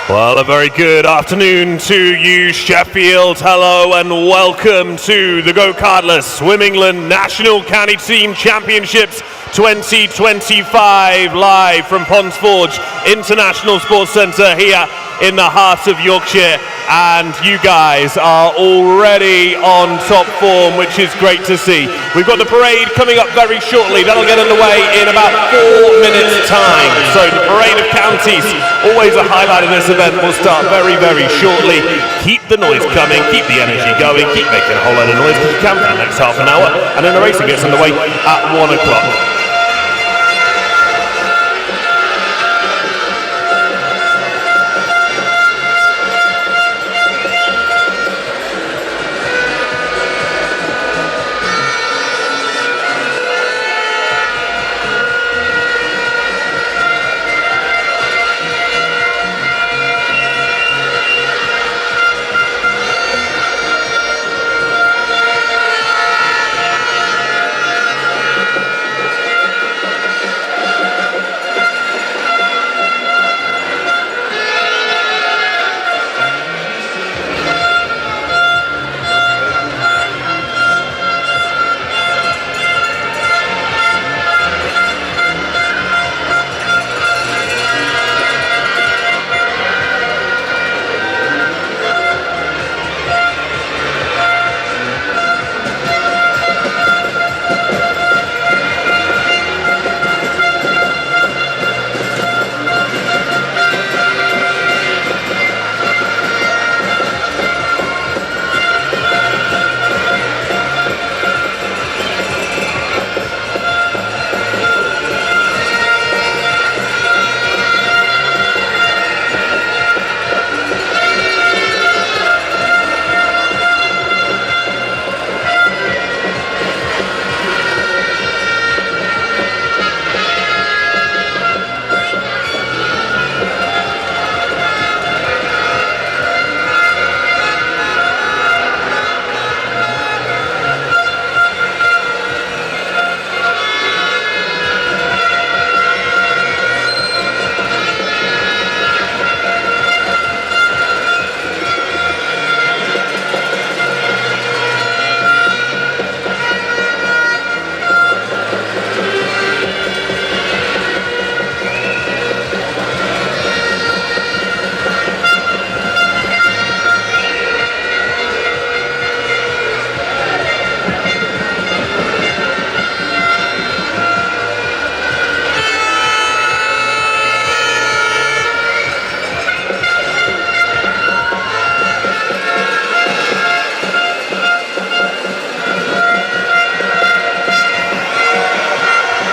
Well, a very good afternoon to you, Sheffield. Hello and welcome to the GoCardless Swim England National County Team Championships 2025, live from Ponds Forge International Sports Centre here in the heart of Yorkshire. And you guys are already on top form, which is great to see. We've got the parade coming up very shortly. That'll get underway in about 4 minutes' time. So the parade of counties, always a highlight of this event, will start very, very shortly. Keep the noise coming, keep the energy going, keep making a whole lot of noise because you can for the next half an hour. And then the racing gets underway at 1 o'clock.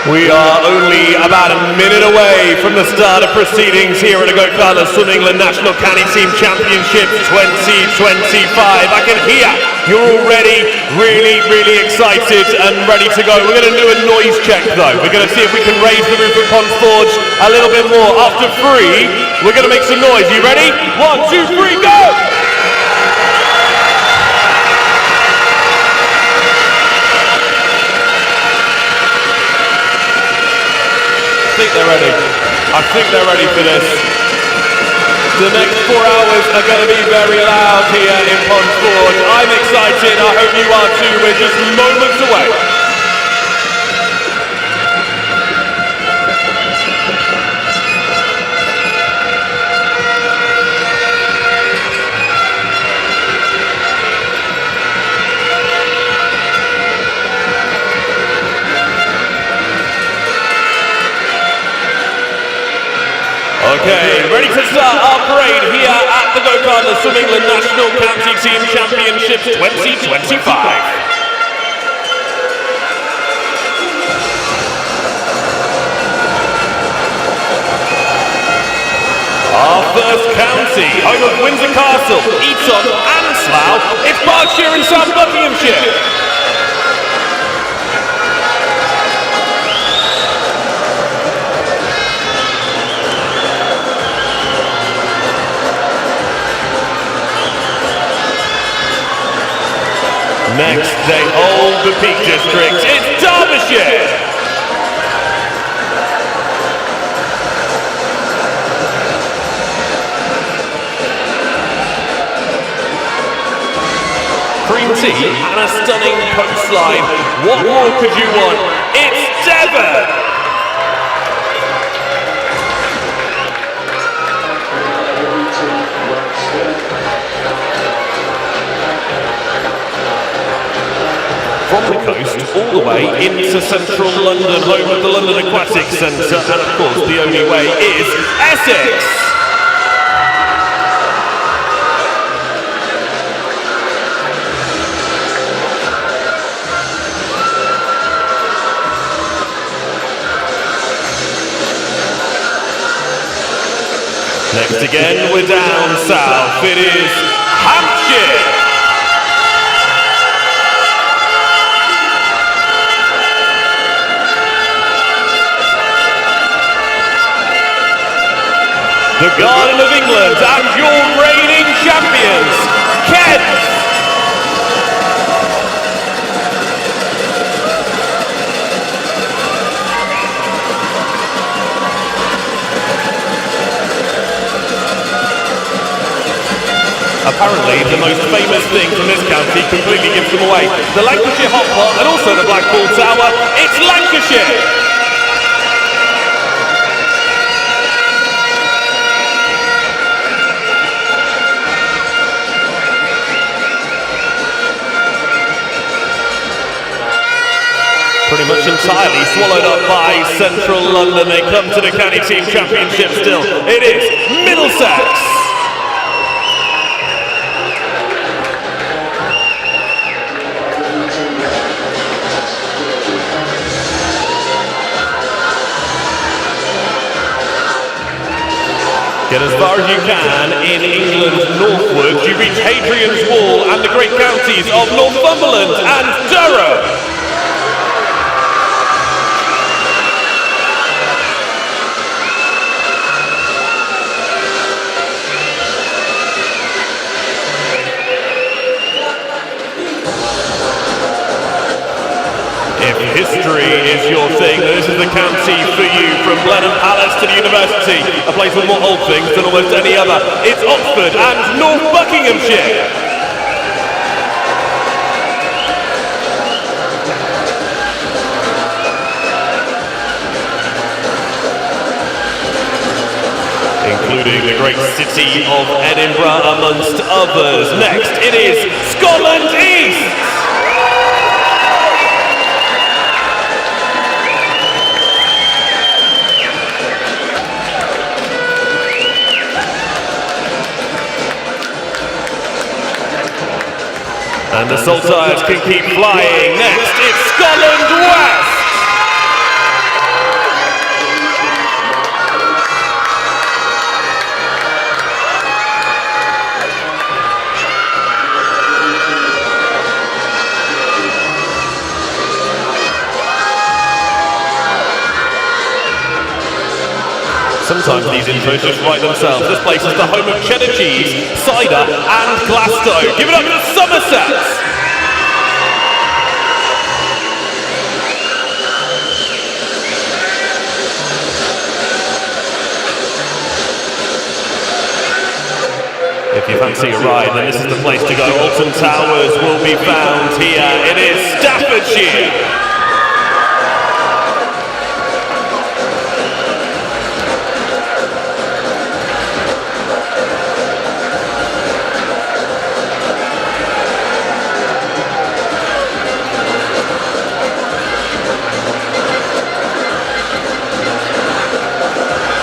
We are only about a minute away from the start of proceedings here at the GoCardless Swim England National County Team Championships 2025. I can hear you're already really excited and ready to go. We're going to do a noise check though. We're going to see if we can raise the roof of Ponds Forge a little bit more. After 3, we're going to make some noise. You ready? 1, 2, 3, go! I think they're ready for this. The next 4 hours are going to be very loud here in Ponds Forge. I'm excited, I hope you are too. We're just moments away. Okay, ready to start our parade here at the GoCardless Swim England National County Team Championships 2025. Our first county, home of Windsor Castle, Eton and Slough, it's Berkshire and South Buckinghamshire. Next, they hold the Peak District. It's Derbyshire. sea and a stunning coastline. What more could you want? It's Devon! From the coast all the way into central London, home of the London Aquatic Centre, and of course the only way is Essex! Next again, we're down south, it is Hampshire! The Garden of England and your reigning champions, Kent! Apparently, the most famous thing from this county completely gives them away. The Lancashire Hot Pot and also the Blackpool Tower, it's Lancashire! Pretty much entirely swallowed up by central London. They come to the County Team Championship still. It is Middlesex! Get as far as you can in England northward. You reach Hadrian's Wall and the great counties of Northumberland and Durham. If history is your thing, this is the county for you. From Blenheim Palace to the university, a place with more old things than almost any other. It's Oxford and North Buckinghamshire. Including the great city of Edinburgh amongst others. Next, it is Scotland East. And the Saltires can keep flying. Next, it's Scotland West! Sometimes these intros just write themselves. This place is the home of cheddar cheese, cider and Glasgow. Give it up to Somerset! If you fancy a ride, then this is the place to go. Alton Towers will be found here. It is Staffordshire!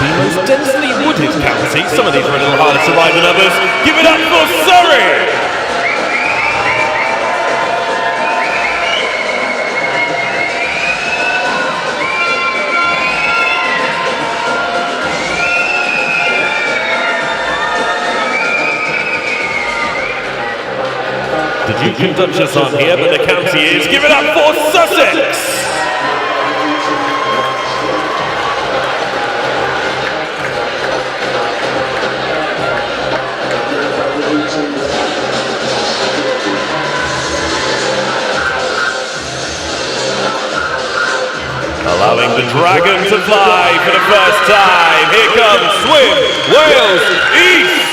The most densely wooded county. Some of these are a little harder to ride than others. Give it up for Surrey! The Duke and Duchess aren't here, but the county is. Give it up for Sussex! Allowing the dragon to fly for the first time. Here comes Swim Wales East.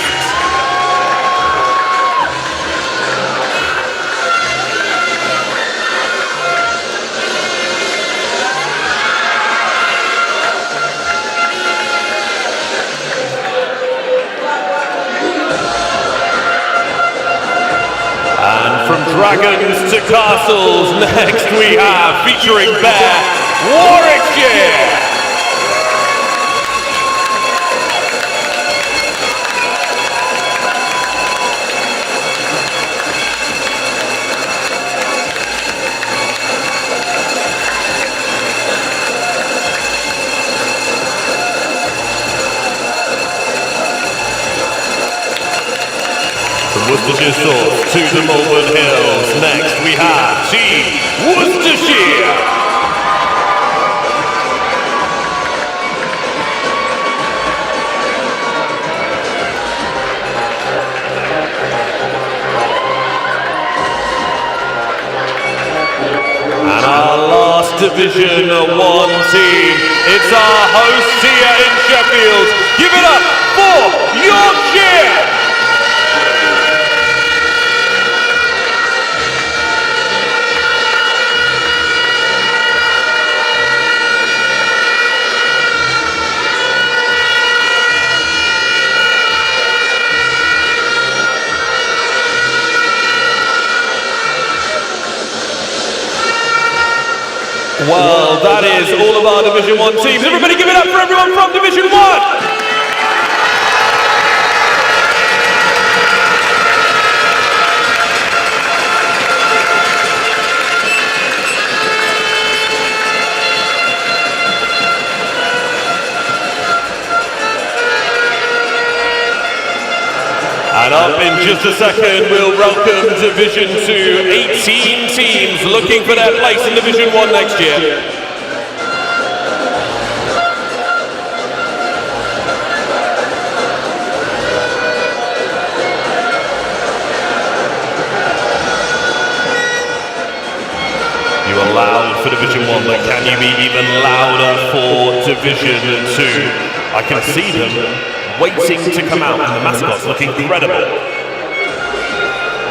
Dragons to Castles. Next we have, featuring Bear, Warwickshire. Worcestershire Swords to the Malvern Hills. Next we have Team Worcestershire. And our last Division 1 team, it's our hosts here in Sheffield. Give it up for Yorkshire. Well, that is all of our Division 1 teams. Everybody give it up for everyone from Division 1! And up in just a second, we'll welcome Division 2, 18 teams looking for their place in Division 1 next year. You are loud for Division 1, but can you be even louder for Division 2? I can see them waiting to come out, and the mascots look incredible.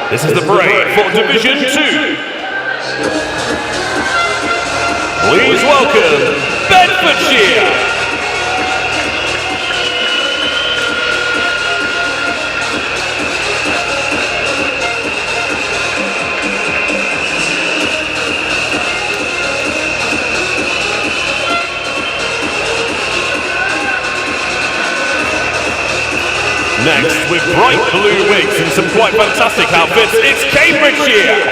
This is the parade for Division 2. Please welcome Bedfordshire. Next, with bright blue wigs and some quite fantastic outfits, it's Cambridgeshire.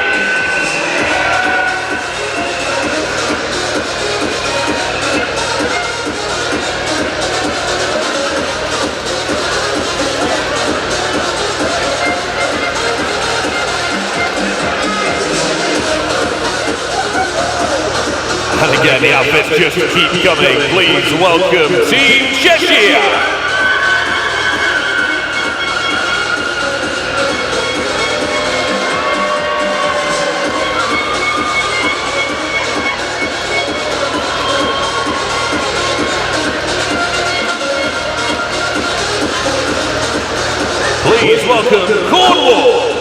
And again, the outfits just keep coming. Please welcome Team Cheshire. Please welcome Cornwall.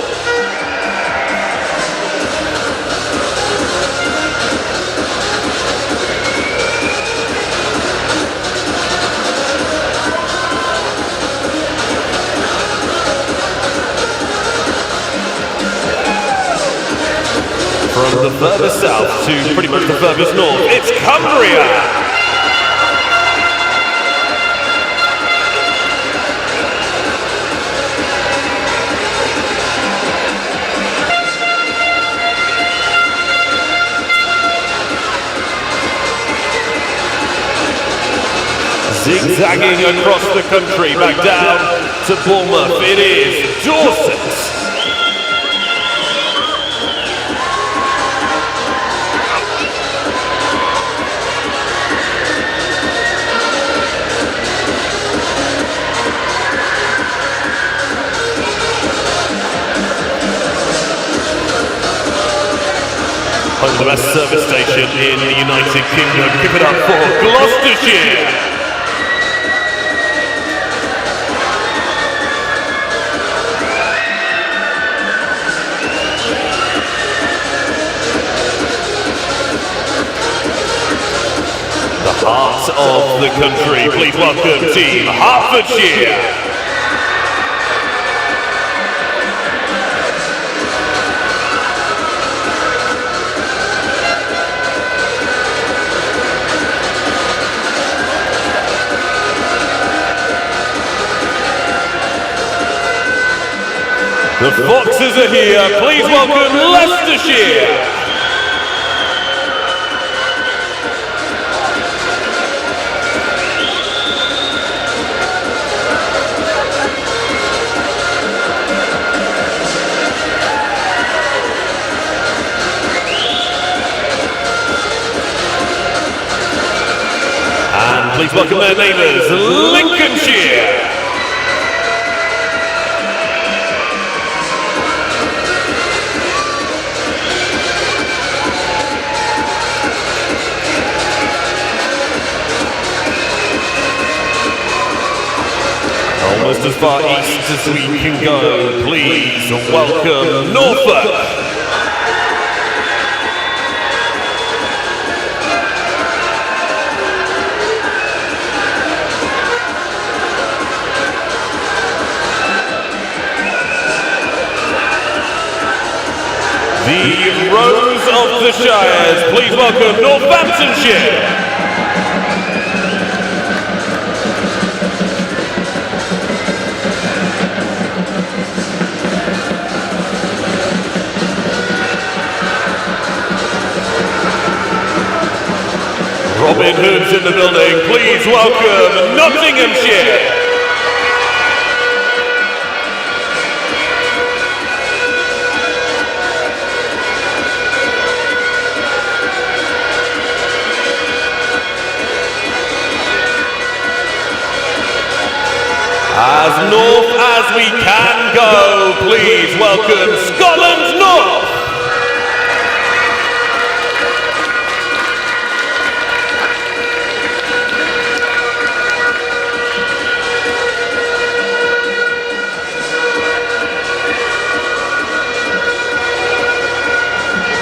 From the furthest south to pretty much the furthest north, it's Cumbria. Zigzagging across the country, back down to Bournemouth, it is Dorset. Home of the best service station in the United Kingdom. Give it up for Gloucestershire. Heart of the country, please welcome Team Hertfordshire. The Foxes are here. Please welcome Leicestershire. And please welcome their neighbours, Lincolnshire. Almost as far east as we can go, please welcome Norfolk. The Rose of the Shires, please welcome Northamptonshire. Robin Hood's in the building, please welcome Nottinghamshire. As north as we can go, please welcome Scotland North.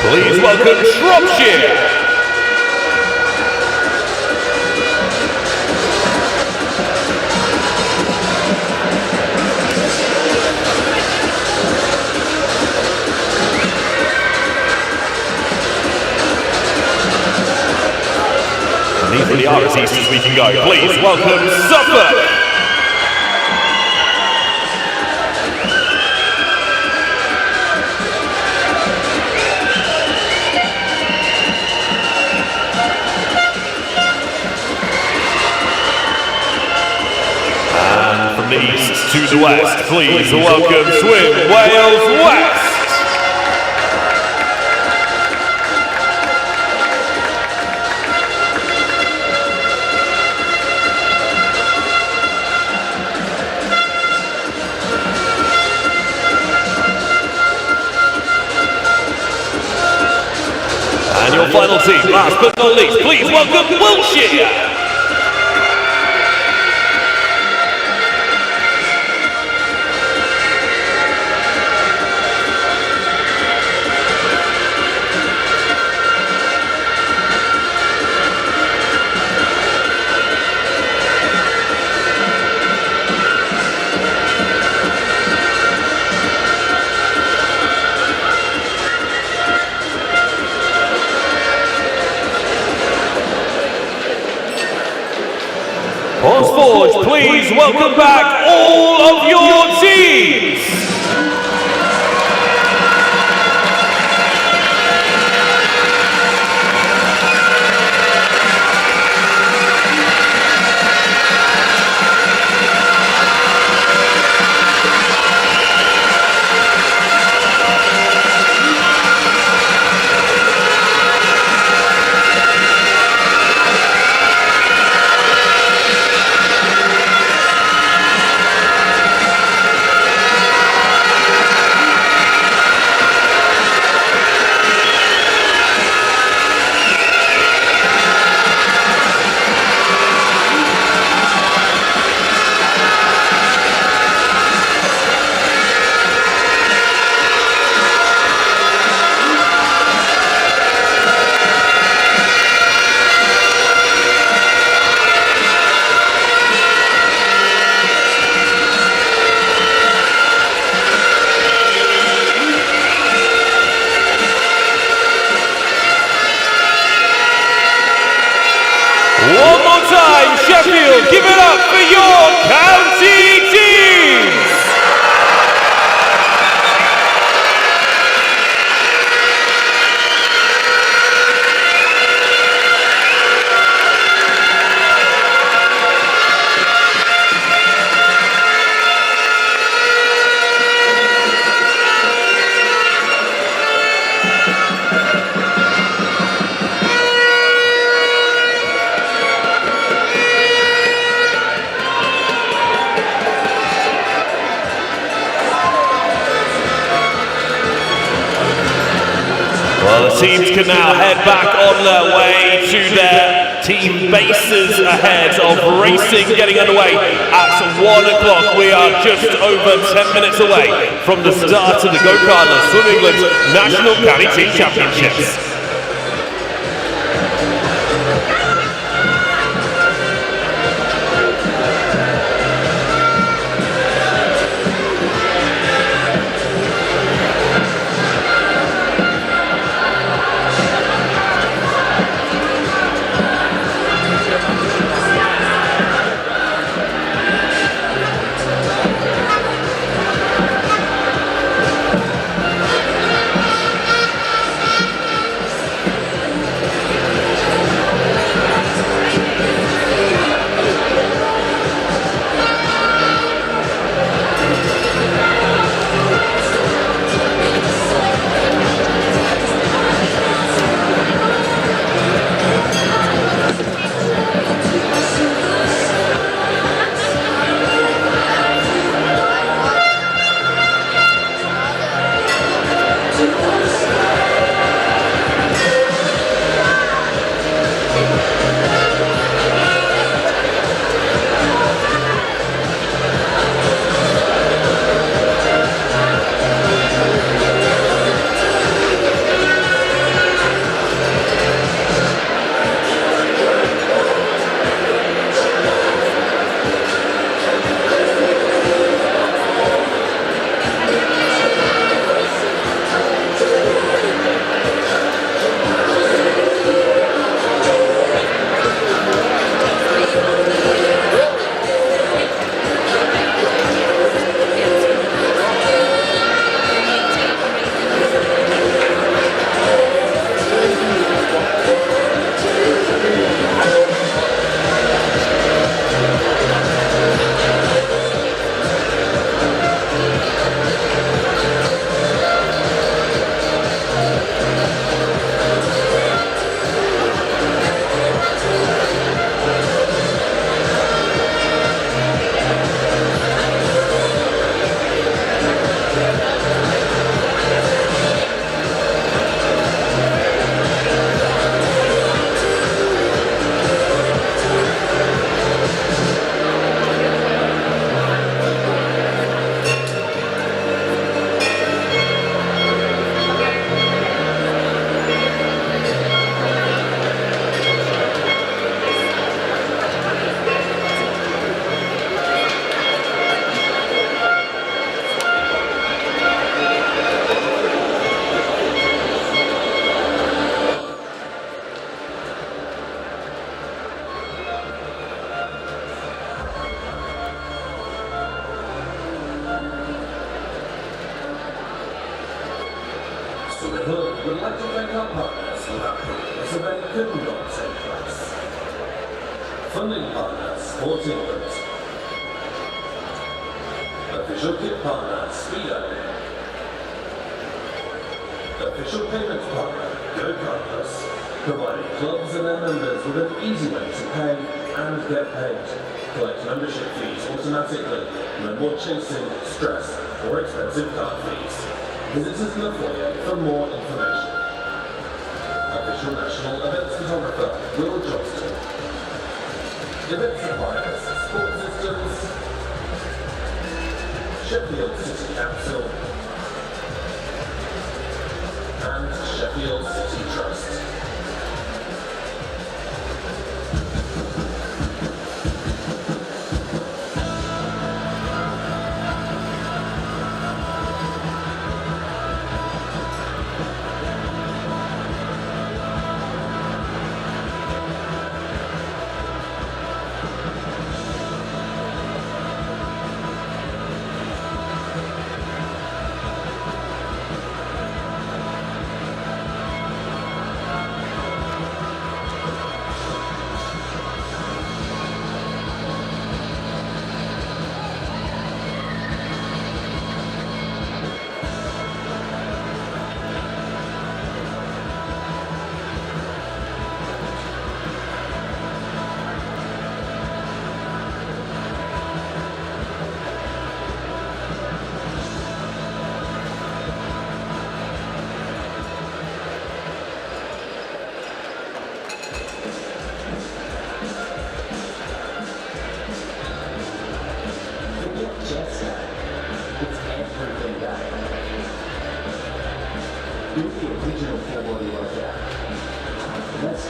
Please welcome Shropshire. And these really are as east as we can go. Please welcome Suffolk. From the east to the west, please welcome Swim Wales West. And your final team, last but not least, please welcome Wiltshire. Forge, please welcome back all of your teams. One more time, Sheffield, give it up for your county teams! teams can now head back on their way to their team bases ahead of racing getting underway at 1 o'clock. We are just over 10 minutes away from the start of the GoCardless Swim England National County Team Championships. Would like to thank our partners without whom this event could not take place. Funding partner, Sport England. Official kit partner, Speedo. Official payment partner, GoCardless, providing clubs and their members with an easy way to pay and get paid. Collect membership fees automatically, no more chasing, stress, or expensive card fees. Visit us in the foyer for more information. Official National Events Photographer, Will Johnston. Event suppliers, Sport Systems, Sheffield City Council, and Sheffield City Trust.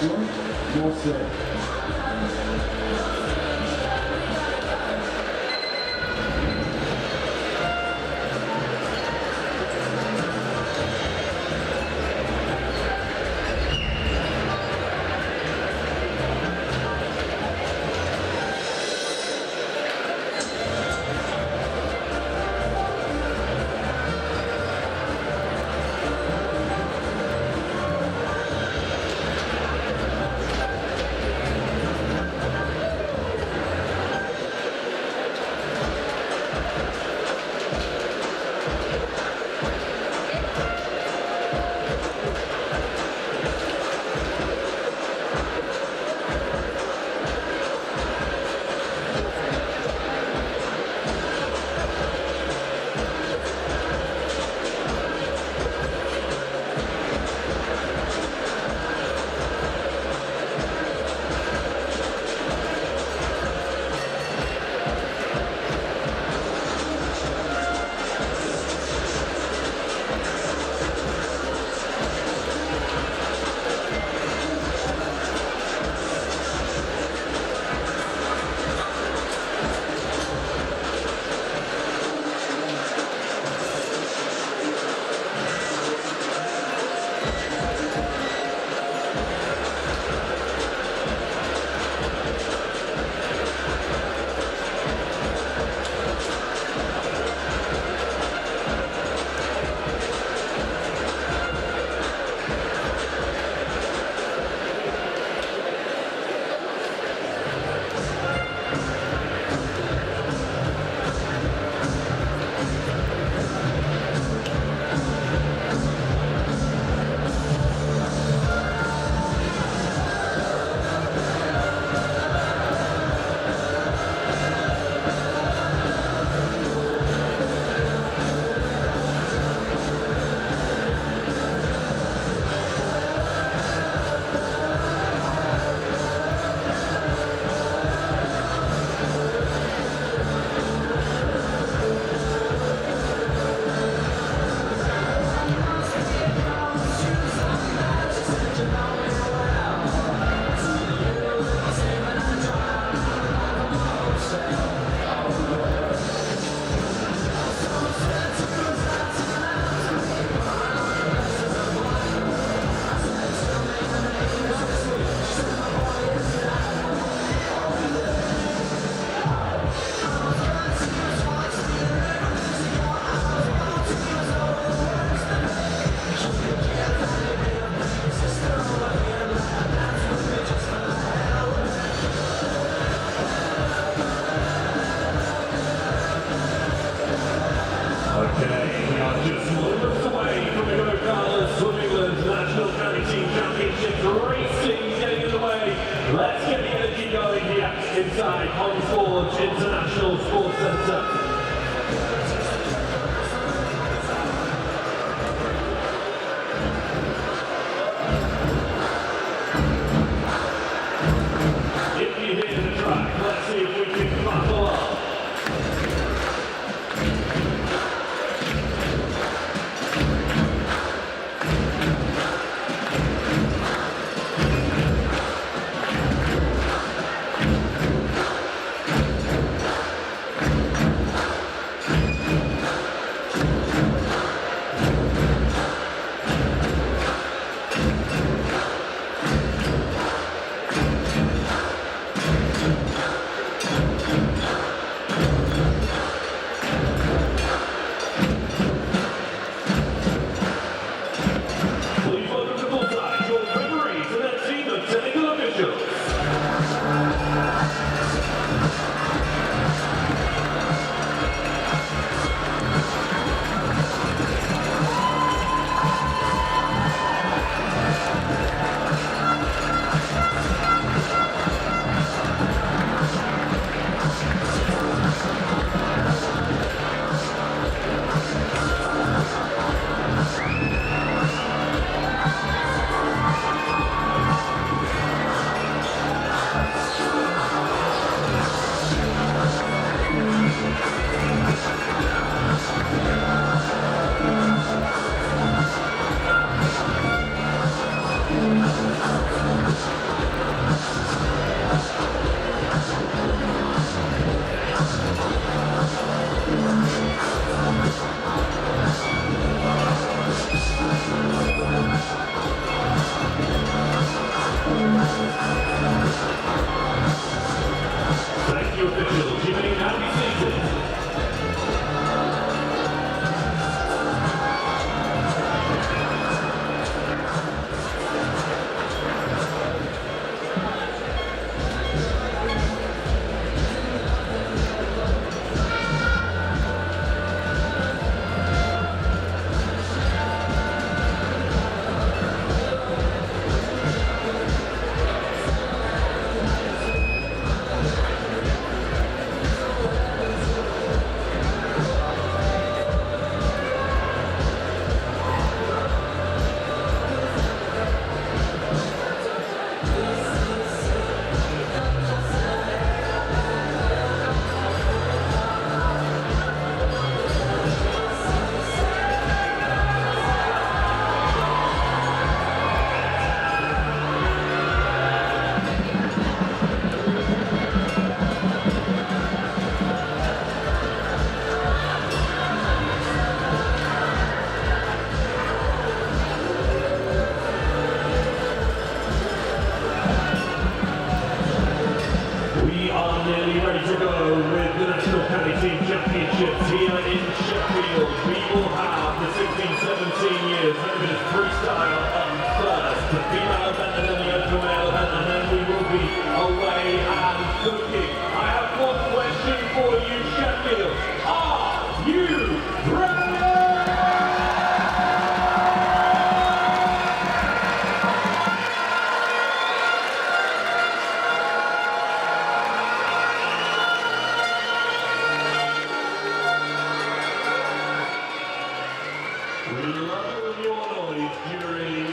One more swing. Okay, we are just moments away from the GoCardless Swimmingland National County Team Championships racing getting underway. Let's get the energy going here inside Forge International Sports Centre. If you hear the track, let's see if we can battle up. to go with the National County Team Championships here in Sheffield. We will have the 16-17 years limited freestyle on first, the female event and then the open male event, and then we will be away and cooking. I have one question for you, Sheffield. Are you ready? We love all your noise during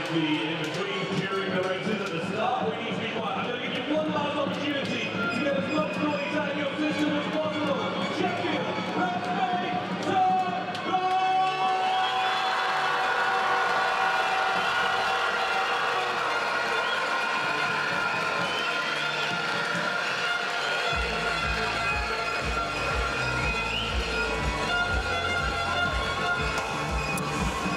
the races at the start. We need to be quiet. I'm going to give you one last opportunity to get as much noise out of your system as possible. Sheffield, ready, set, go!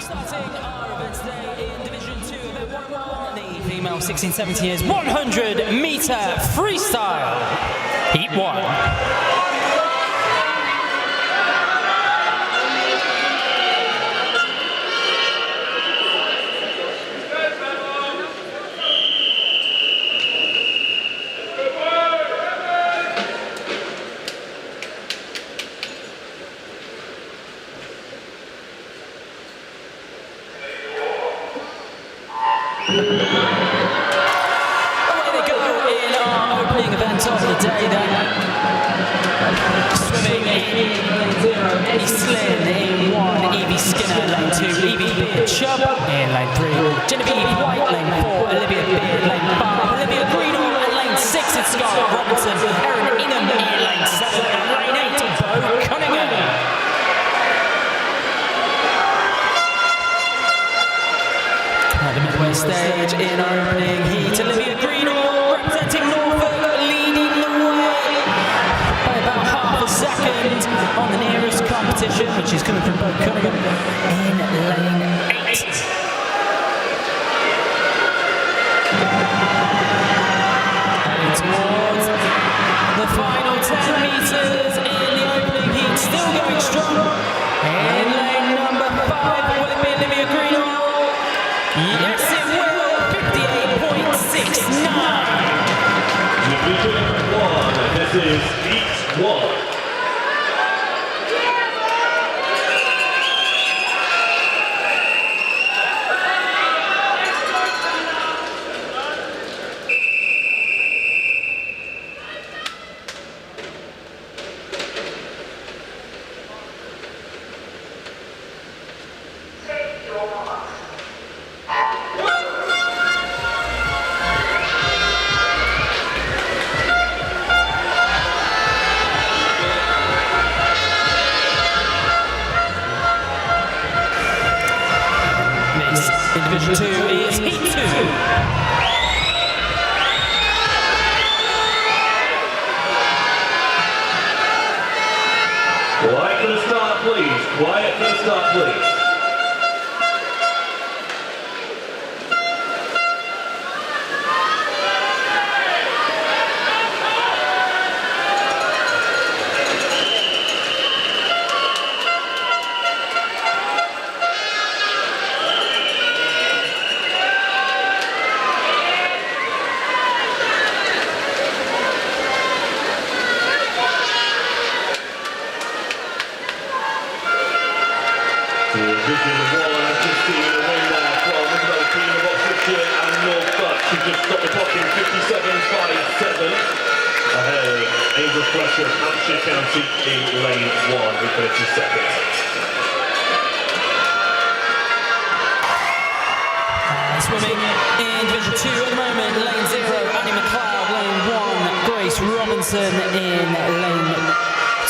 Starting our event today in Division 2, event 1-1, the female 16-17 years 100 meter freestyle, heat 1. Away they go in our opening event of the day then. Swimming in lane 0, Eddie Slynn in 1, Evie Skinner lane 2, Evie Beard Chubb in lane 3, Genevieve White lane 4, Olivia Beard lane 5, Olivia Greenall at lane 6, it's Scarlett Robinson, Erin Ingham in lane 7, and lane 8, Bo Cunningham. At the midway stage in our opening heat, Olivia Greenall representing Norfolk leading the way by about half a second on the nearest competition, which is coming from Bo Cunningham in lane 8. Heading towards the final 10 metres in the opening heat, still going strong in lane number 5. Will it be Olivia Greenall? Yes, it will. 58.69. Division 1, this is Heat 1. In Division 2 is Heat 2. Quiet for the start, please. Quiet for the start, please. Division 1 just seen a win there from the team of Oxfordshire and Norfolk. She just stopped the clock in 57.57 ahead of Angel Fletcher of Hampshire County in lane 1 with 30 seconds. Swimming in Division 2 at the moment, lane 0, Annie McLeod, lane 1, Grace Robinson in lane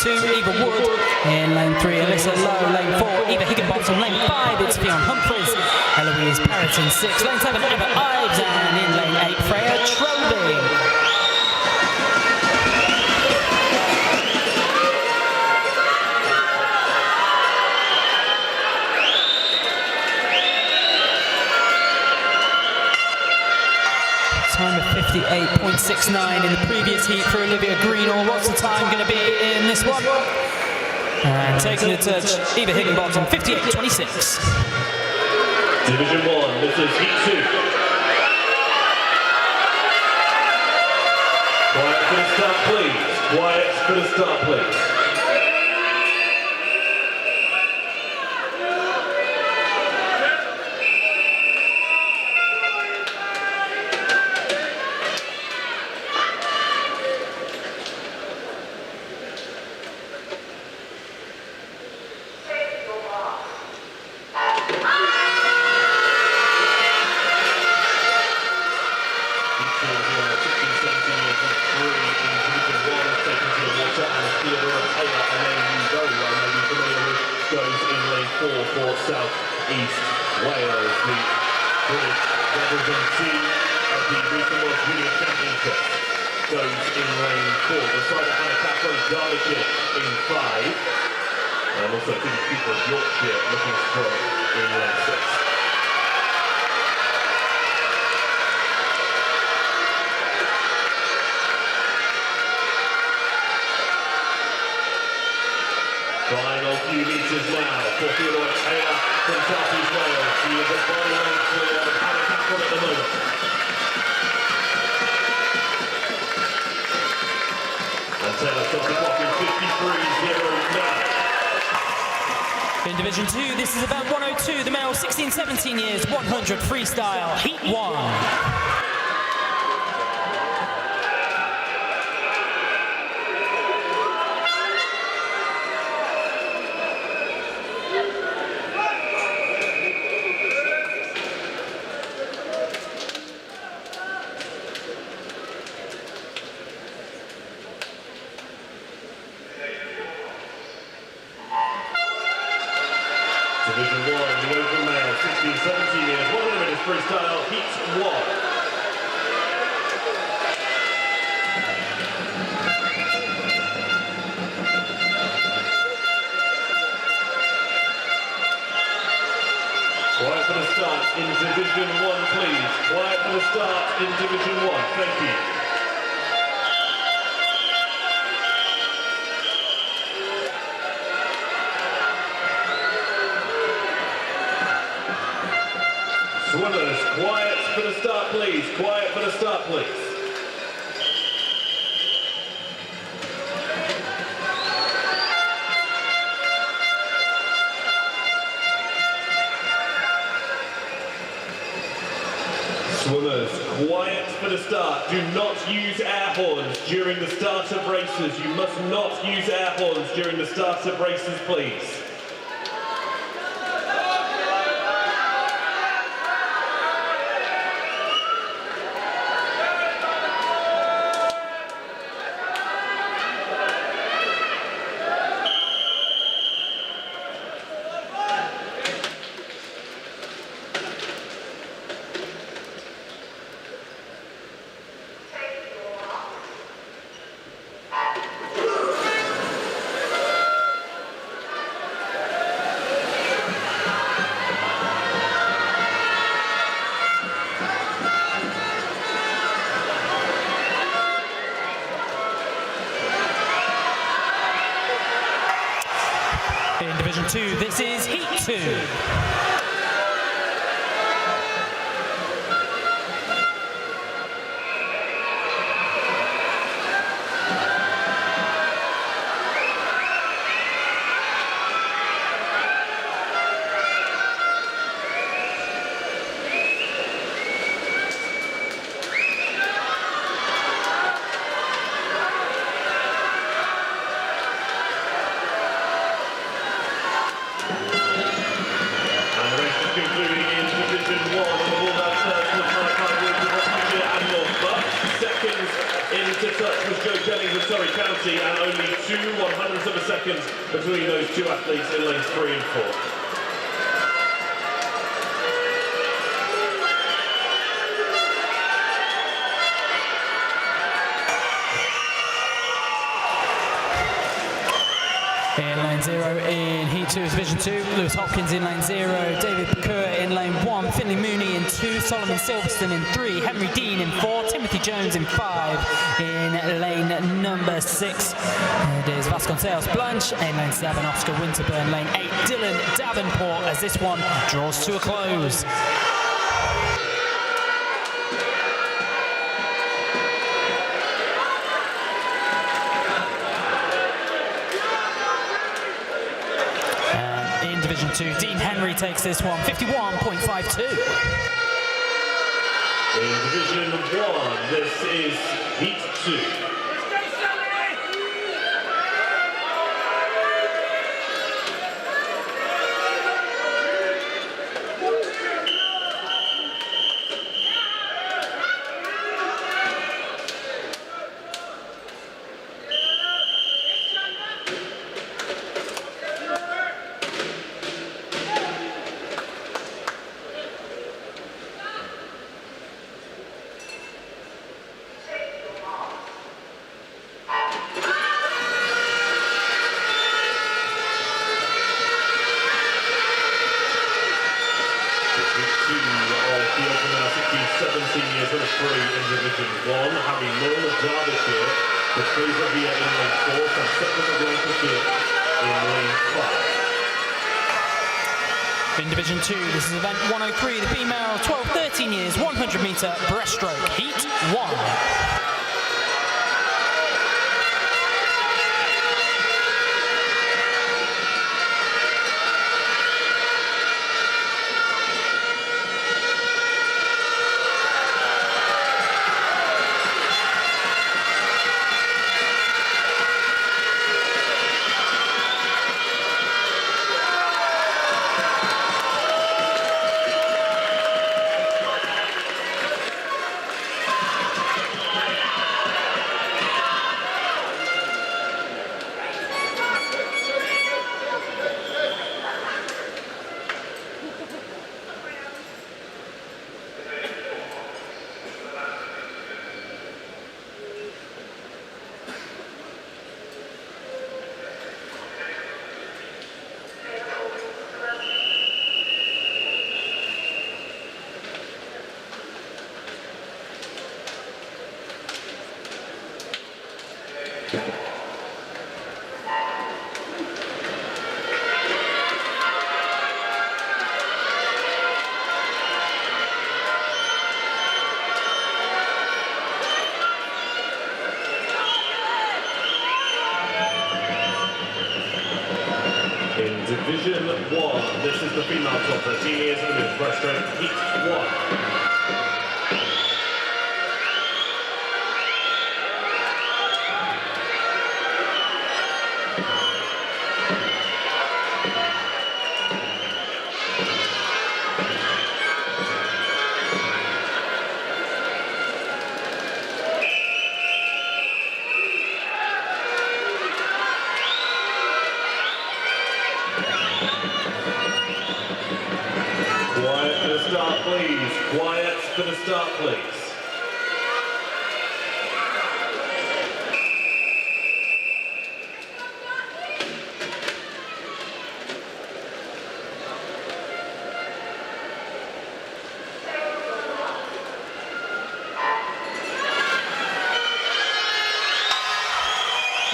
2, Eva Wood in lane 3, Alyssa Lowe, lane 4, Eva Higginbottom, lane 5, it's Fionn Humphreys, Eloise Parrott in 6, lane 7, Eva Ives, and in lane 8, Freya Trowbridge. Time of 58.69 in the previous heat for Olivia Greenall. What's the time going to be in this one? And taking the touch, Eva Higginbottom, 58.26. Division 1, this is Heat 2. Quiet for the start, please. Quiet for the start, please. For South East Wales, the British representee of the Recent World Junior Championship, goes in lane 4. Beside Hannah Capron, Derbyshire in 5, and also two people of Yorkshire looking strong in lane 6. Final few metres now for Theodore Taylor from South East Wales. She is a body length clear of Hannah Capron at the moment. And Taylor stops the clock in 53.09. In Division 2, this is event 102, the male 16-17 years, 100 freestyle, Heat 1. Division 1, the open male, 16-17 years, 100 meters freestyle, Heat 1. Quiet for the start in Division 1, please. Quiet for the start in Division 1. Thank you. Swimmers, quiet for the start, please. Quiet for the start, please. Swimmers, quiet for the start. Do not use air horns during the start of races. You must not use air horns during the start of races, please. In Division 2, this is Heat 2. Concluding in Division 1 on the ball down first was Malachi Woods of Oxfordshire and North Bucks. Second into touch was Joe Jennings of Surrey County, and only 0.02 of a second between those two athletes in lanes 3 and 4. in lane 0. In Heat 2 is Division 2, Lewis Hopkins in lane 0, David Kerr in lane 1, Finley Mooney in 2, Solomon Silverstone in 3, Henry Dean in 4, Timothy Jones in 5. In lane number 6, it is Vasconcelos Blanche. In lane 7, Oscar Winterburn. Lane 8, Dylan Davenport, as this one draws to a close. In Division 2, Dean Henry takes this one, 51.52. In Division 1, this is Heat 2. Seniors and 3 in Division 1, having Noel of Derbyshire, the Fraser here in lane 4, and second of Lancashire in lane 5. In Division 2, this is event 103, the female 12-13 years 100 metre breaststroke, Heat 1. In Division 1, this is the female top 13 years and the breaststroke, Heat 1. Quiet for the start, please. Quiet for the start, please.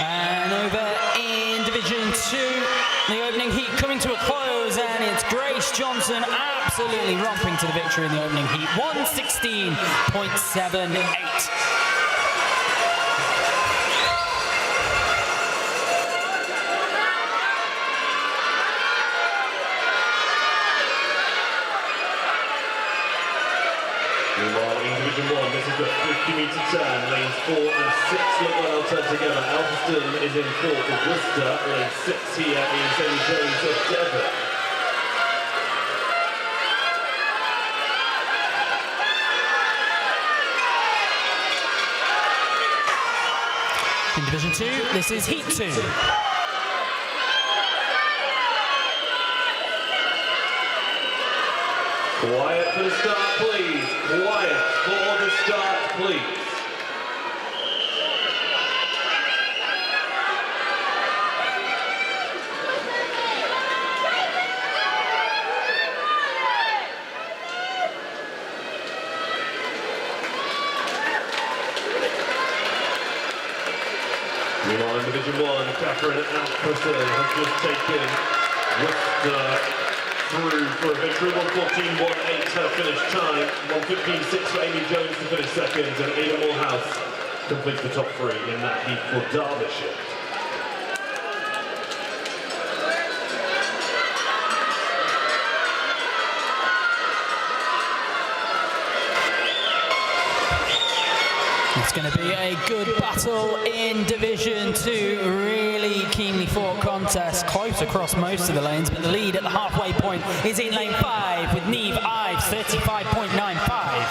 And over in Division 2, the opening heat coming to a close, and it's Grace Johnson absolutely romping to the victory in the opening heat, 116.78. Meanwhile, in Division 1, this is the 50-metre turn. Lanes 4 and 6 look well turned together. Alfriston is in 4th with Worcester. Lane 6 here is Amy Jones of Devon. In Division 2, this is Heat 2. Quiet for the start, please. Quiet for the start, please. Meanwhile, in Division 1, Catherine Alcusser has just taken Worcester through for a victory. 1:14.18 her finish time. 1:15.6 for Amy Jones to finish second, and Ada Morehouse completes the top three in that heat for Derbyshire. It's going to be a good battle in Division 2, really keenly fought contest, close across most of the lanes, but the lead at the halfway point is in lane 5 with Neve Ives, 35.95.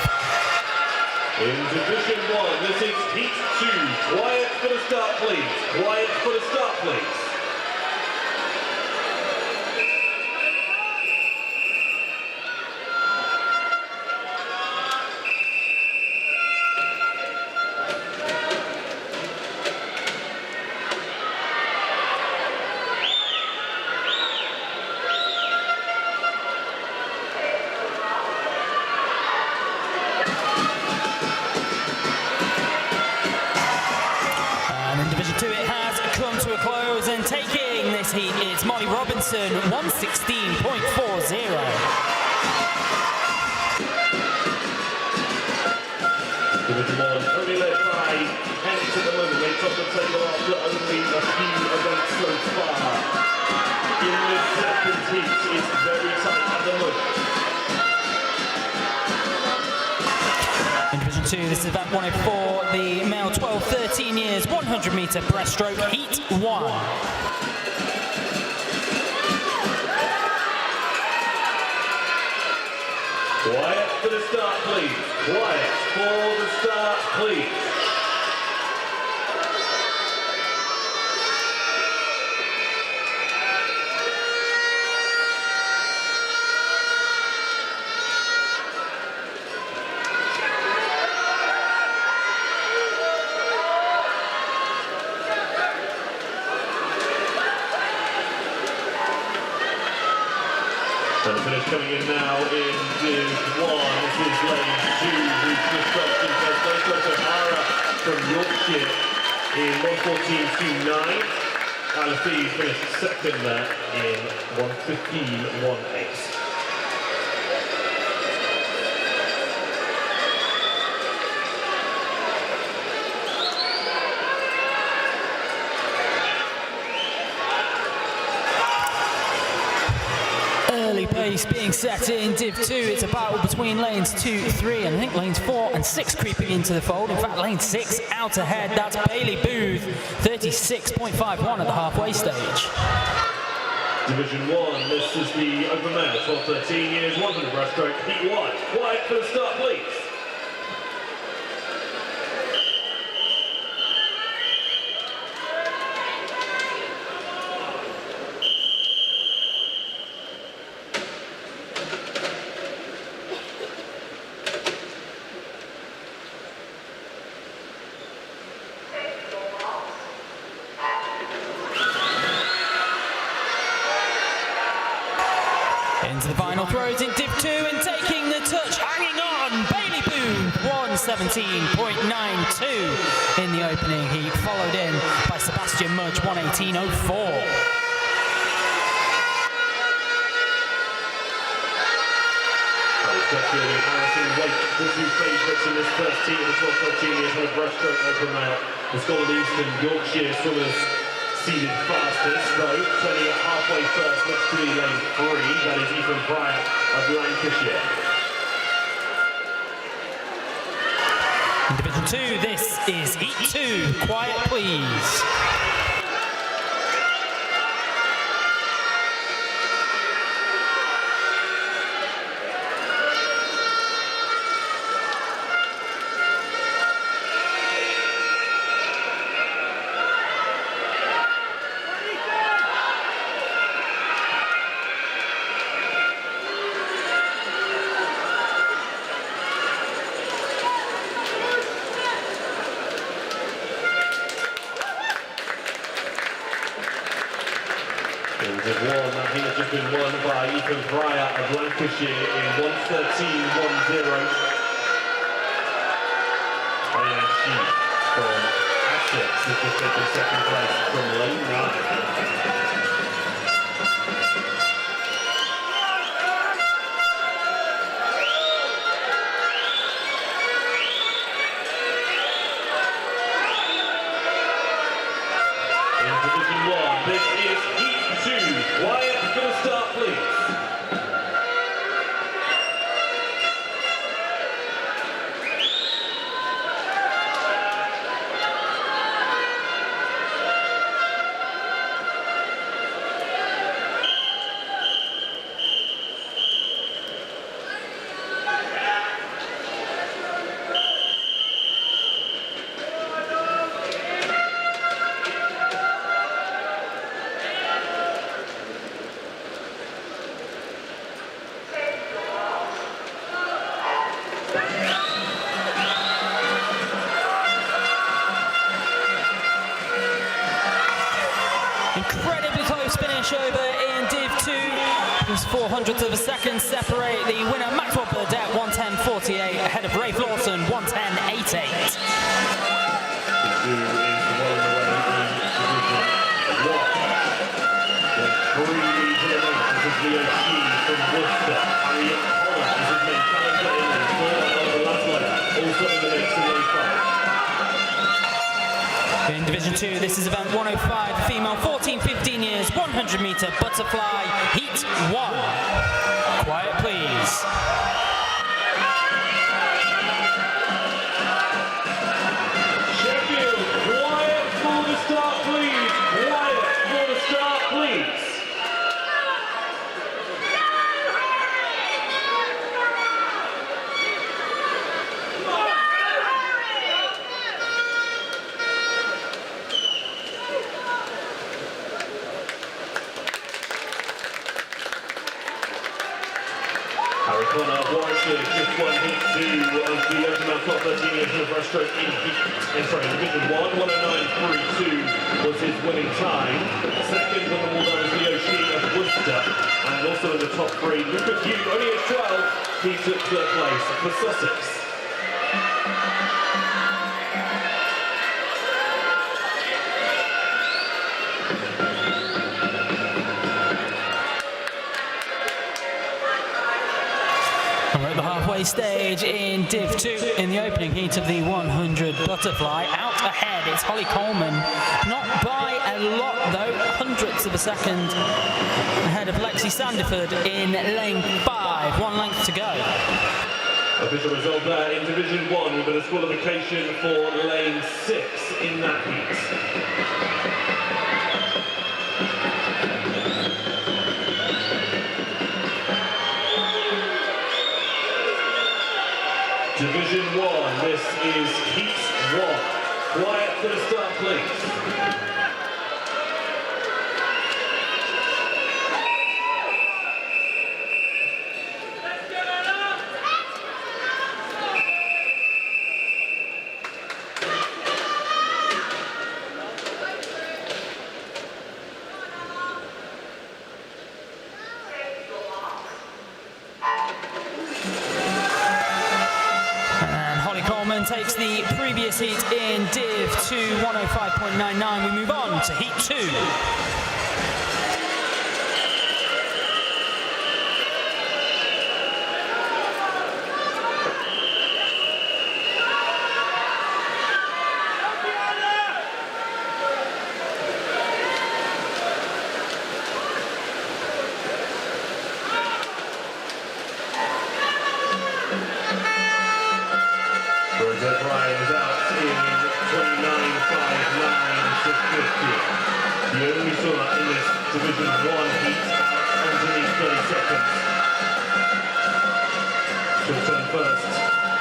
In Division 1, this is Heat 2. Quiet for the start, please. Quiet for the start, please. It's Molly Robinson, 1:16.40. Division 1 only led by Hens at the moment. They top the table after only a few events so far. In the second heat, it's very tight at the moment. In Division 2, this is event 104, the male 12-13 years, 100-metre breaststroke, Heat 1. Quiet for the start, please. Quiet for the start, please. And the finish coming in now in Div 1. This is lane 2, who's just dropped in first place. O'Hara from Yorkshire in 1:14.29. Alice finished second there in 1:15.18. Pace being set in Div 2. It's a battle between lanes 2, 3, and I think lanes 4 and 6 creeping into the fold. In fact, lane 6 out ahead. That's Bailey Booth, 36.51 at the halfway stage. Division 1, this is the open male, 12-13 years, 100 breaststroke, Heat 1. Quiet for the start, please. Into the final throws in Div 2 and taking the touch, hanging on, Bailey Booth, 1:17.92 in the opening heat, followed in by Sebastian Mudge, 1:18.04. Harrison Wake, the two favourites in this first heat of the 12-13 years on a breaststroke open male. The Scotland East and Yorkshire swimmers seeded fastest, though, turning it halfway first next to lane 3, that is Ethan Bryant of Lancashire. In Division 2, this is Heat 2, quiet please. In Div 1, that heat has just been won by Ethan Bryant of Lancashire in 1:13.10. Diana Sheep from 6 has just taken second place from lane 9. Division 1, this is Heat 2. Wyatt's going to start, please. Incredibly close finish over in Div 2. Just 400ths of a second separate the winner Maxwell Burdett 1:10.48 ahead of Rafe Lawson 1:10.88. Who is well away in Division 1. The 3 leads in the race. This is Leo Shee from Worcester. Harriet Holland is his main challenger in lane 4 on the last leg. Also in the mix in lane 5. In Division 2, this is event 105, female 14-15 years, 100-meter butterfly, Heat 1. Quiet, please. Sheffield, Wyatt for the start, please. Wyatt for the start, please. Harry Connor, Warwickshire, just won Heat 2 of the Open 12-13 years of breaststroke in Division 1. 1:09.32 was his winning time. Second on the wall down was Leo Shee of Worcester. And also in the top 3, Lucas Hugh, only at 12, he took third place for Sussex. We're at the halfway stage in Div 2 in the opening heat of the 100 butterfly. Out ahead, it's Holly Coleman. Not by a lot though, hundredths of a second ahead of Lexi Sandiford in lane 5. 1 length to go. Official result there in Division 1 with a disqualification for lane 6 in that heat. Division 1, this is Heat 1. Quiet for the start, please. Takes the previous heat in Div 2, 105.99. We move on to Heat 2. Brian is out in 29.59 to 50. The only swimmer in this Division 1 heat out underneath 30 seconds. She'll turn first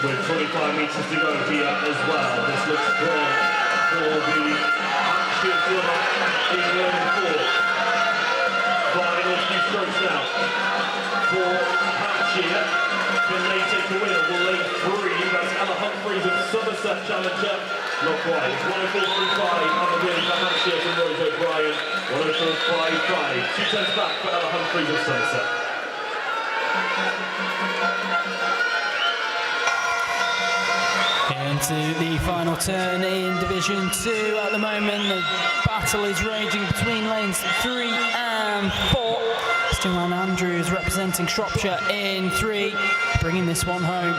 with 25 metres to go here as well. This looks strong for the Hampshire swimmer in lane 4. Final few strokes now for Hampshire. Can they take the winner? Will lane 3, that's Ella Humphreys of Somerset challenger. Not quite. It's 104.35 on the win for Hampshire from Rose O'Brien. 104.55. 2 tenths back for Ella Humphreys of Somerset. In Into the final turn in Division 2 at the moment. The battle is raging between lanes 3 and 4. Stuart Andrews representing Shropshire in 3, bringing this one home.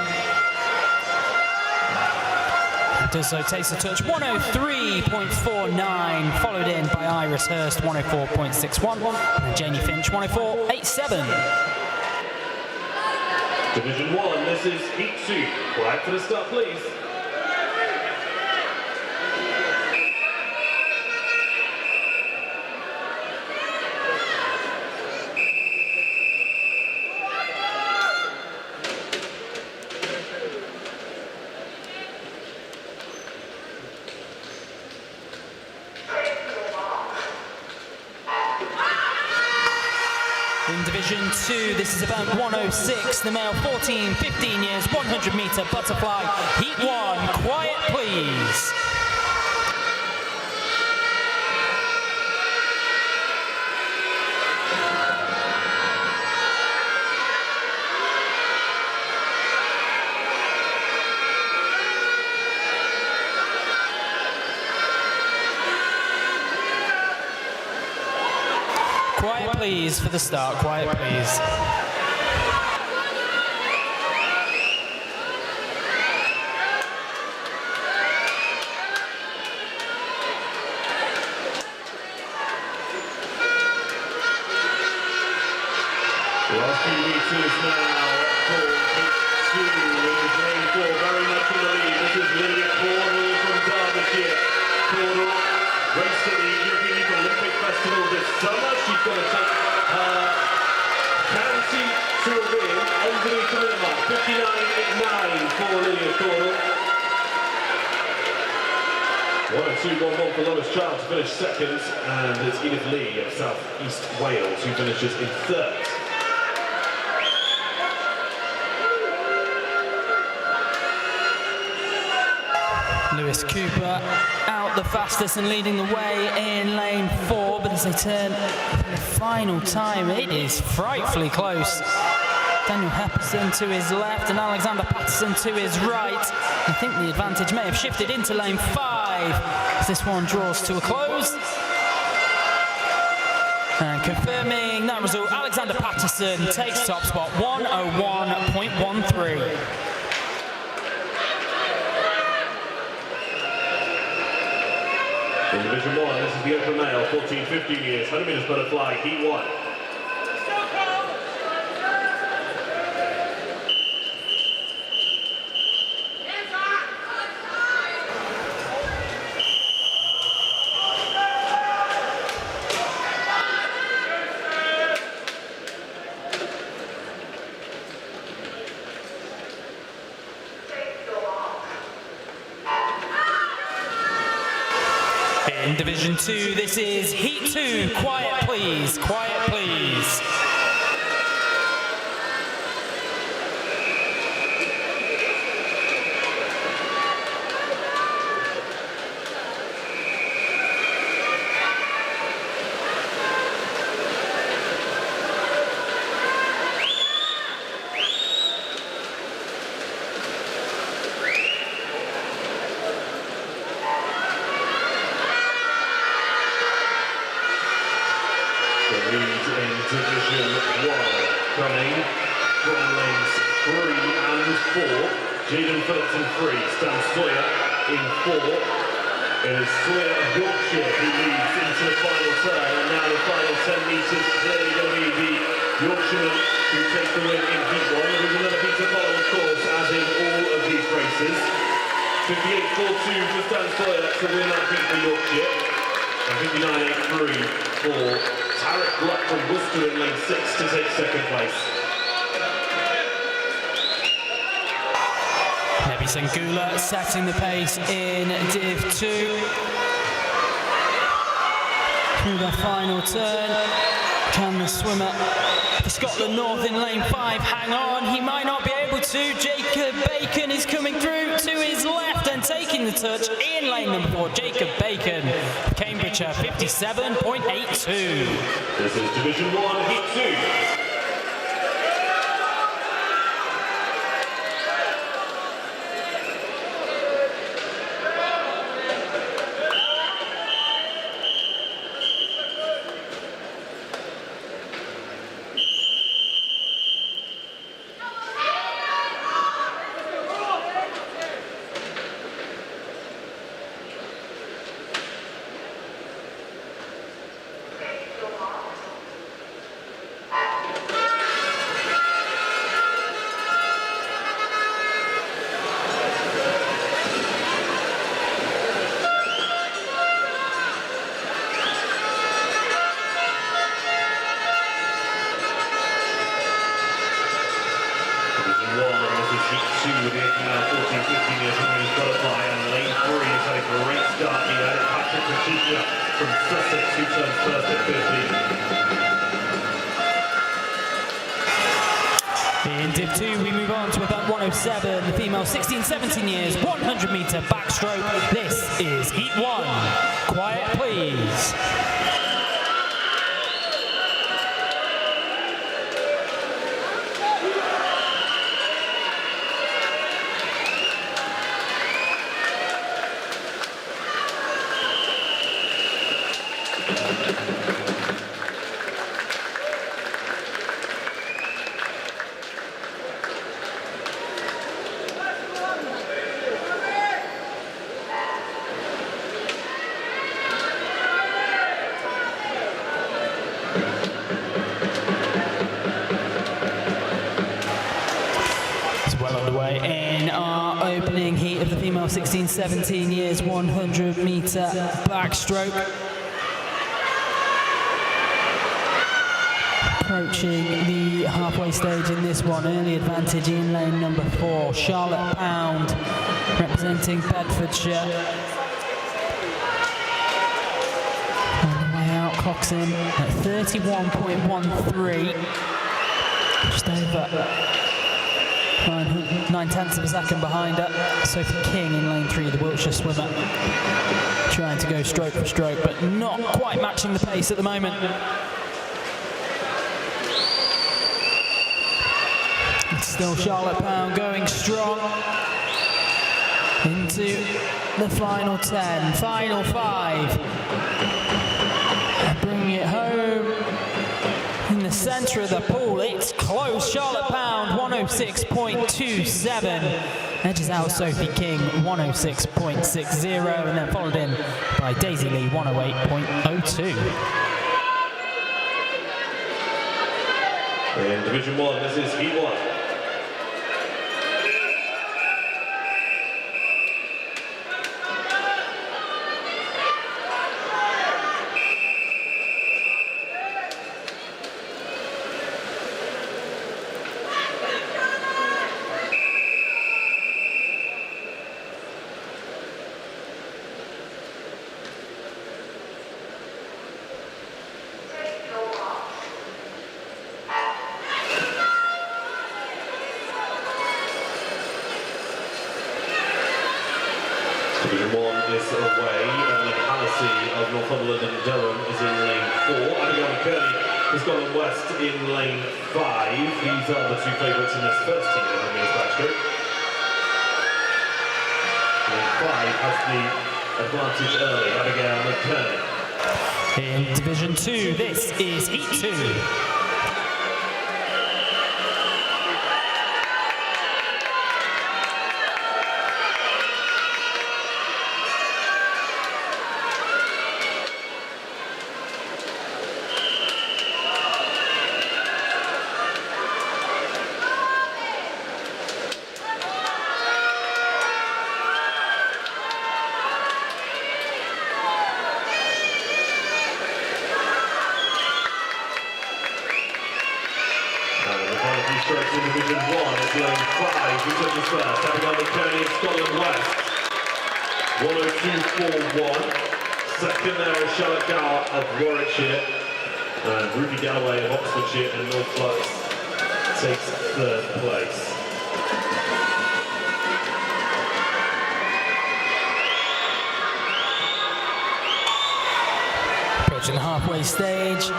Does so, takes the touch, 103.49, followed in by Iris Hurst, 104.61, and Janie Finch, 104.87. Division 1, this is Heat 2. Quiet for the start, please. In Division 2, this is event 106, the male 14-15 years, 100-metre butterfly, Heat 1, quiet please. Quiet please for the start, quiet please. Last few meters now for Heat 2. Lane 4 very much in the lead. This is Lydia Caudle from Derbyshire. Caudle raced at the European Olympic Festival this summer. She's going to take her county to a win underneath the minute mark. 59.89 for Lydia Caudle. 1-2-1-1 for Lois Child to finish second, and it's Edith Lee of South East Wales who finishes in third. Lewis Cooper out the fastest and leading the way in lane 4, but as they turn for the final time, it is frightfully close. Daniel Hepperson to his left and Alexander Patterson to his right. I think the advantage may have shifted into lane 5 as this one draws to a close. And confirming that result, Alexander Patterson takes top spot, 101.13. In Division 1, this is the open male, 14-15 years, 100 metres butterfly, Heat 1. In Division 2, this is Heat 2. Quiet please, quiet please. Division 1, coming from lanes 3 and 4. Jaden Phillips in 3, Stan Sawyer in 4. It is Sawyer of Yorkshire who leads into the final turn, and now the final 10 metres clearly going to be the Yorkshireman who takes the win in Heat 1. There is another heat to follow, of course, as in all of these races. 58.42 for Stan Sawyer to win that heat for Yorkshire, and 59.83 for Tarek Black from Worcester in lane 6 to take second place. Nebi Sengula setting the pace in Div 2. Through the final turn, can the swimmer for Scotland North in lane 5 hang on? He might not be able to. Jacob Bacon is coming through to his left and taking the touch in lane number 4. Jacob Bacon, Cambridgeshire, 57.82. This is Division 1, Heat 2. from Sussex, who turns first at 15. In Div 2, we move on to event 107, the female 16-17 years, 100-meter backstroke. This is Heat 1. Quiet, please. In our opening heat of the female 16-17 years 100-meter backstroke. Approaching the halfway stage in this one, early advantage in lane number 4, Charlotte Pound, representing Bedfordshire. On the way out, clocks in at 31.13, just over 9/10 of a second behind her. Sophie King in lane 3, the Wiltshire swimmer, trying to go stroke for stroke, but not quite matching the pace at the moment. It's still Charlotte Pound going strong into the final 10, final 5. Bringing it home. In the centre of the pool, it's close. Charlotte Pound, 106.27. Edges out Sophie King, 106.60, and then followed in by Daisy Lee, 108.02. In Division 1, this is Heat 1. Division 1 is away, and the Palace of Northumberland and Durham is in lane 4. Abigail McCurdy has gone west in lane 5. These are the two favourites in this first heat of the men's backstroke. Lane 5 has the advantage early, Abigail McCurdy. In Division 2, this is Heat 2. Strokes in Division 1 is lane 5, who took the first. Abigail McCurdy of Scotland West, 102.41. Second there is Charlotte Gower of Warwickshire, and Ruby Galloway of Oxfordshire and North Flux takes third place. Approaching the halfway stage.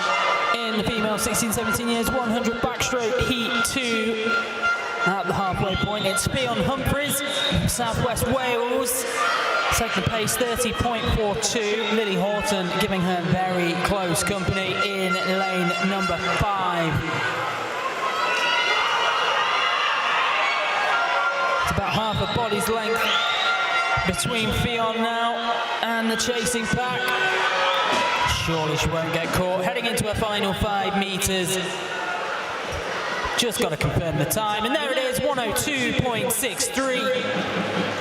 In the female 16-17 years 100 backstroke Heat 2. At the halfway point, it's Fionn Humphreys from South West Wales. Second pace 30.42. Lily Horton giving her very close company in lane number 5. It's about half a body's length between Fionn now and the chasing pack. Surely she won't get caught. Heading into her final 5 metres. Just got to confirm the time, and there it is, 102.63.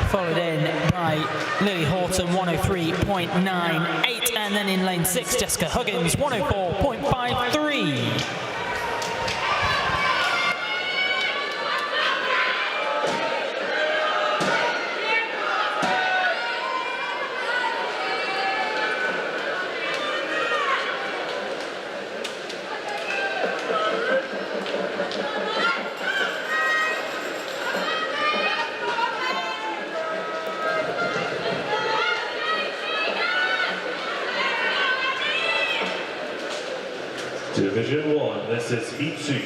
Followed in by Lily Horton, 103.98, and then in lane 6, Jessica Huggins, 104.53. Division 1, this is Heat 2.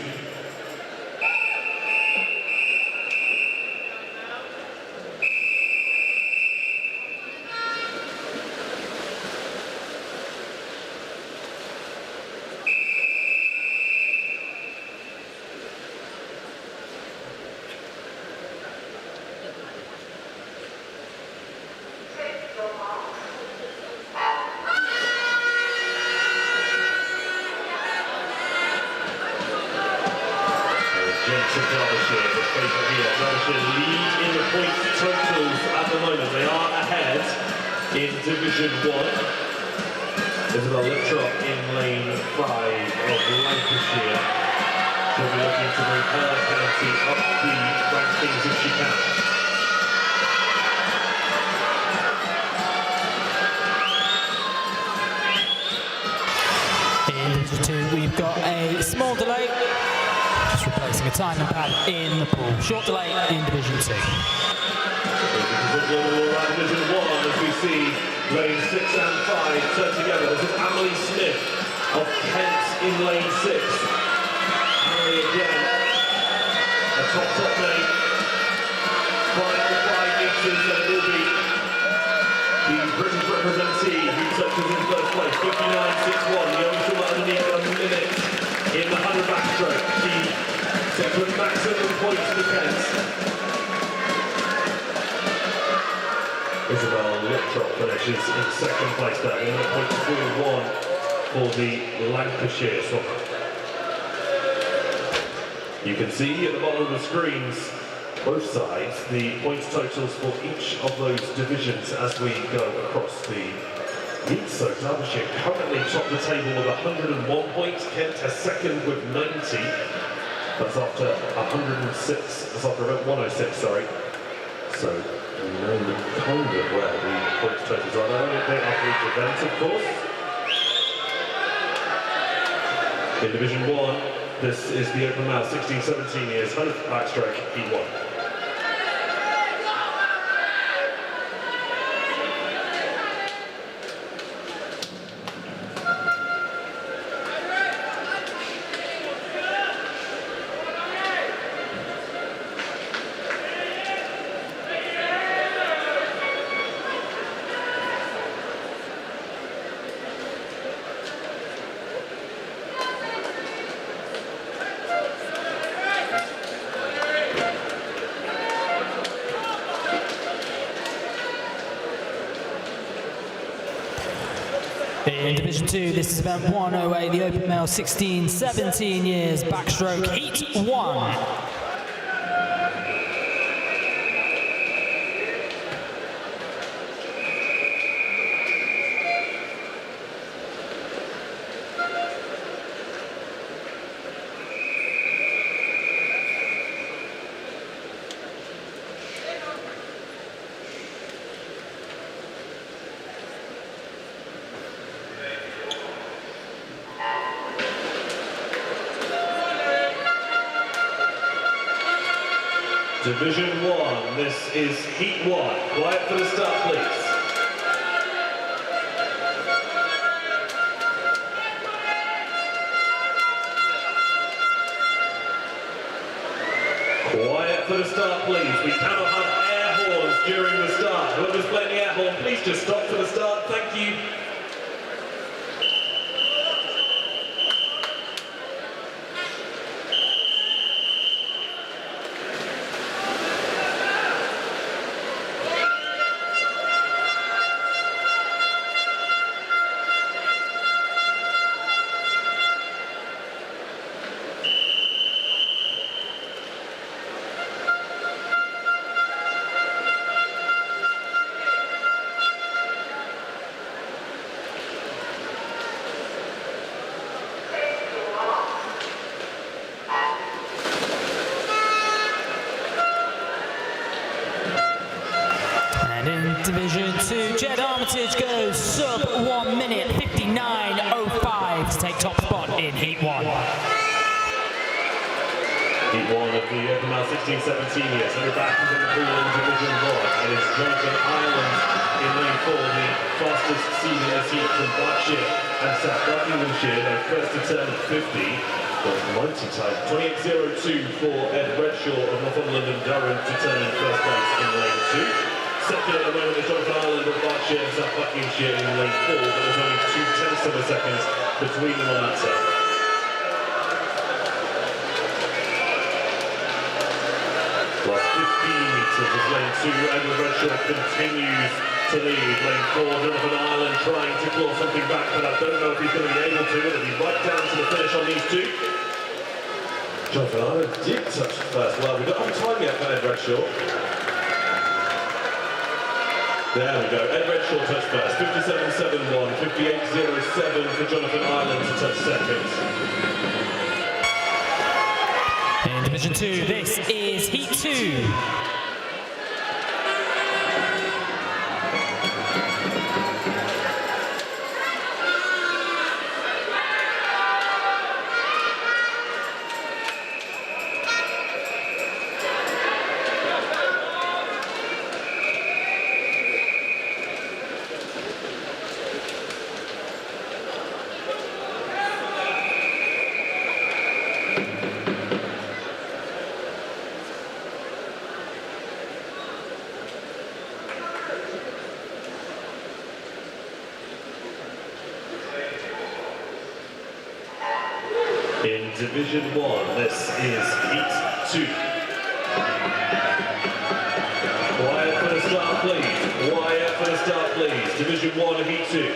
Gents of Derbyshire, the favourite here. Derbyshire lead in the points totals at the moment. They are ahead in Division 1. Isabel Littrop in lane 5 of Lancashire. She'll be looking to bring her county up the rankings if she can. In Division 2, we've got a small delay. Just replacing a timing pad in the pool. Short delay in Division 2. Division 1, as we see lane 6 and 5 turn together. This is Emily Smith of Kent in lane 6. Emily again, a top lane. Final 5 meters, and it will be the British representee who touches in first place. 59.61, the only short underneath a minute in the 100 backstroke. She sets with maximum points for Kent. Isabel Littrop finishes in second place there, 1.41 for the Lancashire swimmer. You can see at the bottom of the screens, both sides, the points totals for each of those divisions as we go across the heat. So Derbyshire currently top the table with 101 points, Kent has second with 90. That's after 106, that's after 106, sorry. So you know kind of where the points totals are. They're only a bit after each event, of course. In Division 1, this is the open male, 16-17 years, 100 backstroke, Heat 1. In Division 2, this is event 108, the open male 16-17 years, backstroke, Heat 1. Division 1, this is Heat 1. Quiet for the start, please. Quiet for the start, please. We cannot have air horns during the start. Whoever's playing the air horn, please just stop for the start. Thank you. And in Division 2, Jed Armitage goes sub 1 minute, 59.05 to take top spot in Heat 1. Heat 1 of the open male 16-17 years, 100 back into the pool in Division 1, and it's Jonathan Ireland in lane 4, the fastest seeded heat from Berkshire and South Buckinghamshire. They first to turn 50. Got 90 tight. 28.02 for Ed Redshaw of Northumberland and Durham to turn in first place in lane 2. Second at the moment is Jonathan Ireland of Berkshire and South Buckinghamshire in lane 4, but there's only 0.2 of a second between them on that set. Last 15 metres of lane 2, Edward Redshaw continues to lead. Lane 4, Jonathan Ireland trying to claw something back, but I don't know if he's going to be able to. It'll be right down to the finish on these two. Jonathan Ireland did touch first. Well, we don't have time yet for Ed Redshaw. There we go, Ed Redshaw touched first, 57.71, 58.07 for Jonathan Ireland to touch second. In Division 2, this is Heat 2. In Division 1, this is Heat 2. Quiet for the start, please. Quiet for the start, please. Division 1, Heat 2.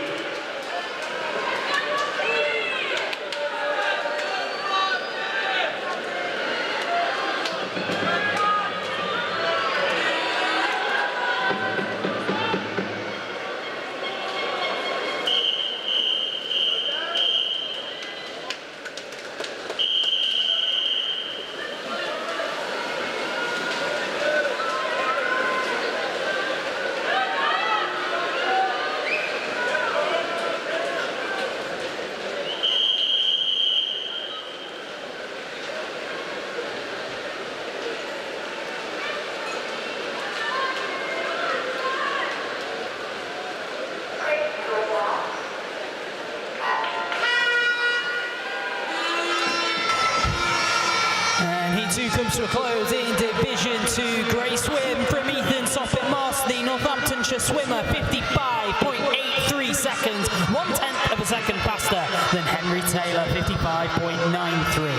Comes to a close in Division 2. Great swim from Ethan Soppett-Moss, the Northamptonshire swimmer, 55.83 seconds, 1/10 of a second faster than Henry Taylor, 55.93.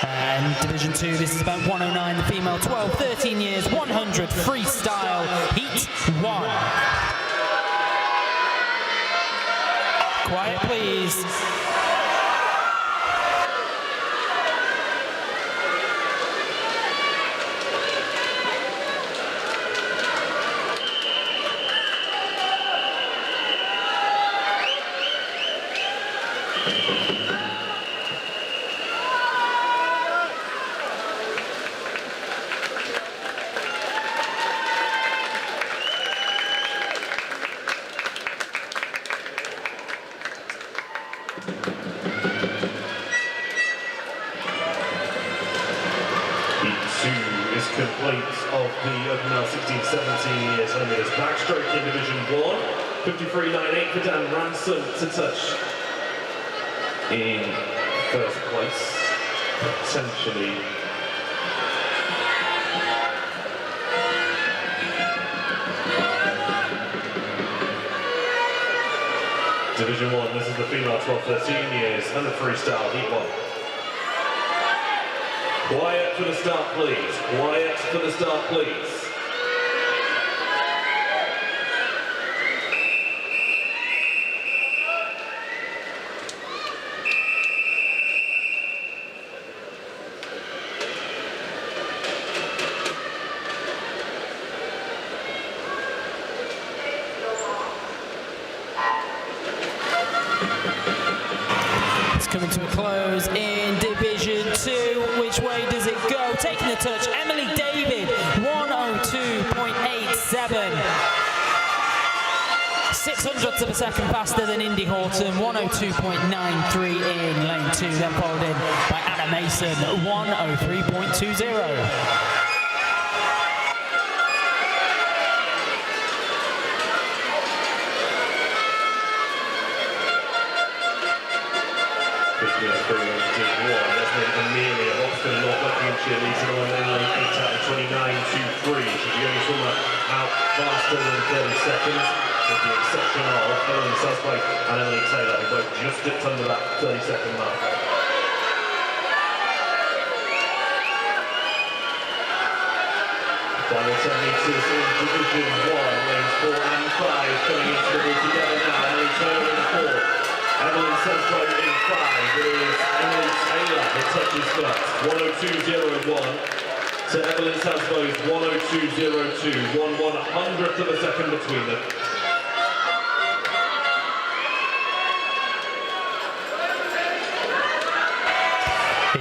And Division 2, this is about 109, the female 12, 13 years, 100 freestyle, Heat 1. Quiet, please. Complete of the open now 16-17 years only as backstroke in Division 1. 53.98 for Dan Ransom to touch in first place, potentially. Division 1, this is the female 12-13 years and the freestyle Heat 1. Quiet for the start, please. Quiet for the start, please. Coming to a close in Division 2. Which way does it go? Taking the touch, Emily David, 102.87. 600ths of a second faster than Indy Horton, 102.93 in lane 2, then followed in by Anna Mason, 103.20. Division 1. Desmond Amelia, Oxford and North Buckinghamshire leads in on lane 8 out of 29.23. She's the only swimmer out faster than 30 seconds, with the exception of Ellen Sussex and Emily Taylor, who both just dipped under that 30-second mark. Final 10 metres in Division 1, lanes 4 and 5 coming into the ball together now. Emily Taylor in 4, Evelyn Senslow in 5. It is Emily Taylor that touches first. 1:02.01 to Evelyn Sanslow's 1:02.02. 1/100th of a second between them.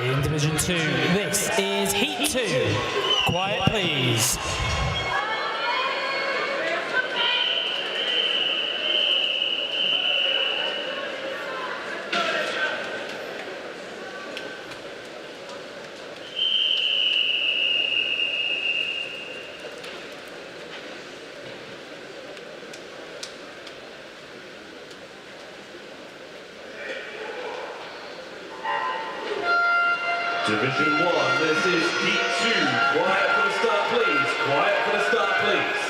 In Division 2, this is Heat 2. Quiet, please. Division 1, this is Heat 2. Quiet for the start, please. Quiet for the start, please.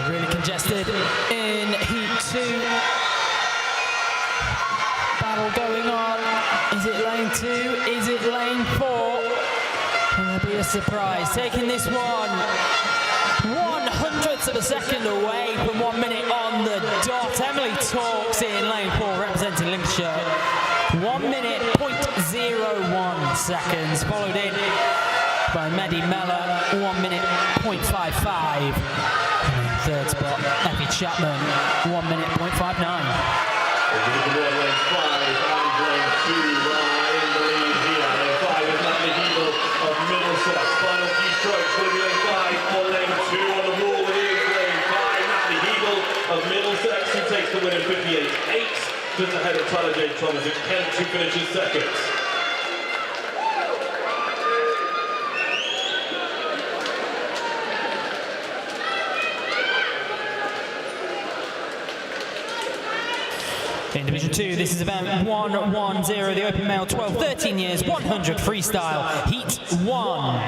Really congested in Heat 2. Battle going on. Is it lane 2? Is it lane 4? Will there be a surprise? Taking this one 1/100th of a second away from 1 minute on the dot. Emily Talks in lane 4 representing Lincolnshire. 1 minute 0.01 seconds, followed in by Maddie Mellor, 1 minute 0.55. Third spot, Effie Chapman, 1 minute 0.59. Division 1, lane 5 and lane 2 are in the lead here. Lane 5 is Natalie Hebel of Middlesex. Final few strokes will be lane 5 or lane 2 on the wall. It is lane 5, Natalie Hebel of Middlesex, who takes the win in 58.8, just ahead of Tyler J. Thomas at Kent, who finishes second. In Division 2, this is event 110, the open male 12-13 years, 100 freestyle, Heat 1.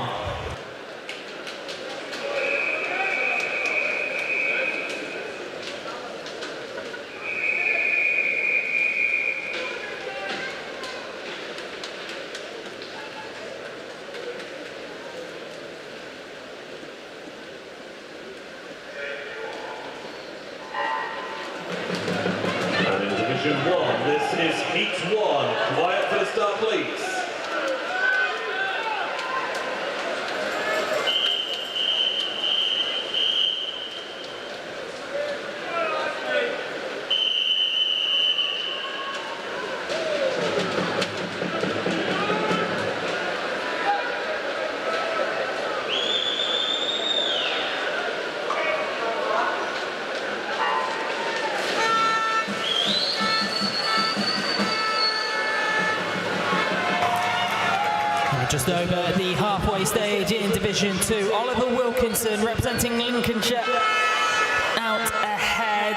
Division 1, this is Heat 1. Quiet for the start, please. Just over the halfway stage in Division 2, Oliver Wilkinson representing Lincolnshire out ahead.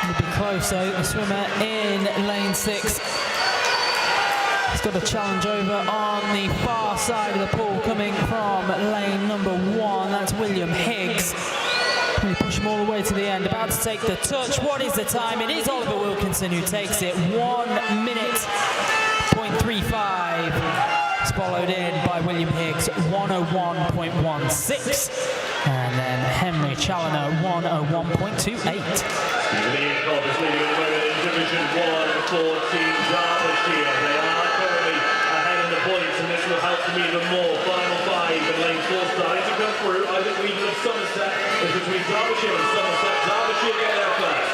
It'll be close though, the swimmer in lane 6. He's got a challenge over on the far side of the pool coming from lane number 1, that's William Higgs. We push him all the way to the end, about to take the touch. What is the time? It is Oliver Wilkinson who takes it, 1 minute 0.35. Followed in by William Higgs, 1:01.16, and then Henry Challoner, 1:01.28. Stephen Cobb is leading at the moment in Division 1 for Team Derbyshire. They are currently ahead in the points, and this will help them even more. Final 5 in lane Derbyshire and Somerset. Derbyshire get there first.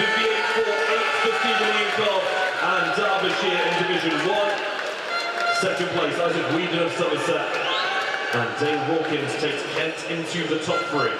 58.48 for Stephen Leanclough and Derbyshire in Division 1. Second place, Isaac Whedon of Somerset. And Dane Hawkins takes Kent into the top 3.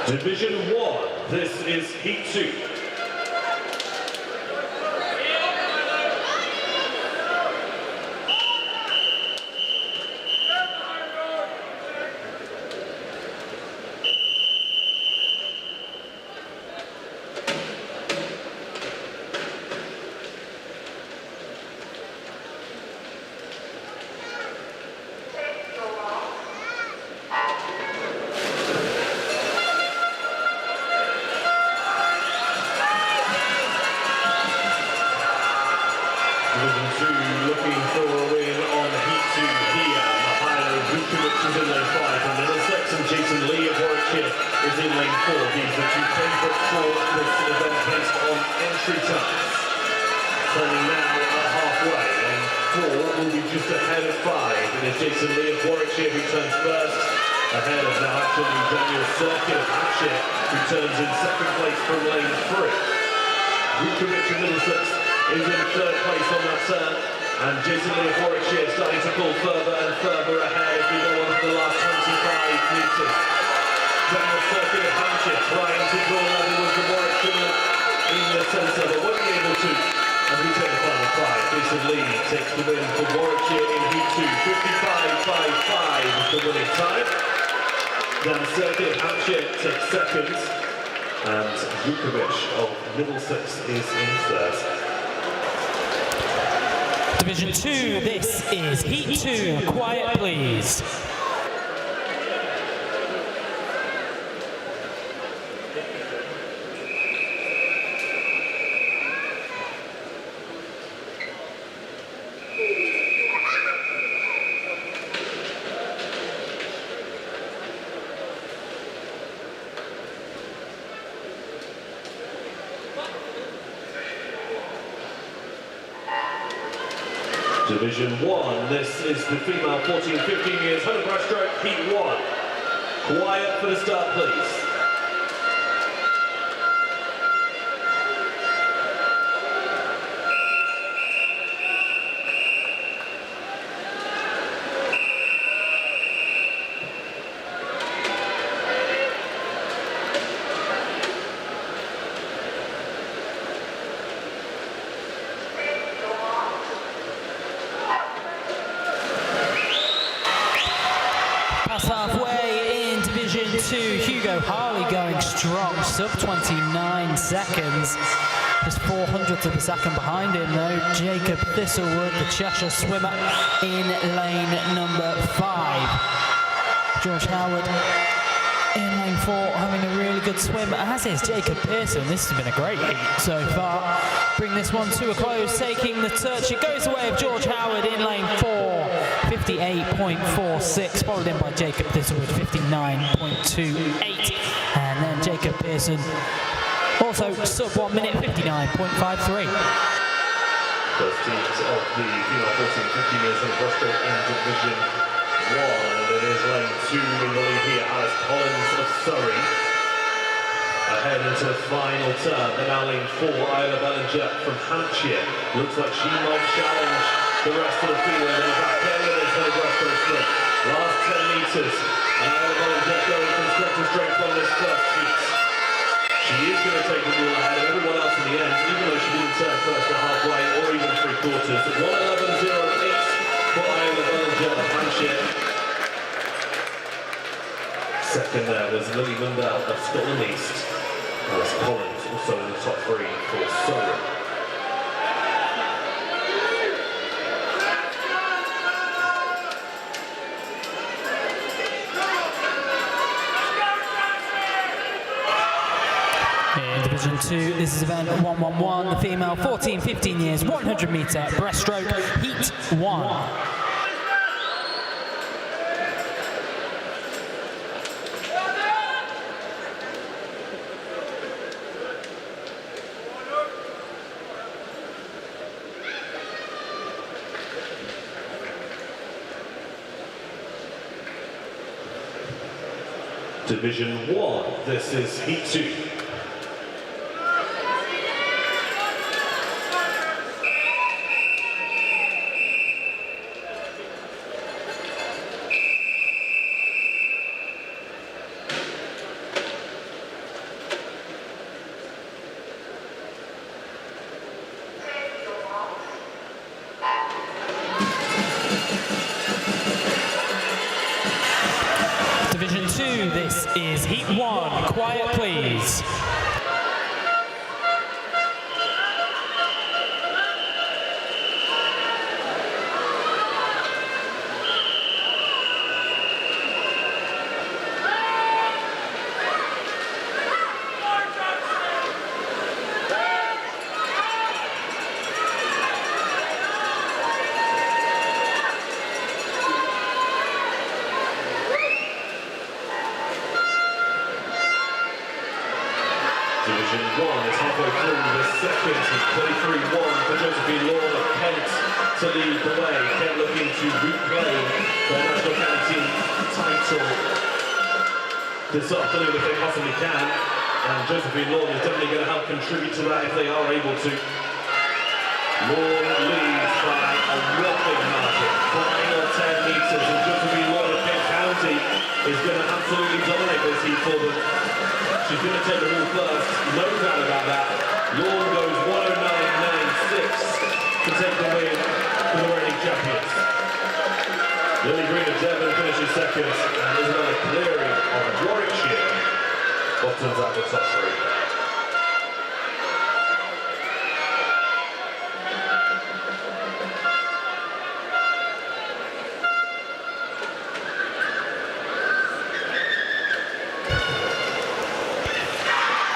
Division 1, this is Heat 2. Division 2 looking for a win on Heat 2 here. Mihailo Vukovic is in lane 5 from Middlesex, and Jason Lee of Warwickshire is in lane 4. These are two favourites for this event based on entry times. Turning now at halfway, and 4 will be just ahead of 5. It is Jason Lee of Warwickshire who turns first, ahead of now actually Daniel Serkin of Hampshire, who turns in second place from lane 3. Vukovic of Middlesex is in third place on that turn, and Jason Lee of Warwickshire starting to pull further and further ahead as we go on to the last 25 metres. Daniel Serkin of Hampshire trying to draw level with the Warwickshire in the centre, but won't be able to. And we take the final 5. Jason Lee takes the win for Warwickshire in Heat 2. 55.55 is the winning time. Dan Serkin of Hampshire takes second, and Vukovic of Middlesex is in third. Division 2, this is Heat 2. Quiet, please. Division 1, this is the female 14-15 years 100 breaststroke, Heat 1. Quiet for the start, please. Past halfway in Division 2, Hugo Harley going strong, sub 29 seconds. Just 400th of a second behind him though. Jacob Thistlewood, the Cheshire swimmer, in lane number 5. George Howard in lane 4 having a really good swim, as is Jacob Pearson. This has been a great heat so far. Bring this one to a close, taking the touch. It goes away of George Howard in lane 4, 58.46, followed in by Jacob Thistlewood, 59.28. And then Jacob Pearson, also sub 1 minute, 59.53. First teams of the female 14-15 years in the breaststroke in Division 1, and it is lane 2 in the lead here, Alice Collins of Surrey. Ahead into the final turn, then now lane 4, Isla Bellinger from Hampshire. Looks like she might challenge the rest of the field, and back there it is, no breaststroke sprint. Last 10 metres, and Isla Bellinger going from strength to strength on this first heat. She is going to take the ball ahead of everyone else in the end, even though she didn't turn first to halfway or even three-quarters. 1:11.08 for Isla Bellinger of Hampshire. Second there was Lily Mundell of Scotland East. Alice Collins also in the top 3 for Surrey. In Division 2, this is event 111, the female 14-15 years, 100 metre breaststroke, heat 1. Division 1, this is heat 2. Division 2, this is heat 1. Quiet, please. Division 1 is halfway through the second, 23-1 for Josephine Law of Kent to lead the way. Kent looking to replay their national county team title this afternoon if they possibly can. And Josephine Law is definitely going to help contribute to that if they are able to. Law leads by a whopping margin, final 10 metres, and Josephine Law of Kent County is going to absolutely dominate this heat for them. She's going to take the ball first, no doubt about that. Lawn goes 109.96 to take the win for the reigning champions. Lily Green of Devon finishes second, and Isabella Cleary of Warwickshire bottoms out the top three.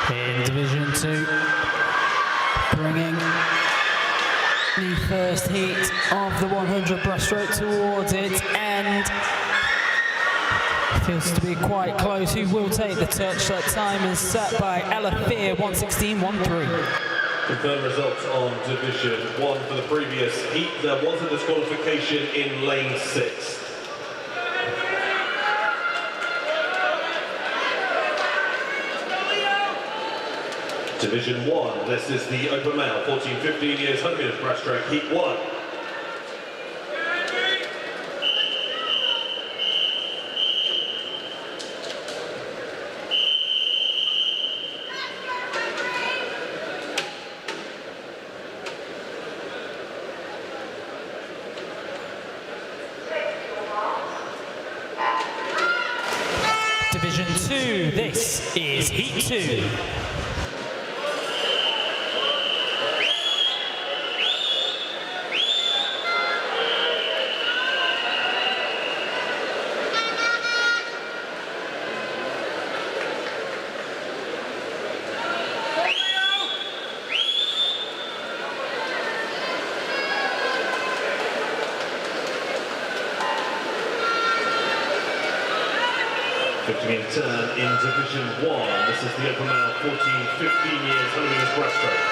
In Division 2, bringing the first heat of the 100 breaststroke towards its end. Feels to be quite close. Who will take the touch? That time is set by Ella Fear, 1:16.13. Confirmed results on Division 1 for the previous heat. There was a disqualification in lane 6. Division 1, this is the open male, 14-15 years, 100 metres breaststroke, heat 1. Division 2, this is heat 2. Turn in Division 1. This is the open male, 14-15 years, 100 metres breaststroke.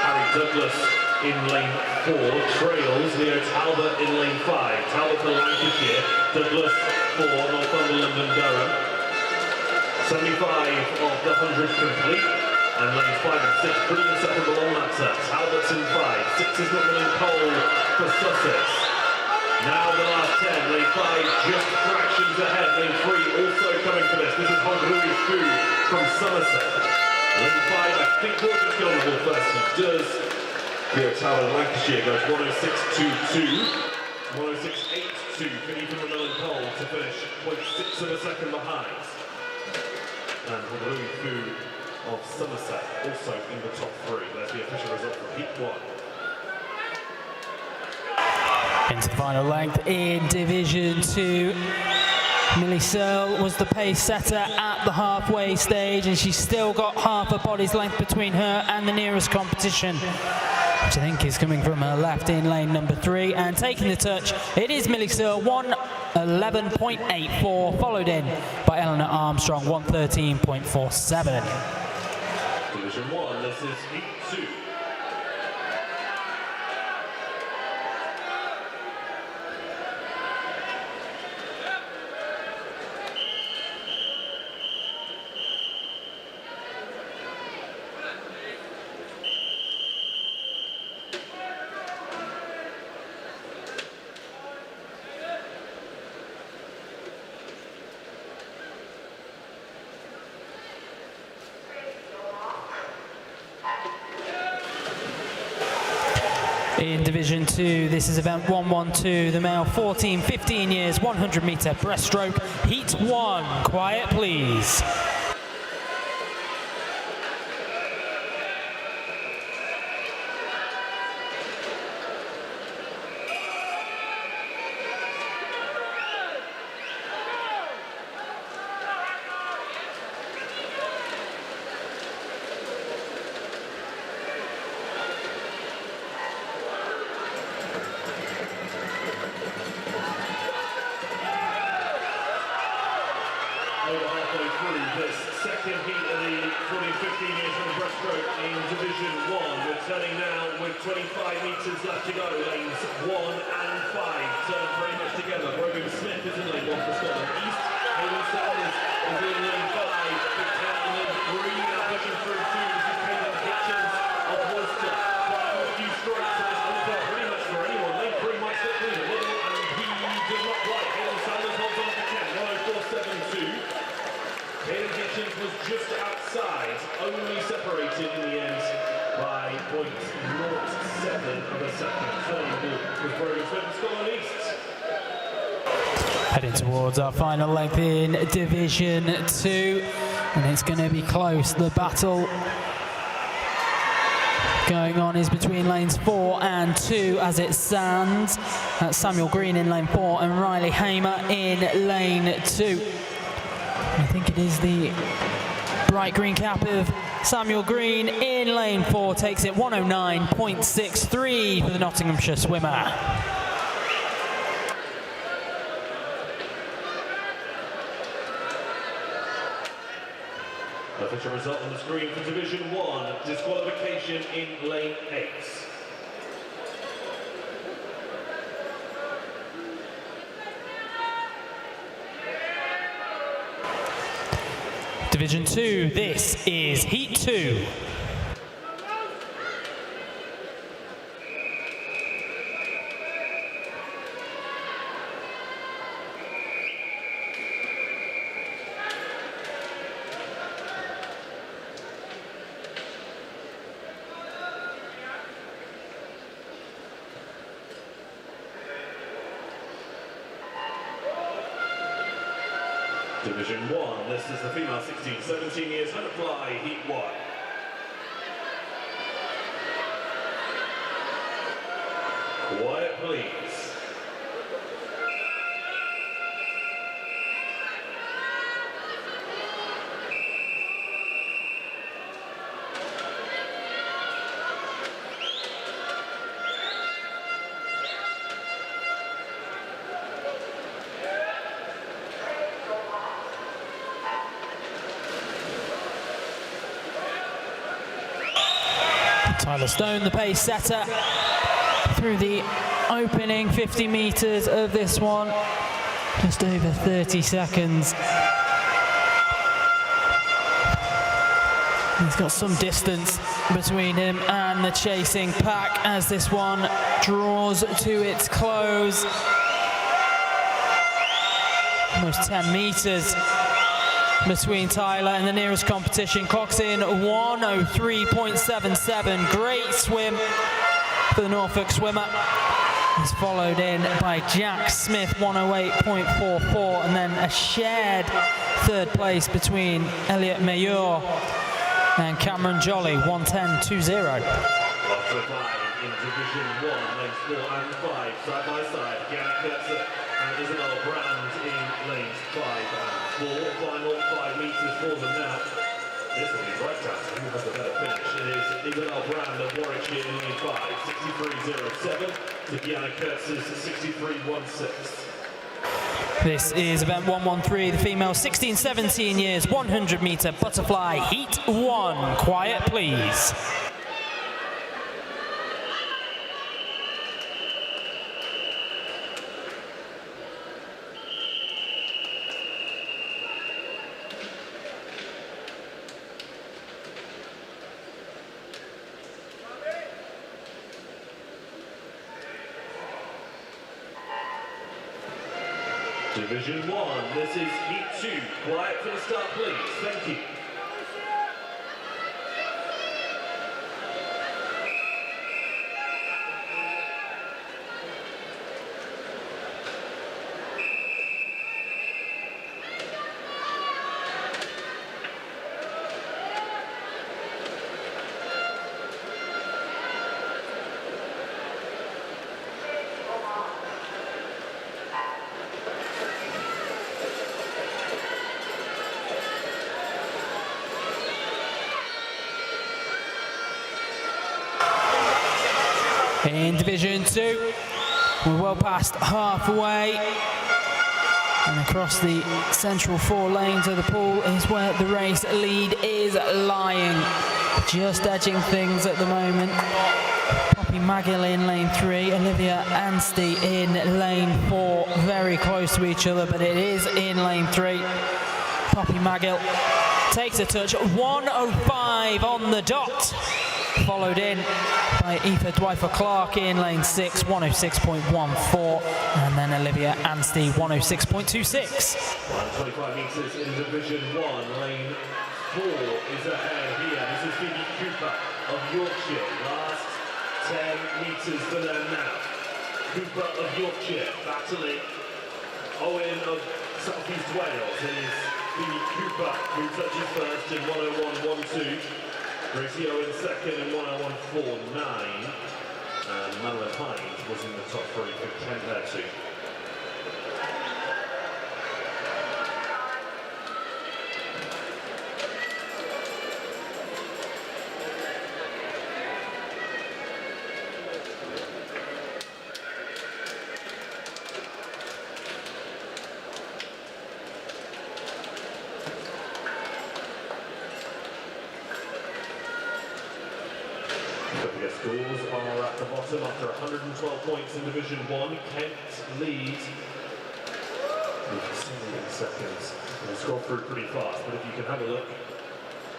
Harry Douglas in lane 4, trails Leo Talbot in lane 5. Talbot for Lancashire, Douglas for Northumberland and Durham. 75 of the 100 complete, and lanes 5 and 6 pretty inseparable on that set. Talbot's in 5, 6 is Rutland Cole for Sussex. Now the last 10, lane 5 just fractions ahead, lane 3 also coming for this. This is Hongrui Fu from Somerset. Lane 5, I think will just go on the ball first, he does. Leo Talbot Lancashire goes 106.22, 106.82 for Ethan Rutland Cole to finish 0.6 of a second behind. And Hongrui Fu of Somerset also in the top 3. There's the official result for heat 1. Into the final length in Division 2. Millie Searle was the pace setter at the halfway stage, and she's still got half a body's length between her and the nearest competition, which I think is coming from her left in lane number 3. And taking the touch, it is Millie Searle, 1:11.84, followed in by Eleanor Armstrong, 1:13.47. Division 1, this is heat 2. In Division 2, this is event 112, the male 14-15 years, 100-meter breaststroke, heat 1. Quiet, please. Over halfway through this second heat of the 14-15 years from breaststroke in Division 1. We're turning now with 25 metres left to go. Lanes 1 and 5 turn very much together. Brogan Smith is in lane 1 for Scotland East. Hayden Sanders is in lane 5. Victoria Green are pushing through 2. This is Hayden Hitchens of Worcester. Trying a few strikes to this one pretty much for anyone. Lane 3 might slip through a little, and he does not right. Hayden Sanders holds on for 10. 1:04.72. Hayden Hitchens was just outside, only separated in the end by 0.07 of a second. Turning was Brogan Smith of Scotland East. Heading towards our final length in Division 2, and it's going to be close. The battle going on is between lanes 4 and 2 as it stands. That's Samuel Green in lane 4 and Riley Hamer in lane 2. I think it is the bright green cap of Samuel Green in lane 4, takes it 1:09.63 for the Nottinghamshire swimmer. Official result on the screen for Division 1, disqualification in lane 8. Division 2, this is Heat 2. Division 1, this is the female 16-17 years, butterfly, heat 1. Quiet, please. Tyler Stone, the pace setter, through the opening 50 metres of this one, just over 30 seconds. He's got some distance between him and the chasing pack as this one draws to its close. Almost 10 metres between Tyler and the nearest competition. Clocks in 1:03.77. Great swim for the Norfolk swimmer. He's followed in by Jack Smith, 1:08.44, and then a shared third place between Elliot Mayor and Cameron Jolly, 1:10.20. Lots of time in Division 1, lanes 4 and 5, side by side. Garrett Kurtzer and Isabel Brand in lanes 5 and 4. Final 5 metres for them now. This will be right down to who has the better finish. It is Isabel Brand of Warwickshire in lane 5, 63.07 to Gianna Kurtz's 63.16. This is event 113, the female 16-17 years, 100 metre butterfly, heat 1. Quiet, please. Division 1, this is heat 2. Quiet for the start, please. Thank you. In Division 2, we're well past halfway, and across the central 4 lanes of the pool is where the race lead is lying. Just edging things at the moment. Poppy Magill in lane 3, Olivia Anstey in lane 4, very close to each other, but it is in lane 3. Poppy Magill takes a touch, 1:05 on the dot. Followed in by Aoife Dwifer-Clark in lane 6, 1:06.14, and then Olivia Anstey, 1:06.26. 25 metres in Division 1, lane 4 is ahead here. This is Phoebe Cooper of Yorkshire. Last 10 metres for them now. Cooper of Yorkshire battling Owen of South East Wales. It is Phoebe Cooper who touches first in 1:01.12. Gracie Owen second in 1:01.49, and Madeline Hines was in the top 3 for Kent there too. The scores are at the bottom after 112 points in Division 1. Kent leads with 17 seconds. We'll scroll through pretty fast, but if you can have a look,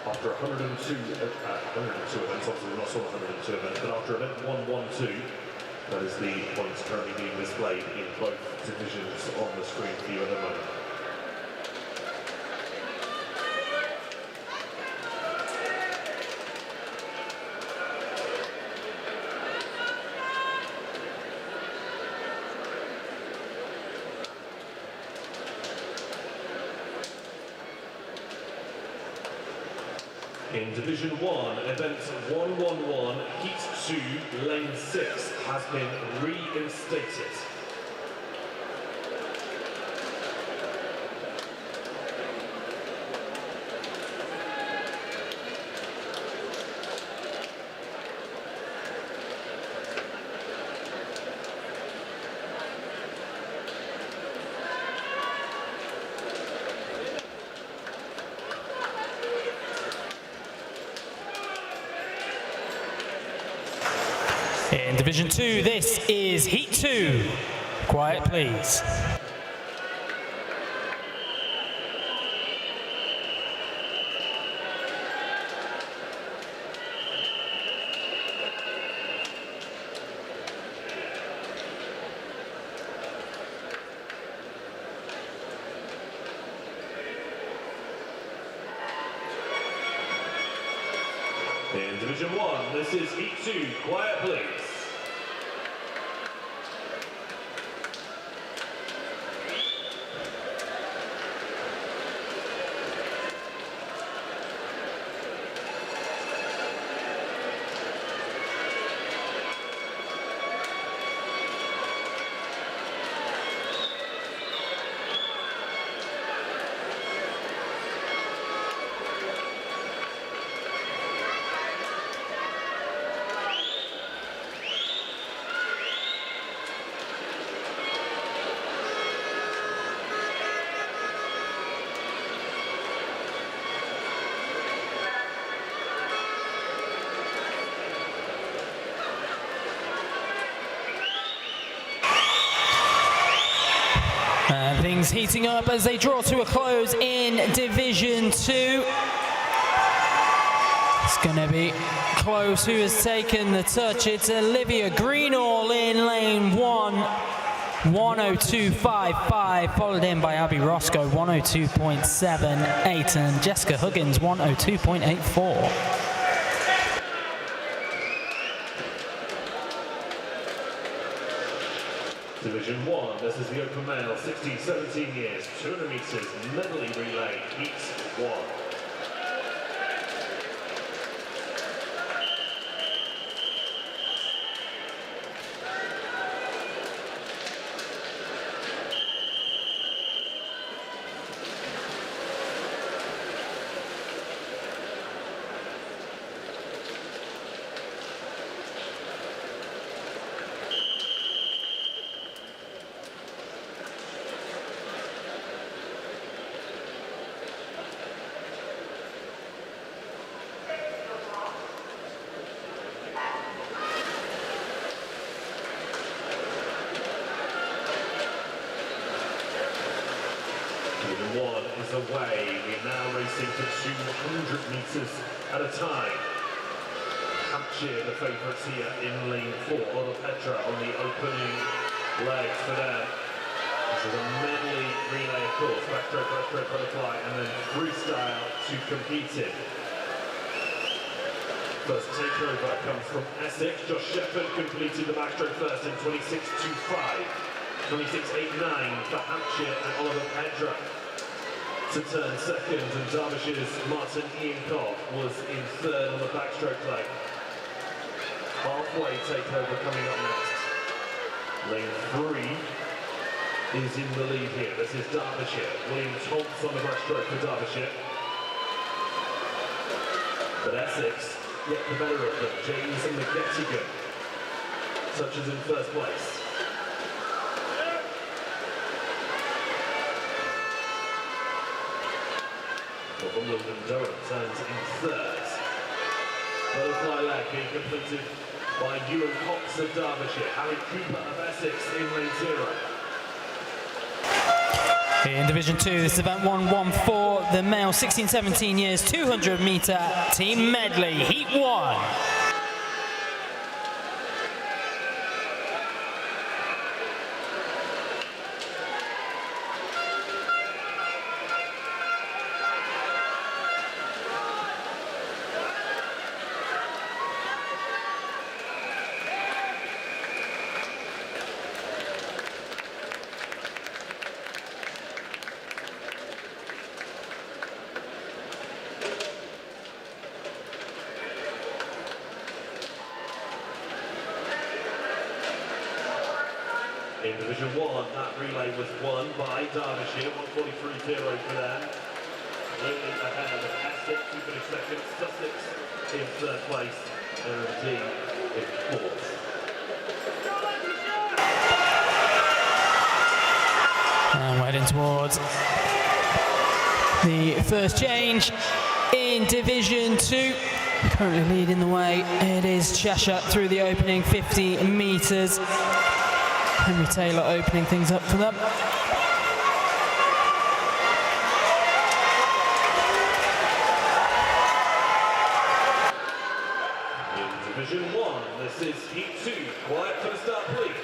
after 102 events, obviously we're not saw 102 events, but after event 112, that is the points currently being displayed in both divisions on the screen for you at the moment. In Division 1, event 111, Heat 2, Lane 6 has been reinstated. In Division 2, this is Heat 2. Quiet, please. In Division 1, this is Heat 2. Quiet, please. things heating up as they draw to a close in Division 2. It's going to be close who has taken the touch. It's Olivia Greenall in lane 1, 102.55, followed in by Abby Roscoe, 102.78, and Jessica Huggins, 102.84. Division 1, this is the open male, 16-17 years, 200 metres medley relay, heat 1. Division 1 is away. We're now racing for 200 metres at a time. Hampshire, the favourites here in lane 4. Ola Petra on the opening legs for them. This is a medley relay, of course. Backstroke, breaststroke, butterfly, and then freestyle to compete in. First takeover comes from Essex. Josh Shepherd completed the backstroke first in 26.25. 26.89 for Hampshire and Oliver Petra to turn second, and Derbyshire's Martin Ian Cobb was in third on the backstroke leg. Halfway takeover coming up next. Lane 3 is in the lead here. This is Derbyshire. William Thompson on the breaststroke for Derbyshire. But Essex get the better of them. James and McGettigan touches in first place. From London Durham turns in third. Butterfly leg being completed by Ewan Cox of Derbyshire. Harry Cooper of Essex in lane 0. In Division 2, this is event 114, the male 16-17 years 200 metre team medley, heat 1. In Division 1, that relay was won by Derbyshire, 143.0 for them. Leading ahead of Essex, who finished second, Sussex in third place, and D in fourth. And we're heading towards the first change in Division 2. Currently leading the way, it is Cheshire through the opening 50 metres. Henry Taylor opening things up for them. In Division 1, this is Heat 2. Quiet for the start, please.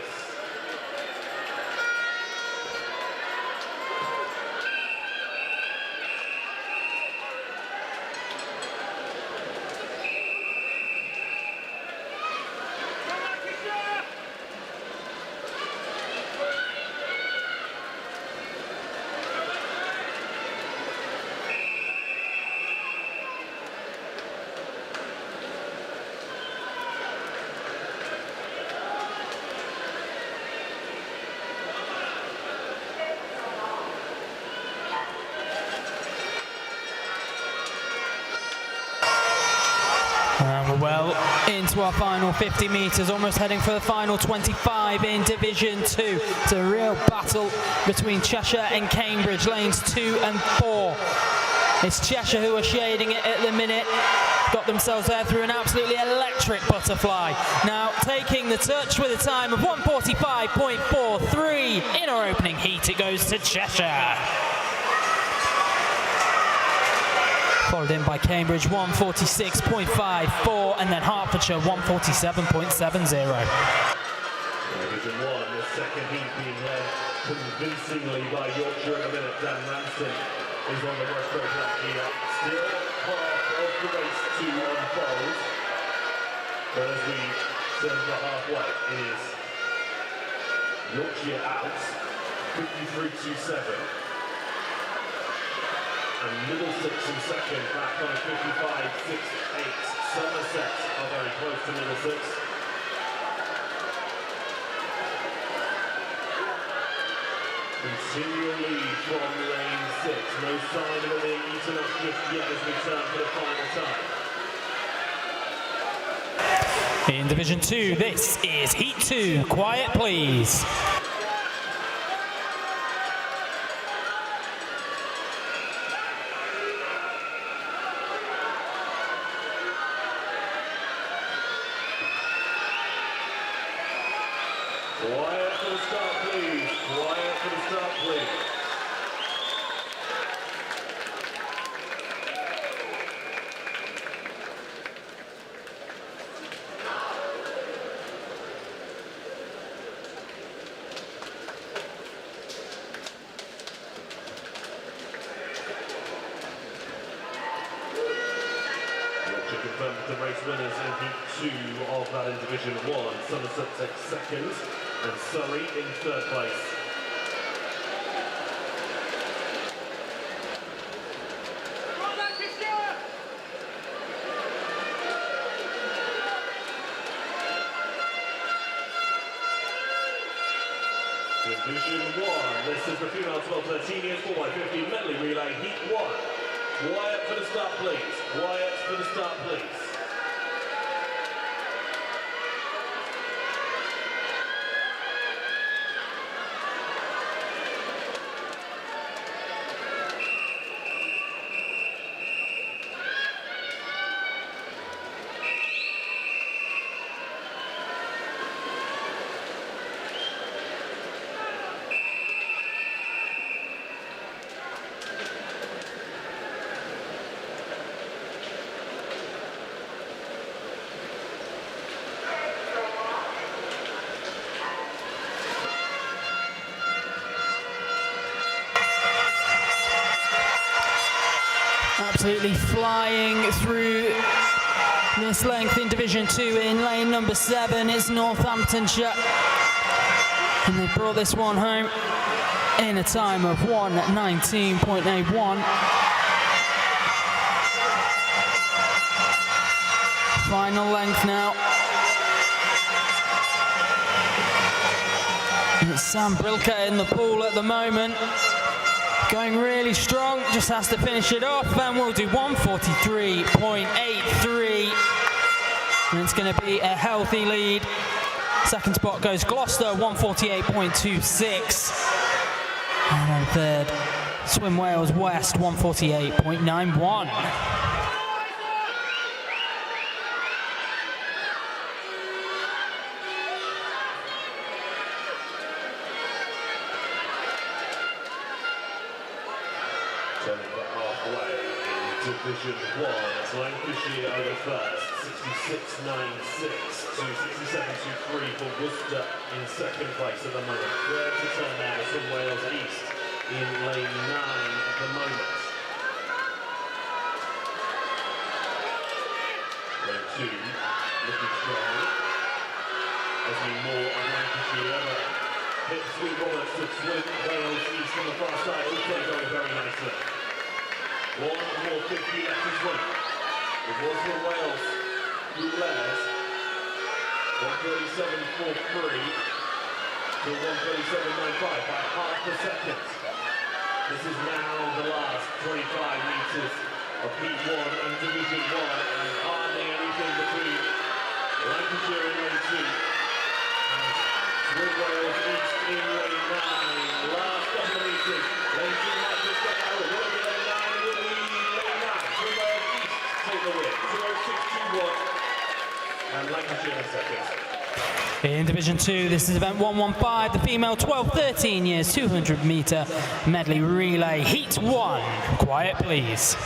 And we're well into our final 50 metres, almost heading for the final 25 in Division 2. It's a real battle between Cheshire and Cambridge, lanes 2 and 4. It's Cheshire who are shading it at the minute. Got themselves there through an absolutely electric butterfly. Now taking the touch with a time of 1:45.43 in our opening heat. It goes to Cheshire. Followed in by Cambridge, 1:46.54, and then Hertfordshire, 1:47.70. Division 1, the second heat being led convincingly by Yorkshire in a minute. Dan Ranson is on the brush stroke left here. Still half of the race to unfold. But as we turn for halfway, it is Yorkshire out, 53.27. And Middlesex in second, back on 55.68. Somerset are very close to Middlesex. Continual lead from lane 6. No sign of it being eaten up just yet as we turn for the final time. In Division 2, this is Heat 2. Quiet, please. Quiet for the start, please. Quiet for the start, please. Yorkshire confirmed the race winners in Heat 2 of that in Division 1. Somerset takes second and Surrey in third place. Division 1, this is the female 12-13 years 4x50 medley relay, Heat 1. Quiet for the start, please. Quiet for the start, please. Absolutely flying through this length in Division 2 in lane number 7 is Northamptonshire. And they brought this one home in a time of 1:19.81. Final length now. And it's Sam Brilke in the pool at the moment. Going really strong, just has to finish it off, and we'll do 1:43.83. And it's going to be a healthy lead. Second spot goes Gloucester, 1:48.26. And then third, Swim Wales West, 1:48.91. Turning for halfway in Division 1, it's Lancashire over first, 66.96 to 67.23 for Worcester in second place at the moment. Third to turn now is from Wales East in lane 9 at the moment. Lane 2 looking strong. As we more on Lancashire, but hit Sweet Roberts to Swim Wales East on the far side, also going very nicely. 1 more 50 left to swim. It was for Wales who led 1:37.43 to 1:37.95 by half a second. This is now the last 25 metres of Heat 1 and Division 1, and hardly anything between Lancashire in lane 2 and Swim Wales East in lane 9. Last couple of metres, lane 2 might just get out. It will be lane 9, it will be In Division 2, this is event 115, the female 12-13 years 200 metre medley relay, Heat 1. Quiet, please.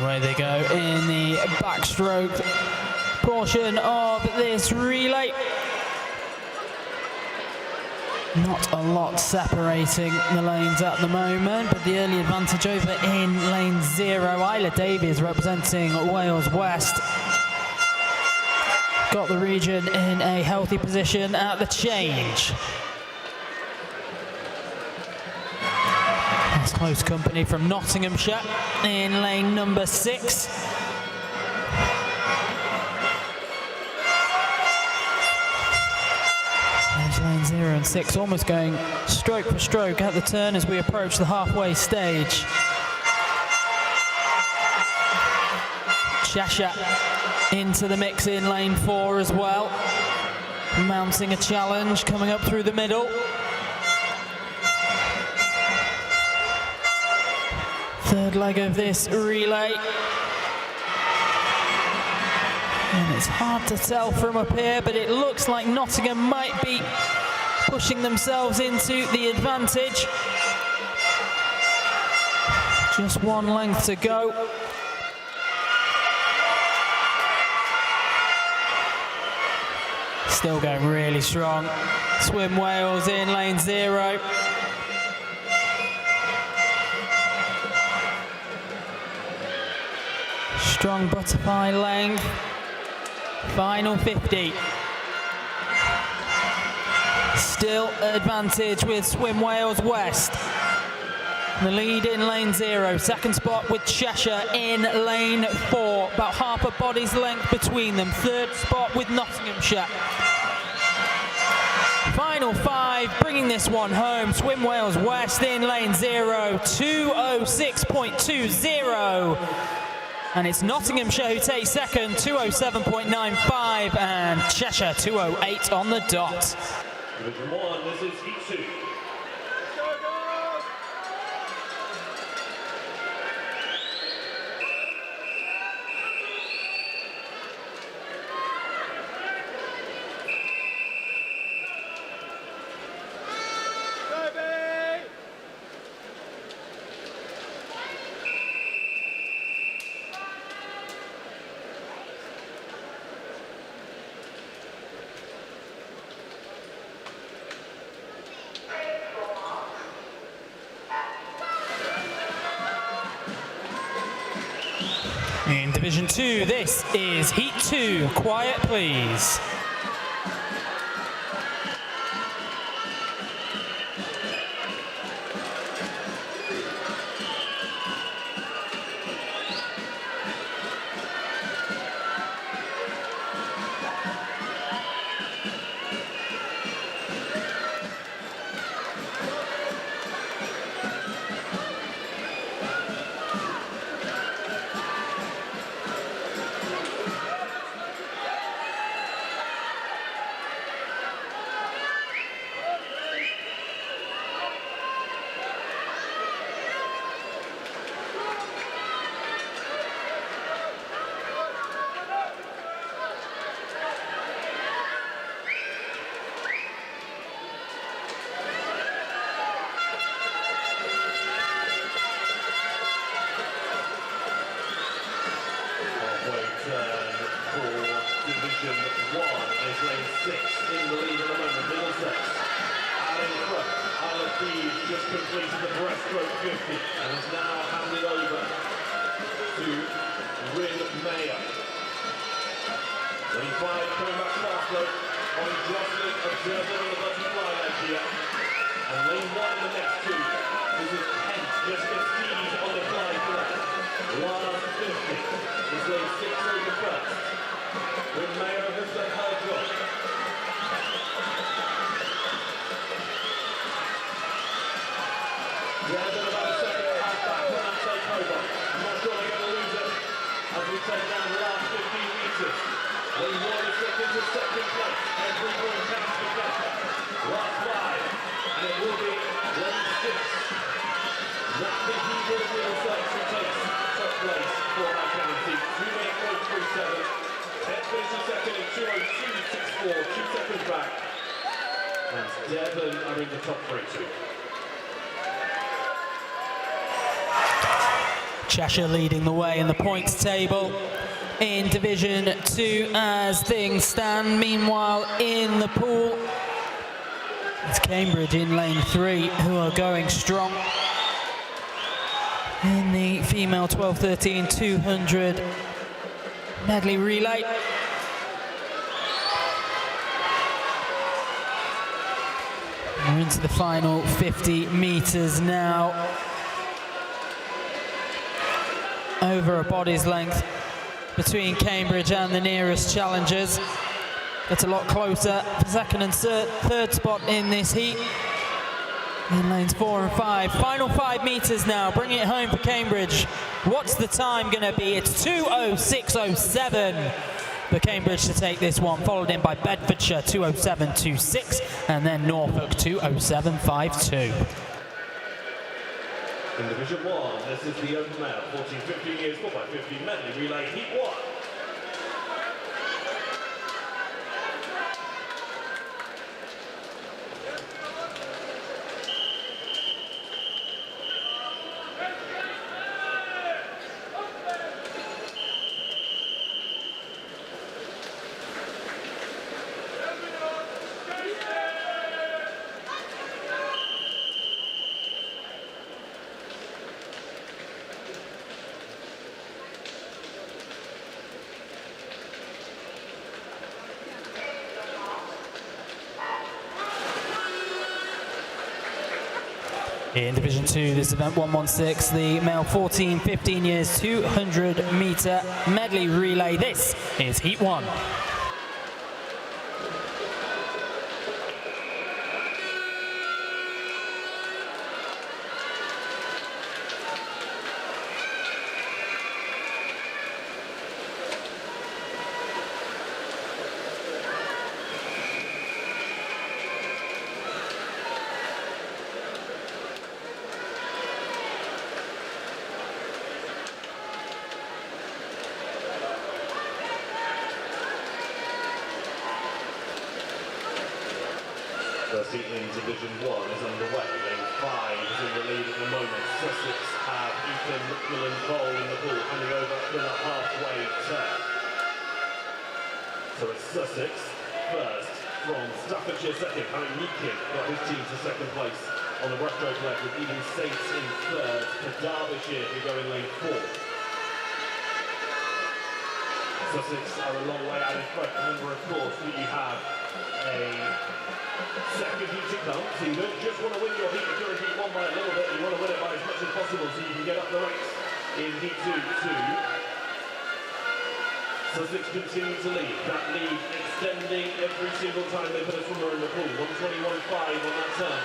Away they go in the backstroke portion of this relay. Not a lot separating the lanes at the moment, but the early advantage over in lane 0. Isla Davies representing Wales West. Got the region in a healthy position at the change. That's close company from Nottinghamshire in lane number 6. There's lane 0 and 6 almost going stroke for stroke at the turn as we approach the halfway stage. Cheshire into the mix in lane 4 as well. Mounting a challenge coming up through the middle. Third leg of this relay. And it's hard to tell from up here, but it looks like Nottingham might be pushing themselves into the advantage. Just one length to go. Still going really strong. Swim Wales in lane 0. Strong butterfly length. Final 50. Still advantage with Swim Wales West. The lead in lane 0. Second spot with Cheshire in lane 4. About half a body's length between them. Third spot with Nottinghamshire. Final 5, bringing this one home. Swim Wales West in lane 0. 2:06.20. And it's Nottinghamshire who takes second, 2:07.95, and Cheshire 2:08 on the dot. Division 1, this is Heat 2. In Division 2, this is Heat 2. Quiet, please. Just completed the breaststroke 50 and is now handed over to Rin Mayer. Lane 5 coming back to last stroke. Ollie Jocelyn observed on the butterfly edge here. And lane 1 in the next 2. This is Kent, Jessica Steed on the fly for that. second. Is lane 6 over first. When Mayo has done her job. Yeah, then about a second and a half back on that takeover. I'm not sure they're going to lose it as we take down the last 15 metres. Lane 1 is looking to second place. Every point counts for them. Last 5, and it will be lane 6. That big Eagle of Middlesex who takes top place for that county. 2:08.37. Ted finishes second in 2:02.64, 2 seconds back. And Devon are in the top 3 too. Cheshire leading the way in the points table in Division 2 as things stand. Meanwhile, in the pool, it's Cambridge in lane 3 who are going strong. In the female 12-13 200 medley relay. We're into the final 50 metres now. Over a body's length between Cambridge and the nearest challengers. It's a lot closer for second and third spot in this heat. In lanes 4 and 5. Final 5 metres now, bringing it home for Cambridge. What's the time going to be? It's 2:06.07 for Cambridge to take this one, followed in by Bedfordshire 2:07.26, and then Norfolk 2:07.52. In Division 1, this is the open male, 14-15 years, 4x50 medley relay, heat 1. In Division 2, this event 116, the male 14-15 years 200 metre medley relay. This is Heat 1. First heat in Division 1 is underway. Lane 5 is in the lead at the moment. Sussex have Ethan Mullen-Cole in the pool, handing over for the halfway turn. So it's Sussex first from Staffordshire second. Harry Meakin got his team to second place on the brushstroke left, with Eden Saints in third. For Derbyshire who go in lane 4. Sussex are a long way out in front. Remember, of course, that you have a second heat to come, so you don't just want to win your heat if you're in heat 1 by a little bit, you want to win it by as much as possible so you can get up the ranks in heat 2 too. Sussex continue to lead, that lead extending every single time they put a swimmer in the pool. 1:21.5 on that turn.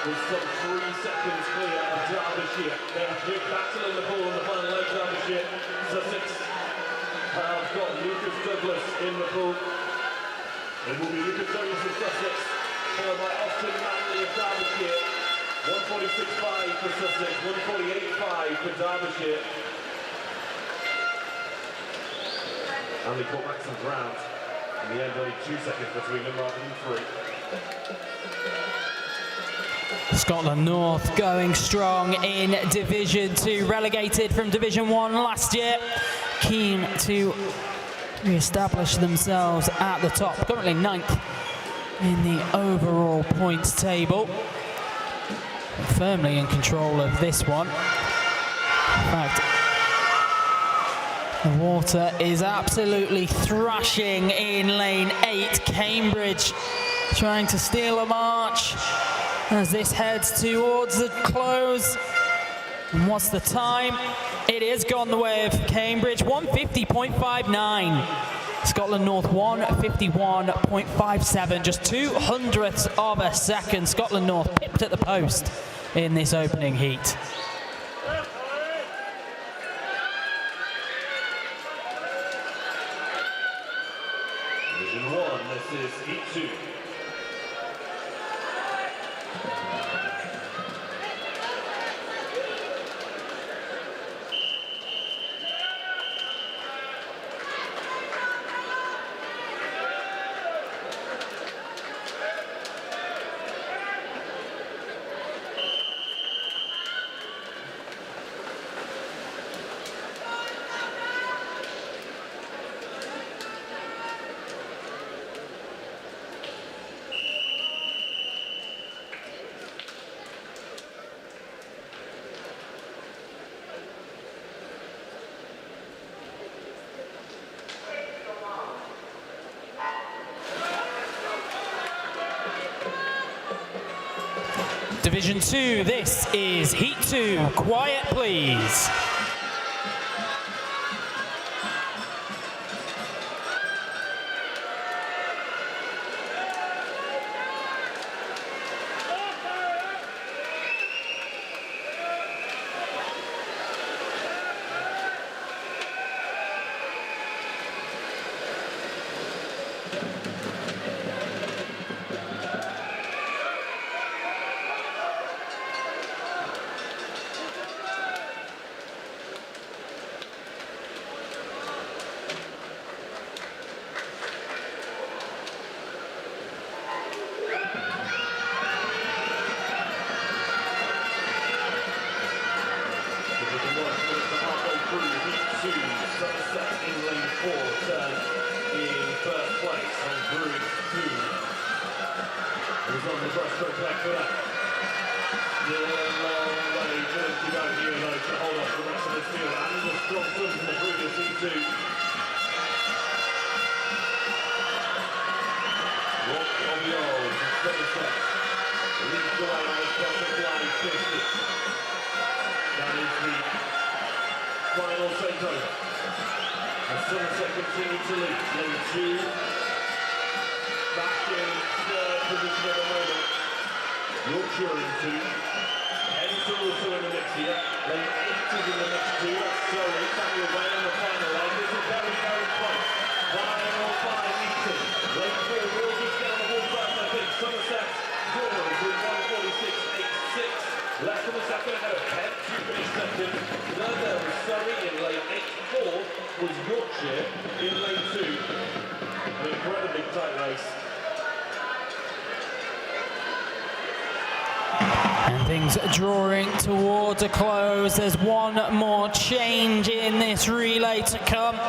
With some 3 seconds clear of Derbyshire. They have a big battle in the pool on the final leg, Derbyshire. Sussex have got Lucas Douglas in the pool. It will be Lucas Douglas of Sussex, followed by Austin Manley of Derbyshire. 1:46.5 for Sussex, 1:48.5 for Derbyshire. And they caught back some ground. In the end, only 2 seconds between them rather than 3. Scotland North going strong in Division 2, relegated from Division 1 last year. Keen to re-establish themselves at the top, currently 9th in the overall points table. Firmly in control of this one. In fact, the water is absolutely thrashing in lane 8. Cambridge trying to steal a march as this heads towards the close. And what's the time? It is gone the way of Cambridge, 150.59. Scotland North 151.57, just 200ths of a second. Scotland North pipped at the post in this opening heat. Division 1, this is Heat 2. Division 2, this is Heat 2. Quiet, please. Final takeover. And Somerset continue to lead. Lane 2 back in third position at the moment. Yorkshire in 2. Enter also in the mix here. Lane 8 is in the mix too. That's Surrey. Samuel Way on the final leg. This is very, very close. 5 meters. Lane 4 will just get on the ball first, I think. Somerset Doors with 146.86. Left in the second ahead of Kent, 2 finished second. Third there was Surrey in lane 8. Fourth was Yorkshire in lane 2. An incredibly tight race. And things are drawing towards a close. There's one more change in this relay to come.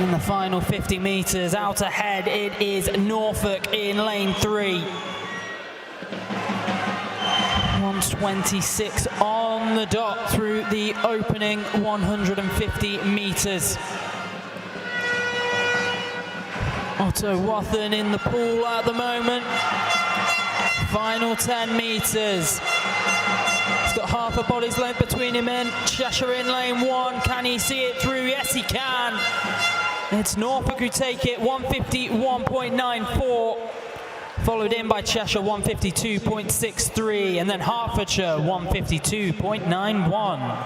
In the final 50 meters, out ahead it is Norfolk in lane 3. 126 on the dot through the opening 150 meters. Otto Wathen in the pool at the moment. Final 10 meters. He's got half a body's length between him and Cheshire in lane 1. Can he see it through? Yes, he can. It's Norfolk who take it, 151.94. Followed in by Cheshire, 152.63, and then Hertfordshire, 152.91.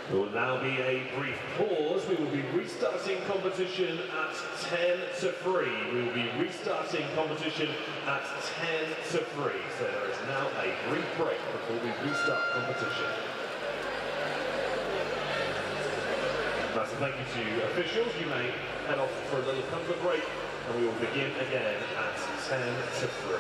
There will now be a brief pause. We will be restarting competition at 10 to 3. We will be restarting competition at 10 to 3. So there is now a brief break before we restart competition. Massive thank you to officials. You may head off for a little comfort break, and we will begin again at 10 to 3.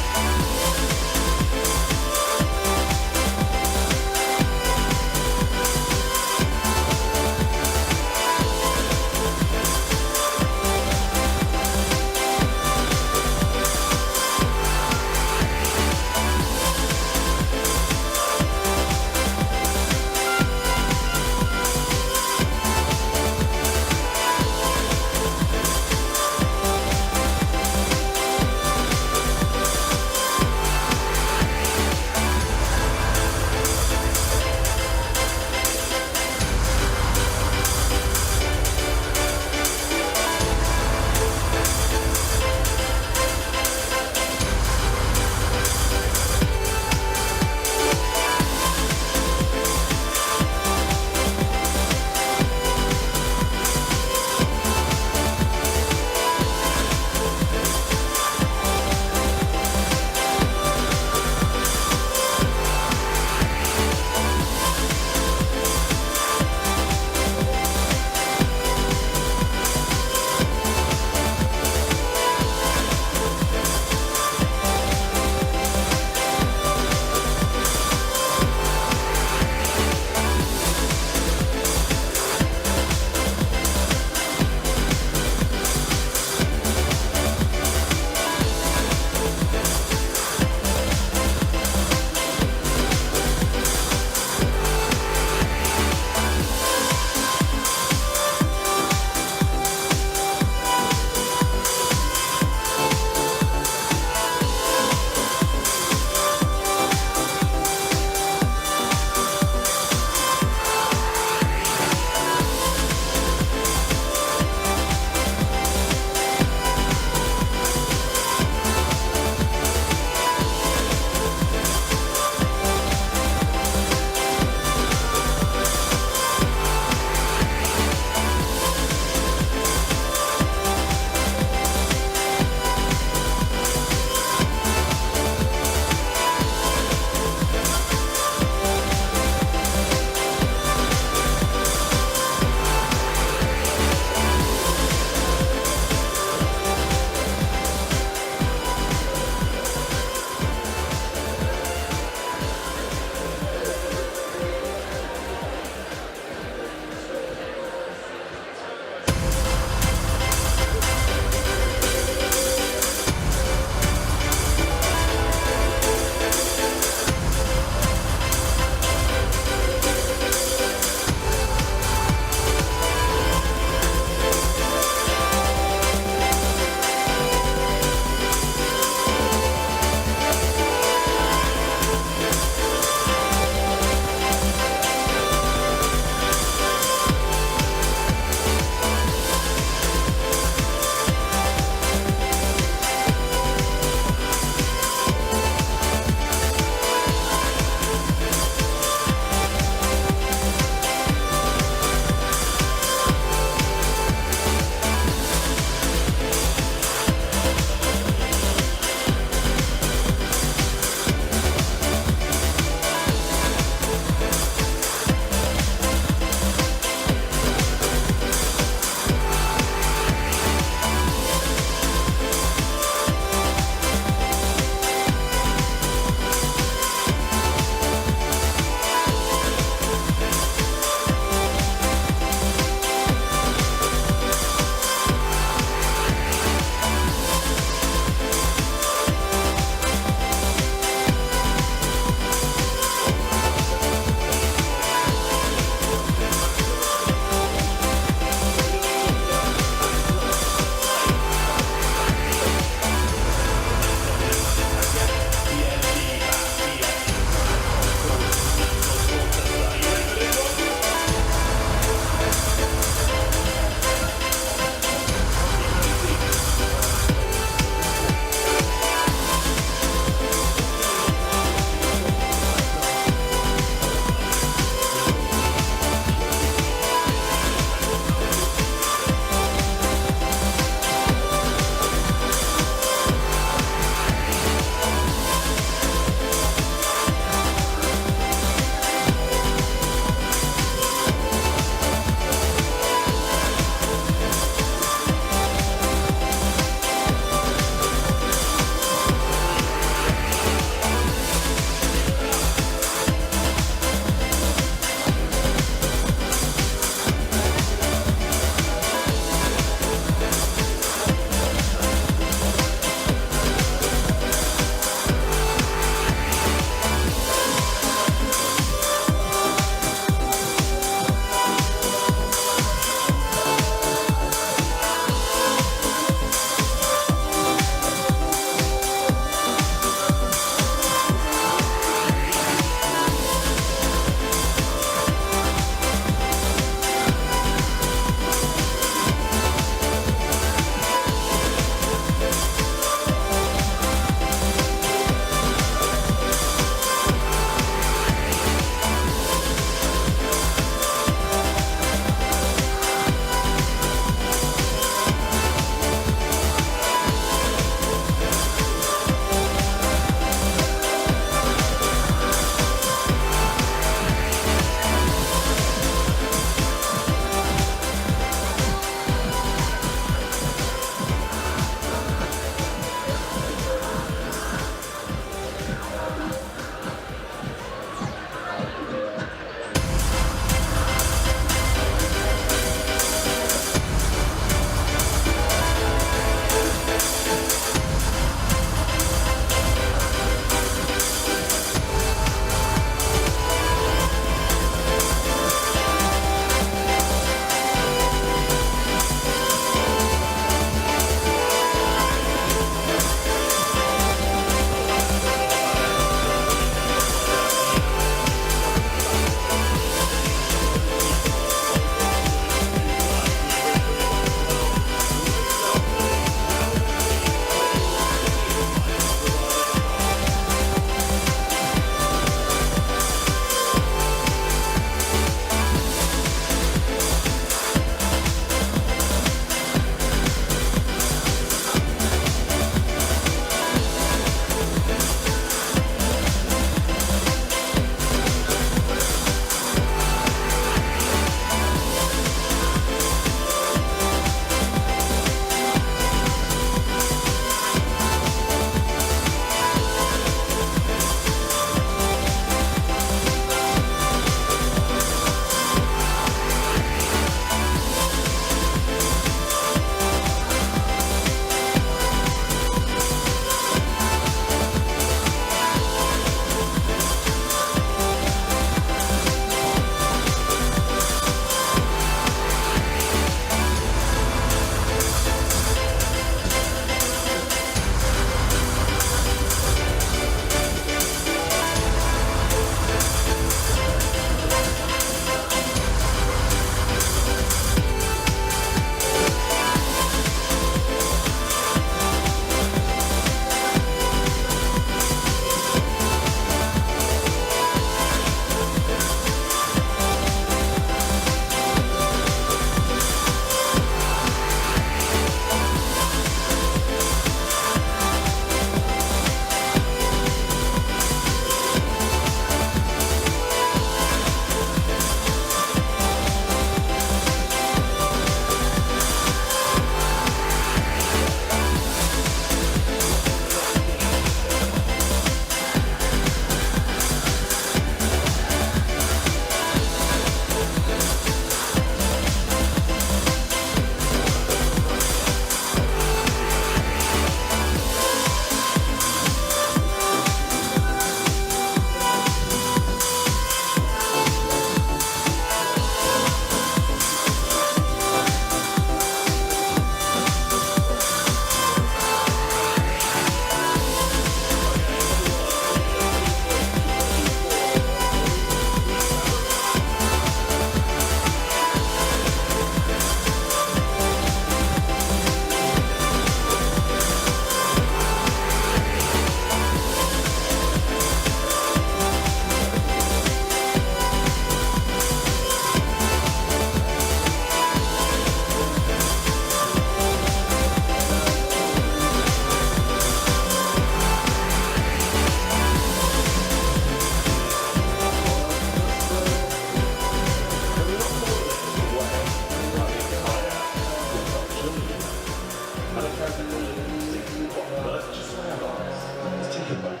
But just for our eyes, let's take a moment.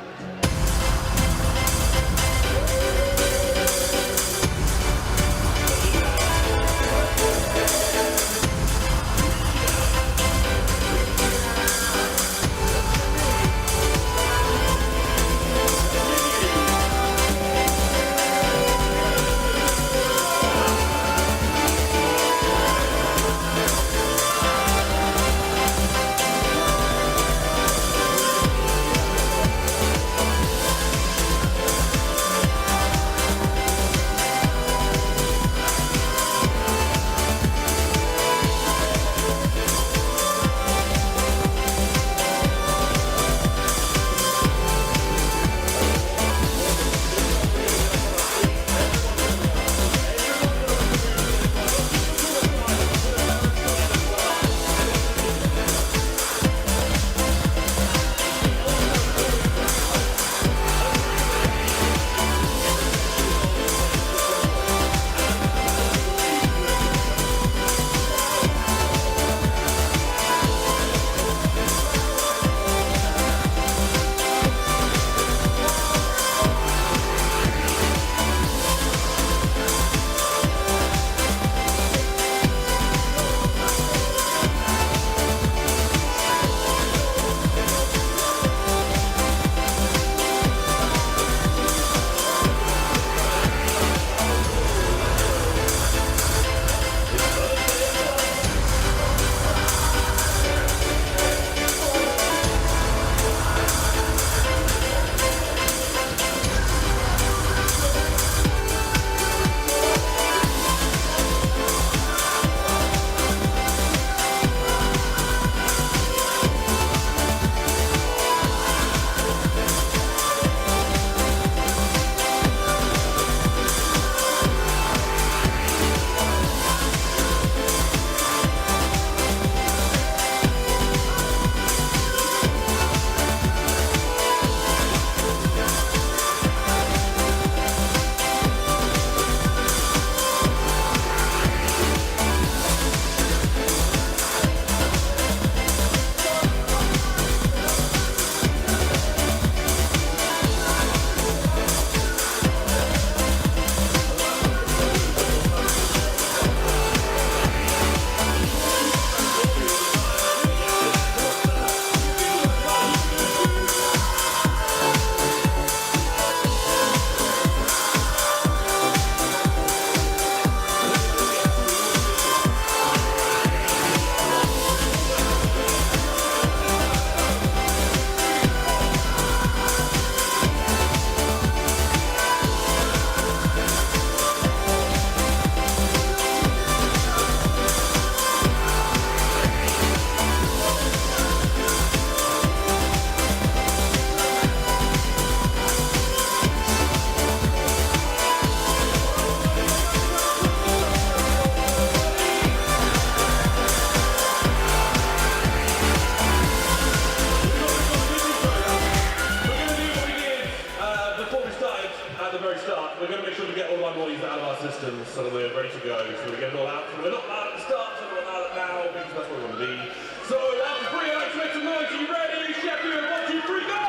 We're going to make sure to get all our noise out of our systems so that we're ready to go. So we get it all out. So we're not loud at the start, so we're not loud now, because that's where we want to be. So after 3, I'd like to make some noise. Are you ready? Sheffield, 1, 2, 3, go!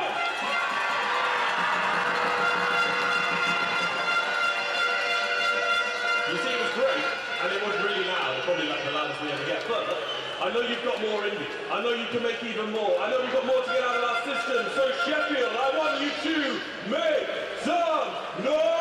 You see, it was great, and it was really loud. Probably like the loudest we ever get. But I know you've got more in you. I know you can make even more. I know we've got more to get out of our system. So Sheffield, I want you to make some noise!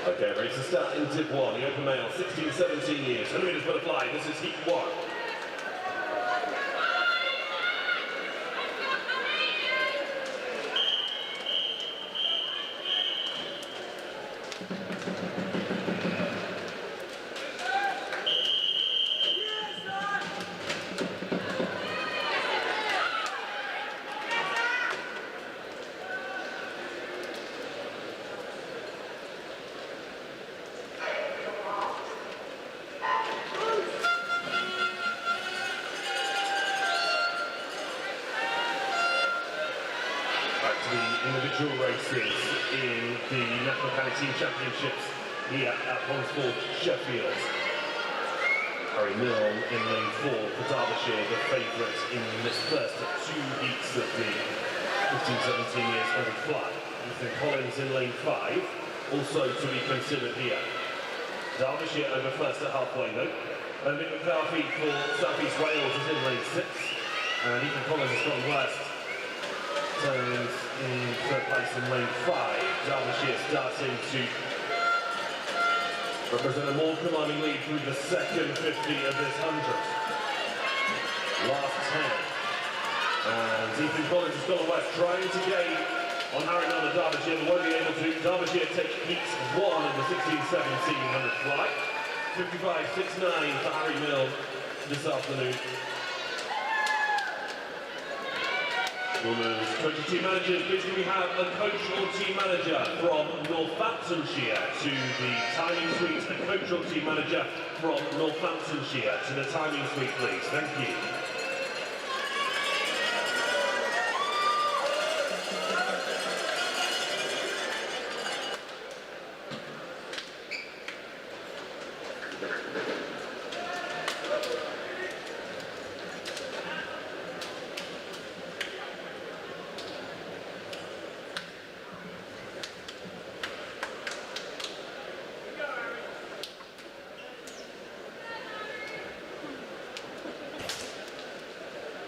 Okay, ready to start in Div 1, the open male, 16-17 years, 100 metres butterfly, this is heat 1. Individual races in the National County Team Championships here at Ponsford, Sheffield. Harry Milne in lane 4 for Derbyshire, the favourite in this first 2 heats of the 15-17 years under fly. Ethan Collins in lane 5, also to be considered here. Derbyshire over first at halfway though. And Mick McCarthy for South East Wales is in lane 6, and Ethan Collins has gone west. Turns in third place in lane 5. Derbyshire starting to represent a more commanding lead through the second 50 of this 100. Last 10. And Ethan Collins has gone west, trying to gain on Harry Milne of Derbyshire, but won't be able to. Derbyshire take heat 1 in the 16-17 100 fly. 55.69 for Harry Milne this afternoon. Women's 20 team managers. Please can we have a coach or team manager from Northamptonshire to the timing suite? A coach or team manager from Northamptonshire to the timing suite, please. Thank you.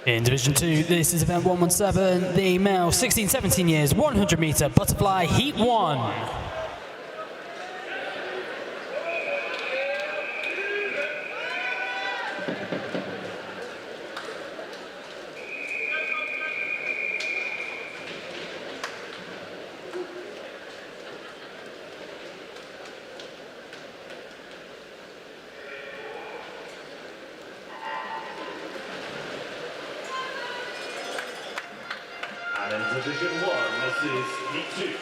In Division 2, this is event 117, the male 16-17 years, 100 metre butterfly heat 1. And in Division 1, this is heat 2.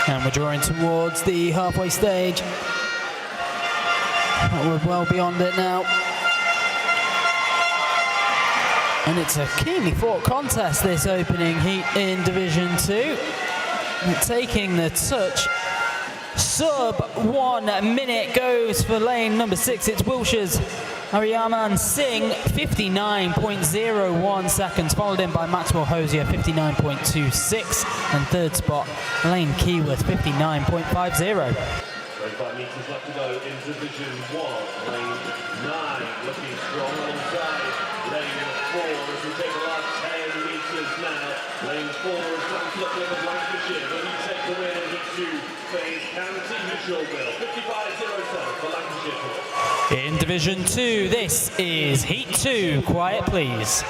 And we're drawing towards the halfway stage. We're well beyond it now. And it's a keenly fought contest, this opening heat in Division 2. Taking the touch. Sub 1 minute goes for lane number 6. It's Wilshire's Ariyaman Singh, 59.01 seconds, followed in by Maxwell Hosier, 59.26, and third spot, Lane Keyworth, 59.50. 25 metres left to go in Division 1. Lane 9 looking strong alongside lane 4 as we take the last 10 metres now. Lane 4 is Frank Looking of Lancashire, but he takes the win in heat 2 for his county Mitchell Bill. 55.07 for Lancashire. In Division 2, this is Heat 2. Quiet, please.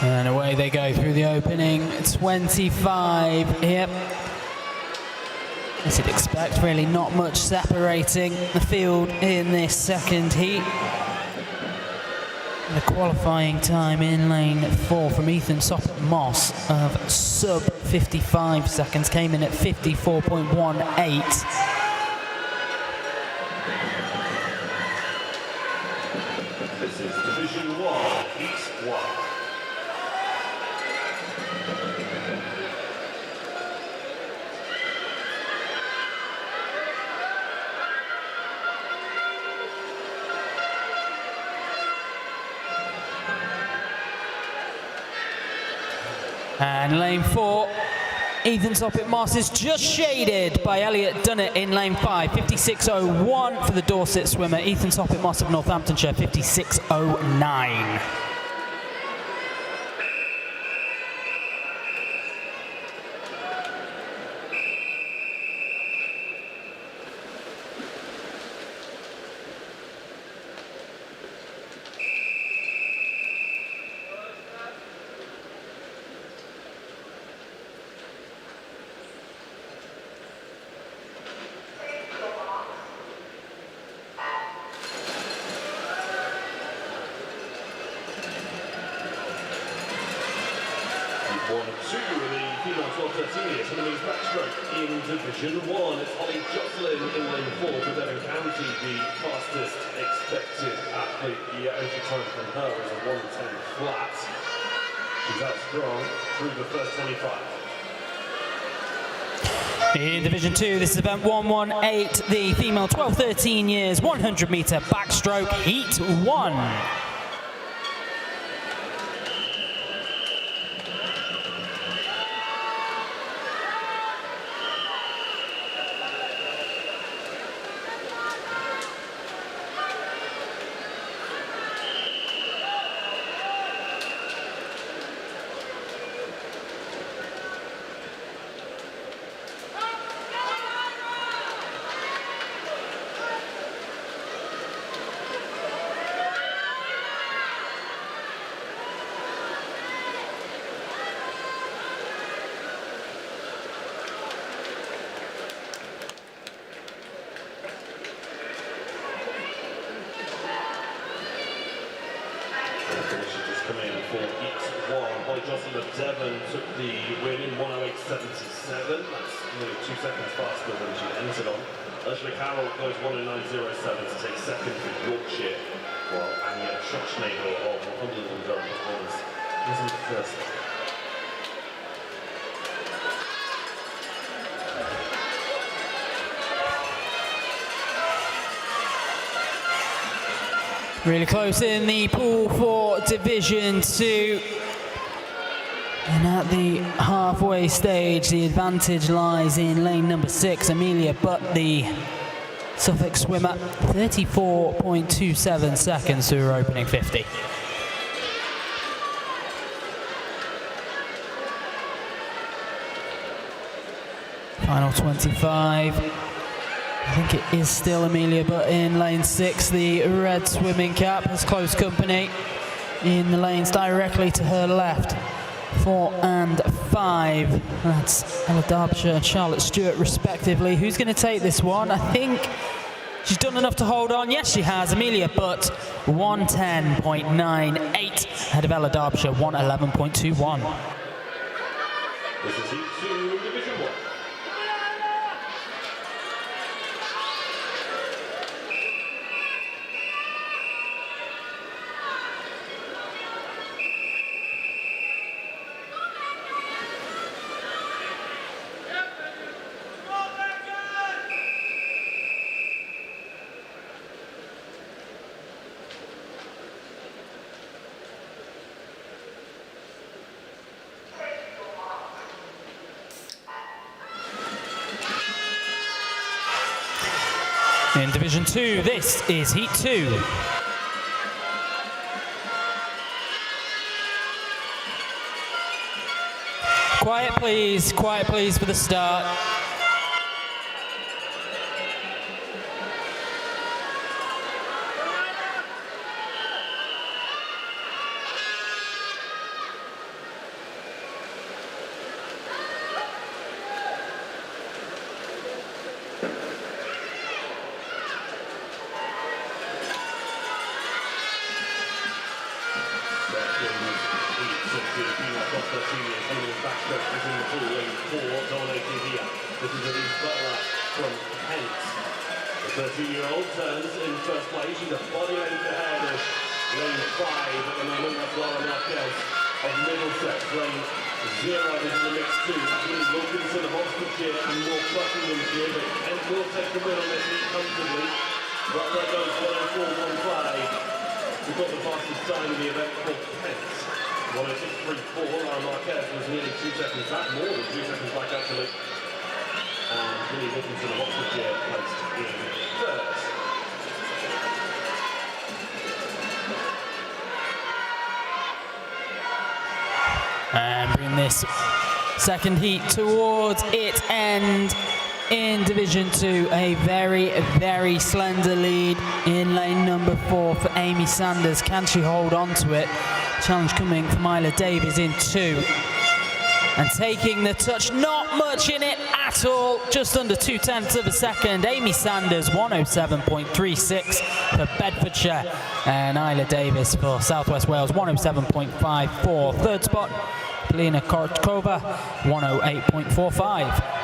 And away they go through the opening 25 here. As you'd expect, really not much separating the field in this second heat. The qualifying time in lane 4 from Ethan Soppert-Moss of sub 55 seconds came in at 54.18. This is Division 1, Heat 1. And lane 4, Ethan Soppert-Moss is just shaded by Elliot Dunnett in lane 5, 56.01 for the Dorset swimmer. Ethan Soppert-Moss of Northamptonshire, 56.09. One, two, the female 12-13 years, women's backstroke in Division 1. It's Holly Jocelyn in lane 4 for Devon County, the fastest expected athlete. The entry time from her is a 1:10 flat. She's out strong through the first 25. In Division 2, this is event 118, the female 12-13 years 100-meter backstroke heat 1. Jocelyn of Devon took the win in 1:08.77. That's nearly 2 seconds faster than she entered on. Ursula Carroll goes 1:09.07 to take second for Yorkshire, while Anya Schochnagel of Northumberland Performance is in first. Really close in the pool for Division 2. And at the halfway stage, the advantage lies in lane number 6, Amelia Butt, the Suffolk swimmer, 34.27 seconds through her opening 50. Final 25. I think it is still Amelia Butt in lane 6. The red swimming cap has close company in the lanes directly to her left. 4 and 5. That's Ella Derbyshire and Charlotte Stewart respectively. Who's going to take this one? I think she's done enough to hold on. Yes, she has. Amelia Butt, 1:10.98. Ahead of Ella Derbyshire, 1:11.21. This is Heat 2, Division 1. In Division 2, this is Heat 2. Quiet please for the start. Backstroke is in the pool, lane 4, dominating here. This is Elise Butler from Kent. The 13-year-old turns in first place. She's a body length ahead of lane 5 at the moment. That's Laura Marquez of Middlesex. Lane 0 is in the mix too. That's really Wilkinson of Oxfordshire and North Buckinghamshire. But Kent will take the win on this heat comfortably. Butler goes 104.15. We've got the fastest time in the event for Kent. 106.34, Laura Marquez was nearly 2 seconds back, more than 2 seconds back actually. And Billy Wilkinson of Oxfordshire placed in third. And bring this second heat towards its end. In Division 2, a very, very slender lead in lane number 4 for Amy Sanders. Can she hold on to it? Challenge coming from Isla Davies in 2. And taking the touch, not much in it at all, just under 0.2 of a second. Amy Sanders, 107.36 for Bedfordshire. And Isla Davies for South West Wales, 107.54. Third spot, Polina Kortkova, 108.45.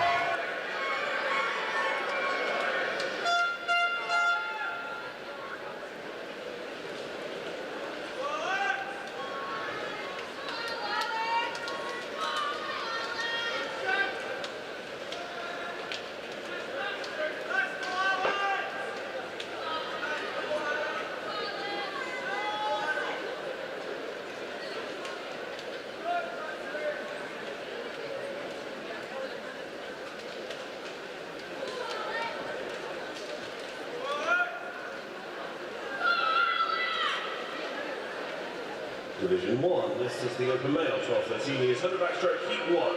Division 1, this is the open male, 12-13 years, 100 backstroke, heat 1.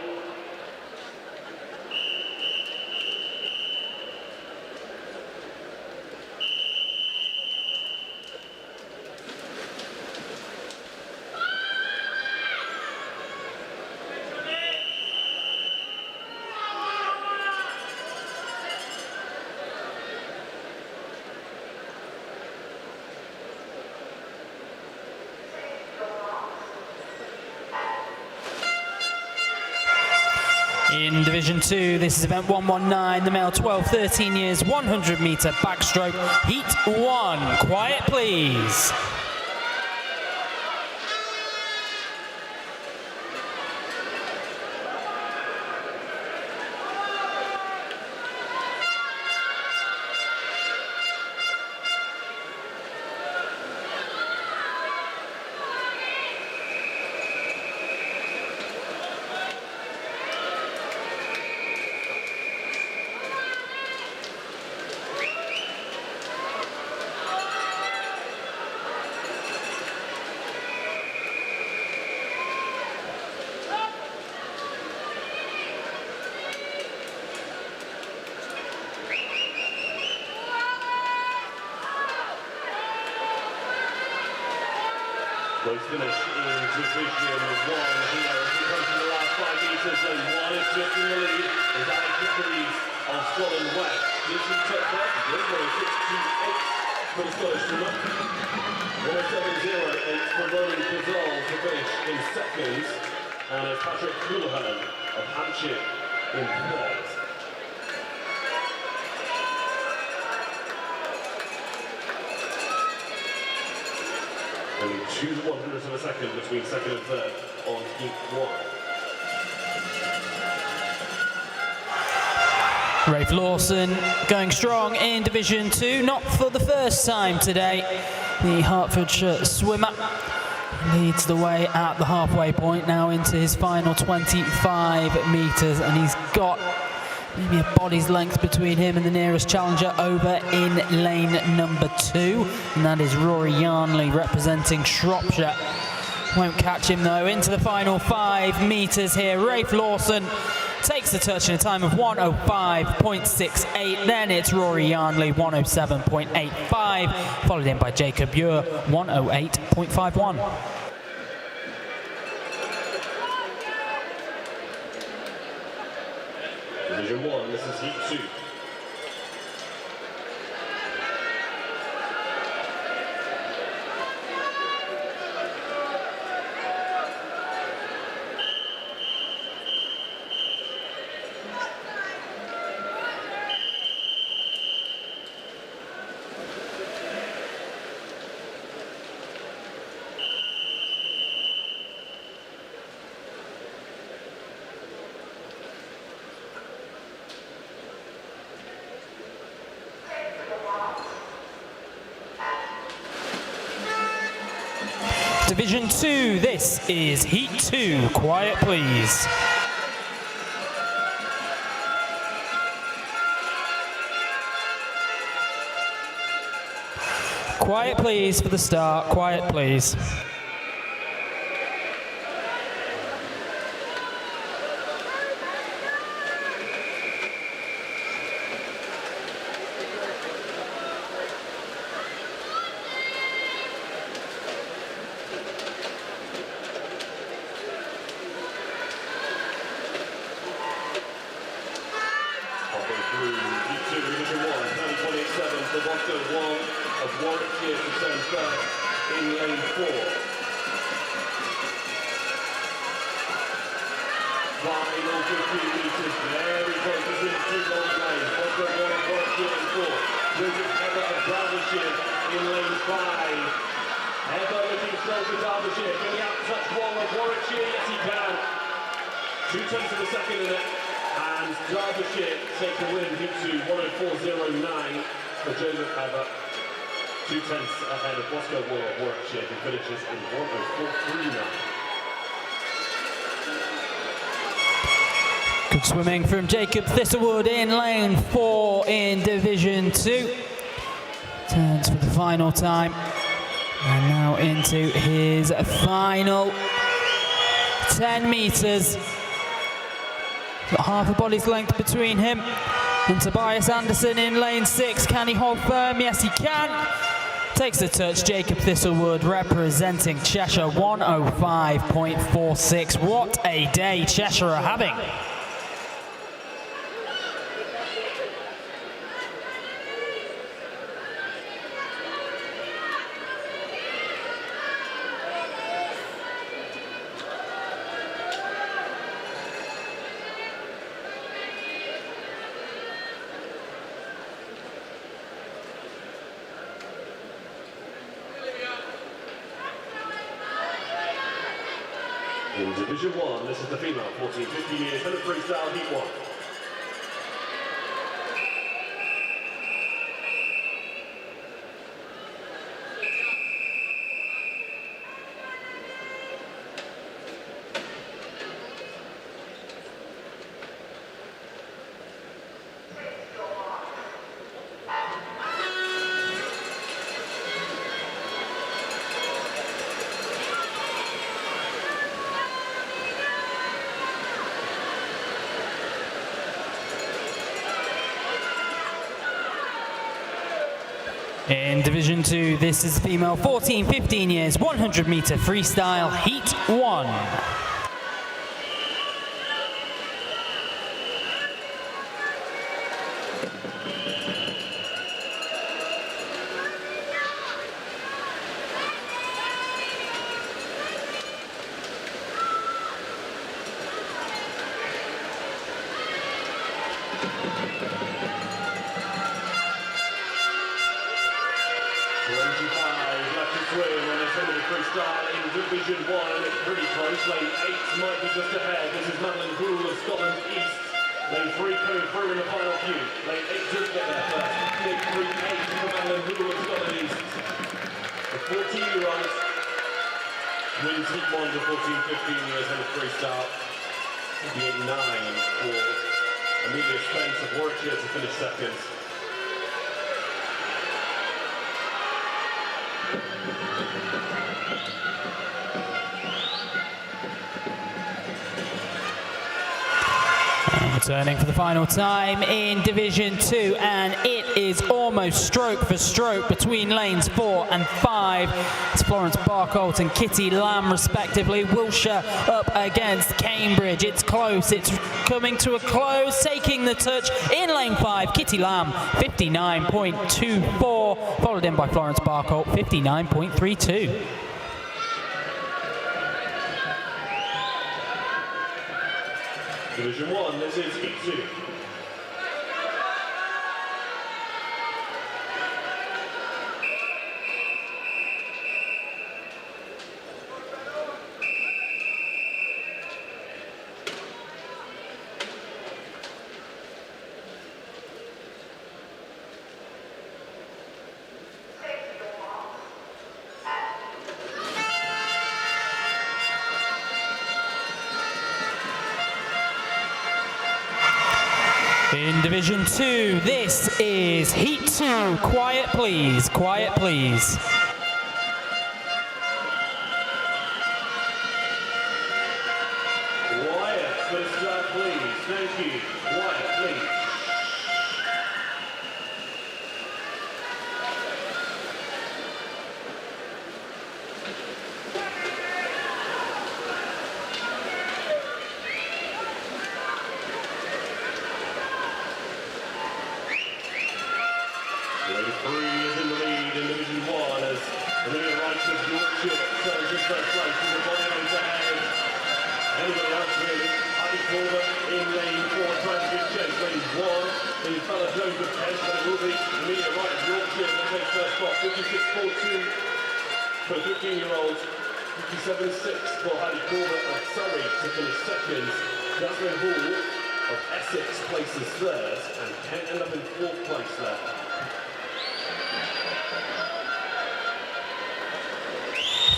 In Division 2, this is event 119, the male 12-13 years, 100 metre backstroke, heat 1. Quiet, please. Race finish in Division 1 here as we come to the last 5 metres. Lane 1 is just in the lead as Ali Clifford of Scotland West. This is top left, 106.28 for the Scottish swimmer. 107.08 for Ronan Cazal to finish in second. And it's Patrick Houlihan of Hampshire in third. Only 2/100ths of a second between second and third on heat 1. Rafe Lawson going strong in Division 2, not for the first time today. The Hertfordshire swimmer leads the way at the halfway point now into his final 25 metres, and he's got maybe a body's length between him and the nearest challenger over in lane number 2, and that is Rory Yarnley representing Shropshire. Won't catch him though. Into the final 5 metres here. Rafe Lawson takes the touch in a time of 105.68. Then it's Rory Yarnley, 107.85, followed in by Jacob Muir, 108.51. Division 1, this is heat 2. Division 2, this is Heat 2. Quiet, please. Quiet, please, for the start. Quiet, please. Good swimming from Jacob Thistlewood in lane 4 in Division 2. Turns for the final time. And now into his final 10 metres. Got half a body's length between him and Tobias Anderson in lane 6. Can he hold firm? Yes, he can. Takes the touch, Jacob Thistlewood representing Cheshire, 105.46. What a day Cheshire are having. In Division 1, this is the female 14-15 years and freestyle Heat 1. In Division 2, this is female 14-15 years, 100 metre freestyle, Heat 1. Division 1, it's pretty close. Lane 8 might be just ahead. This is Madeline Gould of Scotland East. Lane 3 coming through in the final few. Lane 8 does get there first. Big 3-8 for Madeline Gould of Scotland East. The 14-year-old wins Heat 1 to 14-15 years on the freestyle. 58-9 for Amelia Spence of Warwickshire to finish second. Returning for the final time in Division 2, and it is almost stroke for stroke between lanes 4 and 5. It's Florence Barcolt and Kitty Lamb respectively. Wiltshire up against Cambridge. It's close, it's coming to a close, taking the touch in lane 5. Kitty Lamb, 59.24, followed in by Florence Barcolt, 59.32. Division 1, this is Heat 2. In Division 2, this is Heat 2. Quiet please, quiet please. Quiet, first start please, thank you. Quiet please. Lane 3 is in the lead in Division 1 as Amelia Wright of Yorkshire serves his first place in the body lanes ahead. Anybody else really? Adi Corbett in lane 4 trying to give chase. Lane 1 is Bella Jones of Kent, but it will be Amelia Wright of Yorkshire that takes first spot. 56.42 for 15-year-olds. 57.6 for Adi Corbett of Surrey to finish second. Jasmine Hall of Essex places third, and Kent end up in fourth place there.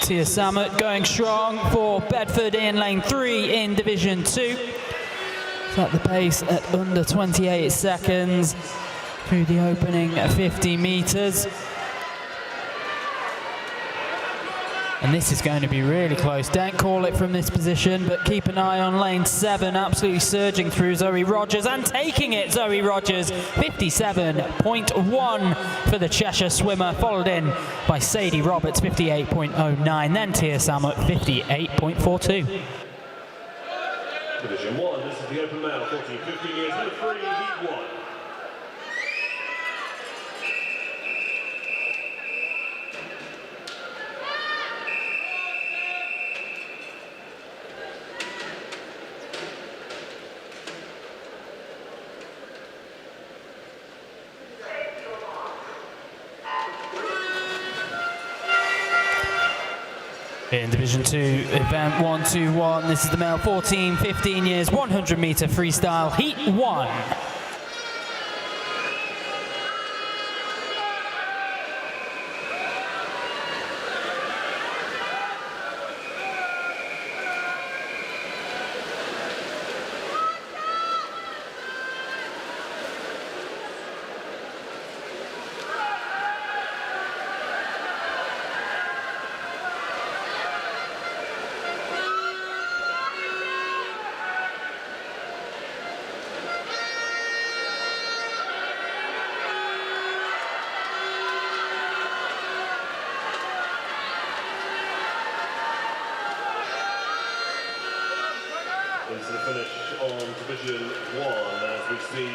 Tia Samet going strong for Bedford in lane 3 in Division 2. At the pace at under 28 seconds through the opening 50 metres. And this is going to be really close. Don't call it from this position, but keep an eye on lane 7. Absolutely surging through Zoe Rogers and taking it, Zoe Rogers. 57.1 for the Cheshire swimmer, followed in by Sadie Roberts, 58.09. Then Tia Samet, 58.42. Division 1, this is the open male, 14, 15 years, number 3, Heat 1. In Division 2, event 121, this is the male 14, 15 years, 100 metre freestyle, Heat 1. Into the finish on Division 1 as we see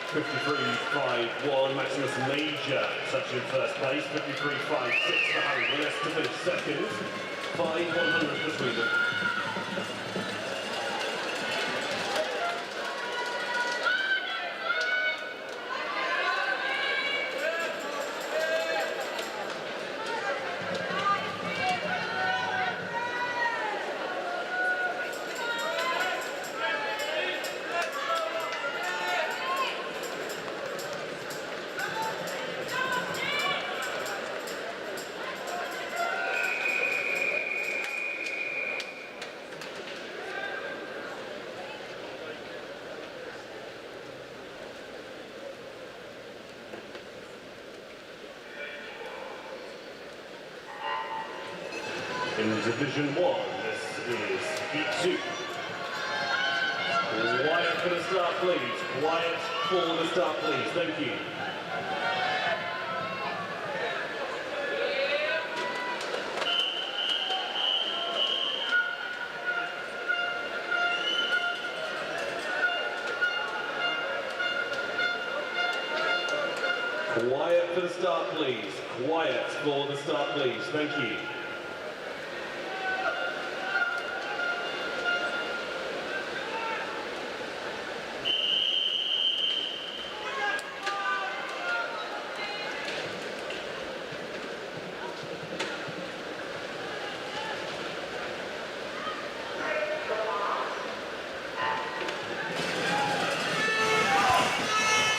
53.51, Maximus Major touching first place, 53.56 for Harry Willis to finish second, 5.100 between them. In Division 1, this is Heat 2. Quiet for the start, please. Quiet for the start, please. Thank you. Quiet for the start, please. Quiet for the start, please. Thank you.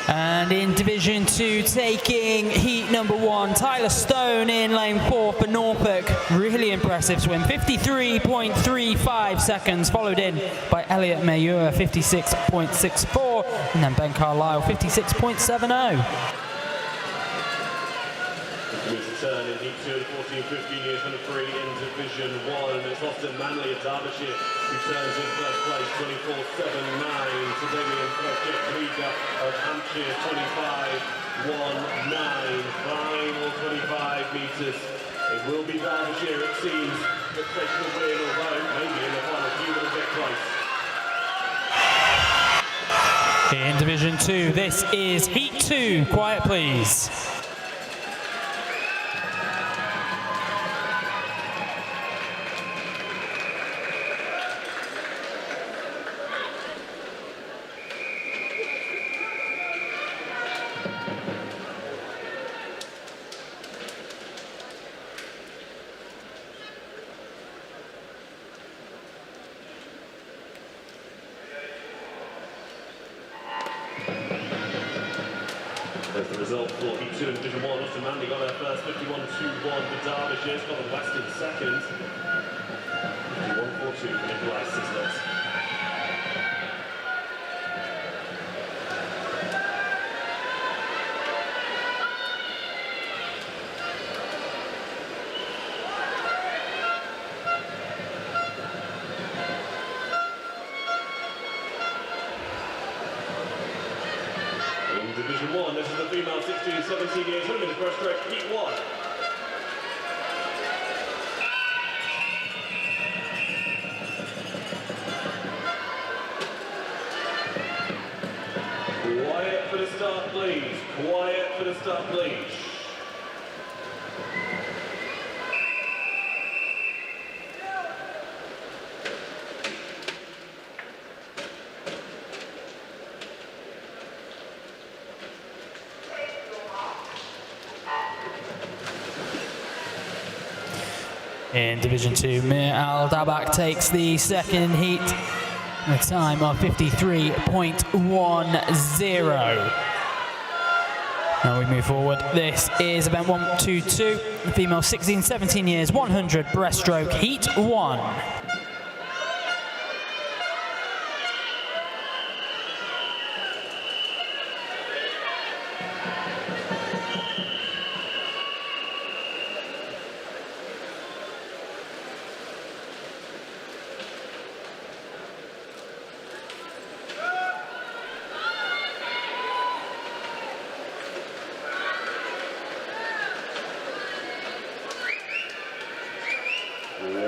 And in Division 2, taking heat number 1, Tyler Stone in lane 4 for Norfolk. Really impressive swim, 53.35 seconds, followed in by Elliot Mayur, 56.64. And then Ben Carlisle, 56.70. Meter turn in Heat 2 at 14-15 years, number 3 in Division 1. It's Austin Manley of Derbyshire who turns in first place, 24.79. To Damien Krieger of Hampshire, 25.19. Final 25 metres. It will be Derbyshire, it seems, that takes the win, although maybe in the final few will get close. In Division 2, this is Heat 2. Quiet, please. There's the result for Heat 2 in Division 1. Austin Manley got there first, 51.21 for Derbyshire. Scotland West in second. 51.42 for Nikolai Sislett. Division 1, this is the female 16-17 years, 100 metres breaststroke, Heat 1. Quiet for the start, please. Quiet for the start, please. In Division 2, Mir Al Dabak takes the second heat, a time of 53.10. Now we move forward. This is event 122, female 16-17 years, 100 breaststroke, Heat 1.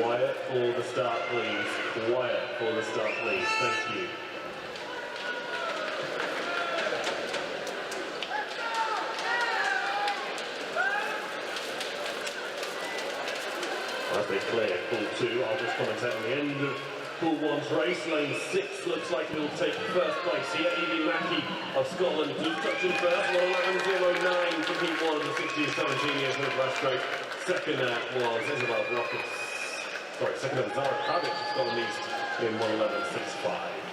Quiet for the start, please. Quiet for the start, please. Thank you. As they clear pool 2, I'll just commentate on the end of pool 1's race. Lane 6 looks like he'll take first place here. Evie Mackey of Scotland just touching first. 1:11.09 for Heat 1 of the 16-17 years with breaststroke. Second was Isabel Rockets. Sorry, second was Zara Kravitz of Scotland East in 1:11.65.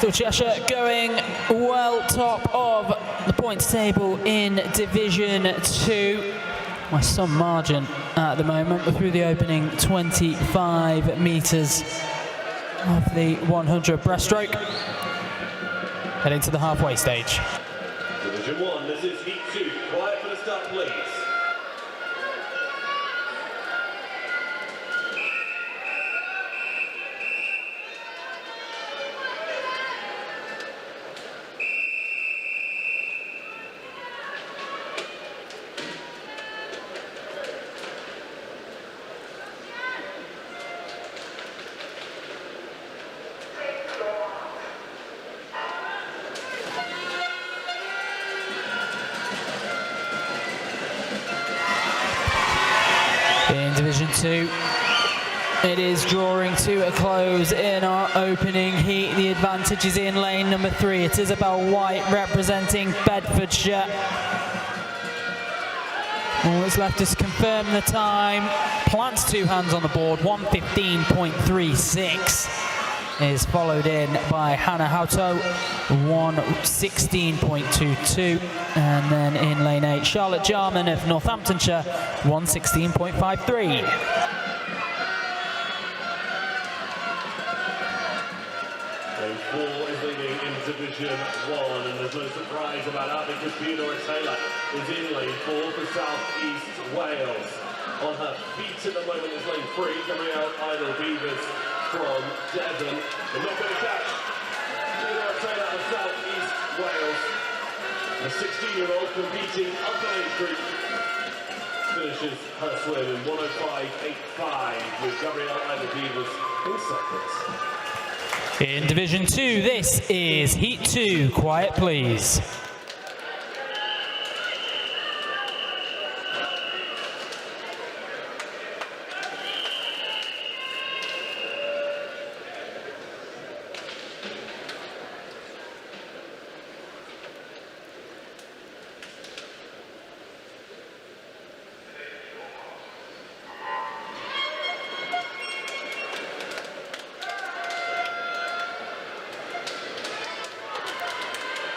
Still Cheshire going well top of the points table in Division 2. By some margin at the moment, but through the opening 25 metres of the 100 breaststroke. Heading to the halfway stage. Division 1, this is Heat 2. Quiet for the start, please. In Division 2, it is drawing to a close in our opening heat. The advantage is in lane number 3. It's Isabel White representing Bedfordshire. All that's left is to confirm the time. Plants 2 hands on the board, 1:15.36 is followed in by Hannah Hauto, 1:16.22, and then in lane 8, Charlotte Jarman of Northamptonshire, 1:16.53. Lane 4 is leading in Division 1, and there's no surprise about that because Theodora Taylor is in lane 4 for South East Wales. On her feet at the moment is lane 3, Gabrielle Idle Beavers from Devon. They're not going to catch Theodora Taylor of South East Wales. The 16-year-old competing up the Main Street finishes her swim in 1:05.85 with Gabrielle Idle Beavers in seconds. In Division 2, this is Heat 2. Quiet, please.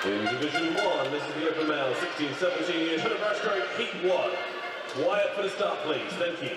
In Division 1, this is the open male, 16-17 years, for the breaststroke, Heat 1. Quiet for the start, please. Thank you.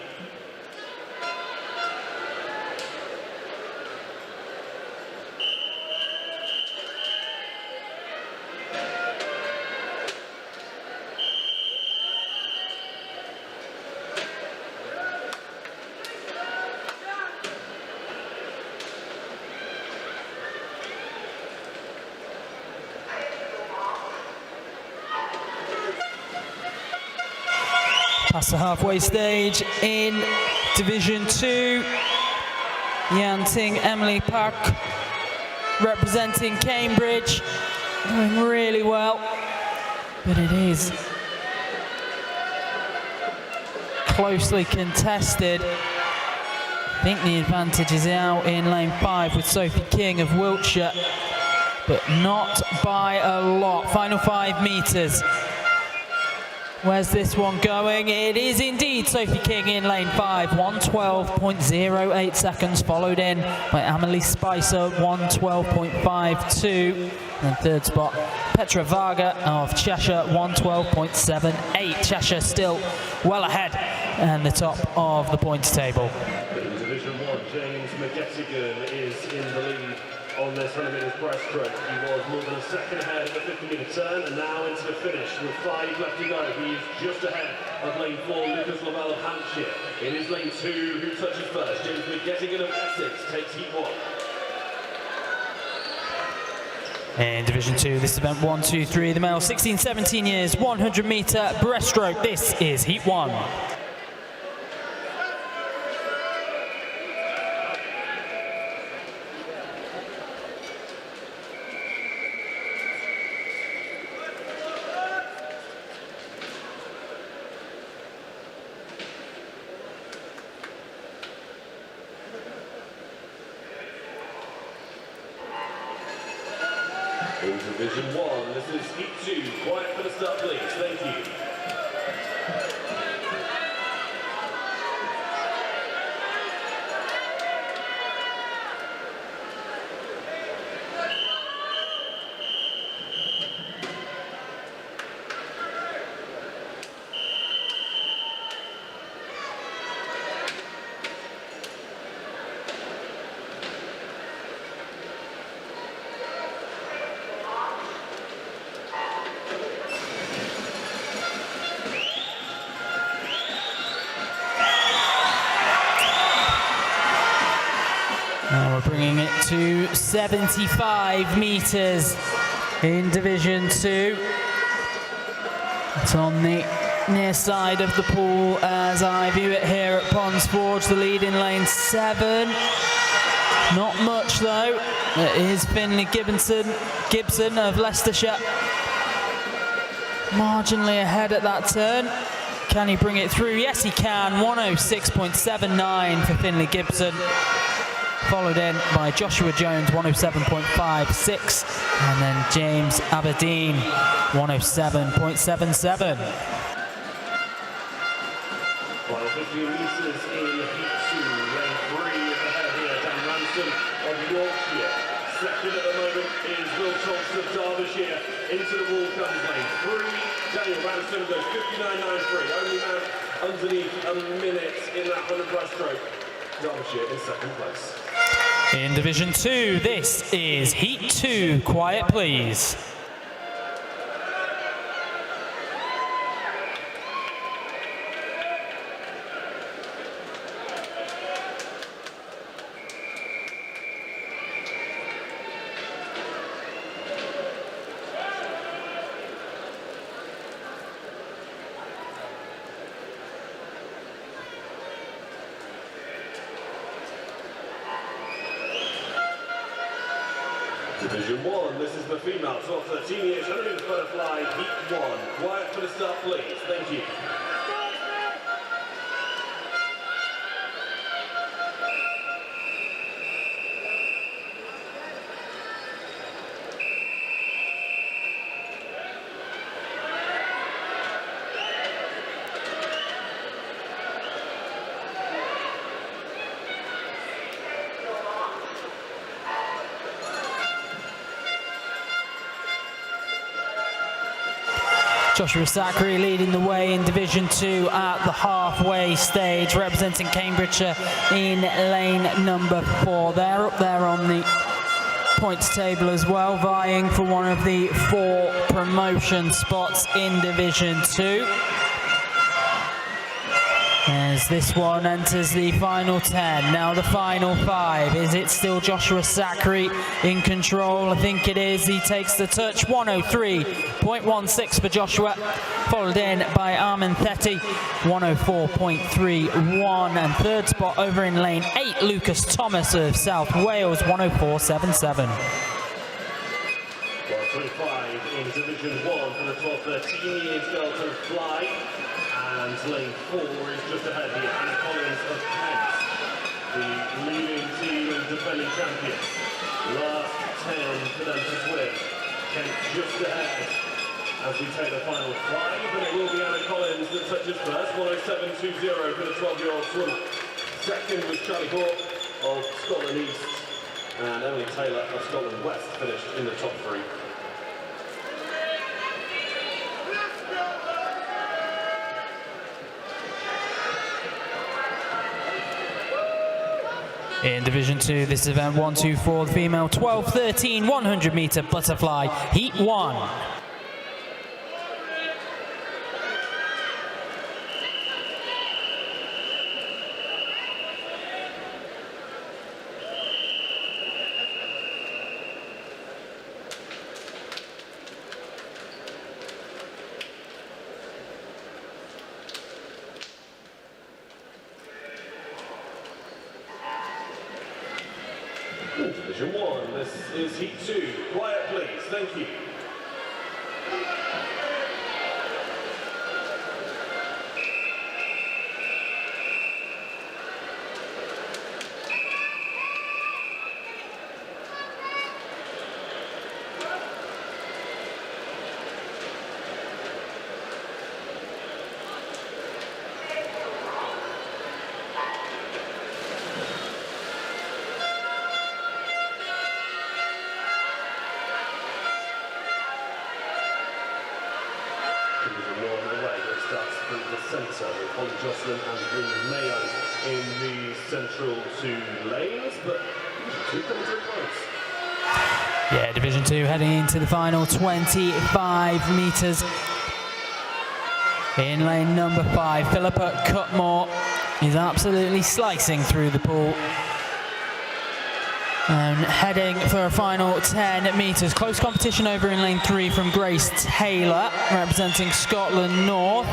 Past the halfway stage in Division 2, Yanting Emily Park representing Cambridge, doing really well, but it is closely contested. I think the advantage is out in lane 5 with Sophie King of Wiltshire, but not by a lot. Final 5 metres. Where's this one going? It is indeed Sophie King in lane 5, 1:12.08 seconds, followed in by Amelie Spicer, 1:12.52. And third spot, Petra Varga of Cheshire, 1:12.78. Cheshire still well ahead and the top of the points table. In Division 1, James McGettigan is in the lead on this 100-metre breaststroke. He was more than a second ahead at the 50-metre turn and now into the finish with 5 left to go. He is just ahead of lane 4, Lucas Lavelle of Hampshire. It is lane 2 who touches first. James McGettigan of Essex takes Heat 1. In Division 2, this event 1, 2, 3, the male 16-17 years, 100-metre breaststroke. This is Heat 1. In Division 1, this is Heat 2. Quiet for the start, please. Thank you. Now we're bringing it to 75 metres in Division 2. It's on the near side of the pool as I view it here at Ponds Forge. The lead in lane 7. Not much though. It is Finlay Gibson of Leicestershire. Marginally ahead at that turn. Can he bring it through? Yes, he can. 1:06.79 for Finlay Gibson. Followed in by Joshua Jones, 1:07.56, and then James Aberdeen, 1:07.77. 15 metres in heat 2. Lane 3 is ahead here. Dan Ransom of Yorkshire. Second at the moment is Will Thompson of Derbyshire. Into the wall comes lane 3. Daniel Ransom goes 59.93. Only man underneath a minute in that 100 breaststroke. Derbyshire in second place. In Division 2, this is Heat 2. Quiet, please. Division 1, this is the female, 12-13 years, 100 meters butterfly, heat 1. Quiet for the start, please. Thank you. Joshua Zachary leading the way in Division 2 at the halfway stage, representing Cambridgeshire in lane number 4. They're up there on the points table as well, vying for one of the 4 promotion spots in Division 2. As this one enters the final 10, now the final 5. Is it still Joshua Zachary in control? I think it is. He takes the touch. 103.16 for Joshua, followed in by Armin Thetti. 104.31, and third spot over in lane 8, Lucas Thomas of South Wales. 104.77. 125 in Division 1 for the 12-13 years Delta Fly. And lane 4 is just ahead here. Anna Collins of Kent, the leading team and defending champions. Last 10 for them to swim. Kent just ahead as we take the final 5, and it will be Anna Collins that touches first. 107.20 for the 12-year-old swim. Second was Charlie Hawke of Scotland East, and Emily Taylor of Scotland West finished in the top 3. In Division 2, this is event 124, the female 12-13 100-meter butterfly, heat 1. Division 1, this is heat 2. Quiet, please. Thank you. Centre with Holly Jocelyn and Wing Mayo in the central 2 lanes, but two coming to a close. Yeah, Division 2 heading into the final 25 metres. In lane number 5, Philippa Cutmore is absolutely slicing through the pool. And heading for a final 10 metres. Close competition over in lane 3 from Grace Taylor, representing Scotland North.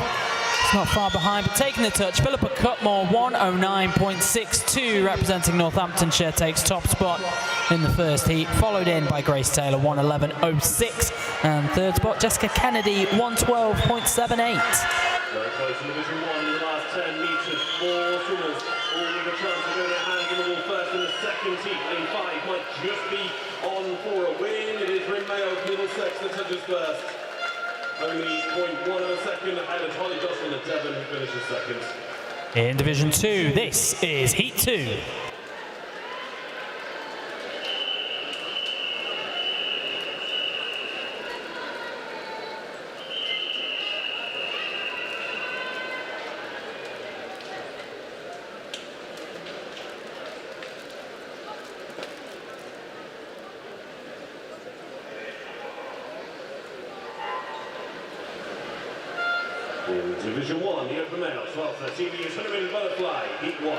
It's not far behind, but taking the touch, Philippa Cutmore, 109.62, representing Northamptonshire, takes top spot in the first heat, followed in by Grace Taylor, 111.06, and third spot, Jessica Kennedy, 112.78. Very close in Division 1 in the last 10 metres, 4 swimmers, all with a chance of getting their hands in the wall first in the second heat. Lane 5 might just be on for a win. It is Rin Mayo of Middlesex that touches first. Only 0.1 of a second ahead of Holly Jocelyn of Devon, who finishes second. In Division 2, this is Heat 2. In Division 1, the open male, 12-13 years, 100 metres butterfly, Heat 1.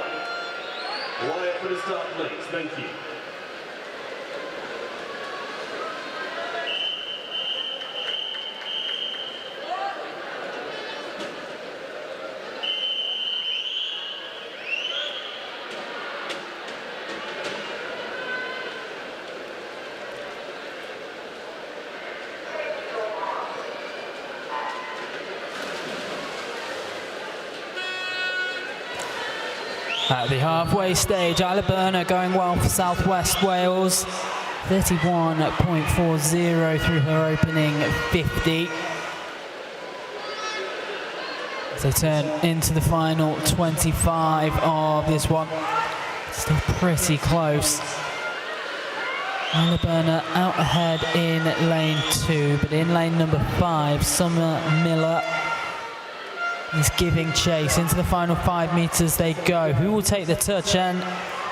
Wyatt for the start, please. Thank you. At the halfway stage, Isla Burner going well for South West Wales. 31.40 through her opening 50. As they turn into the final 25 of this one. Still pretty close. Isla Burner out ahead in lane 2, but in lane number 5, Summer Miller is giving chase. Into the final 5 meters they go. Who will take the touch? And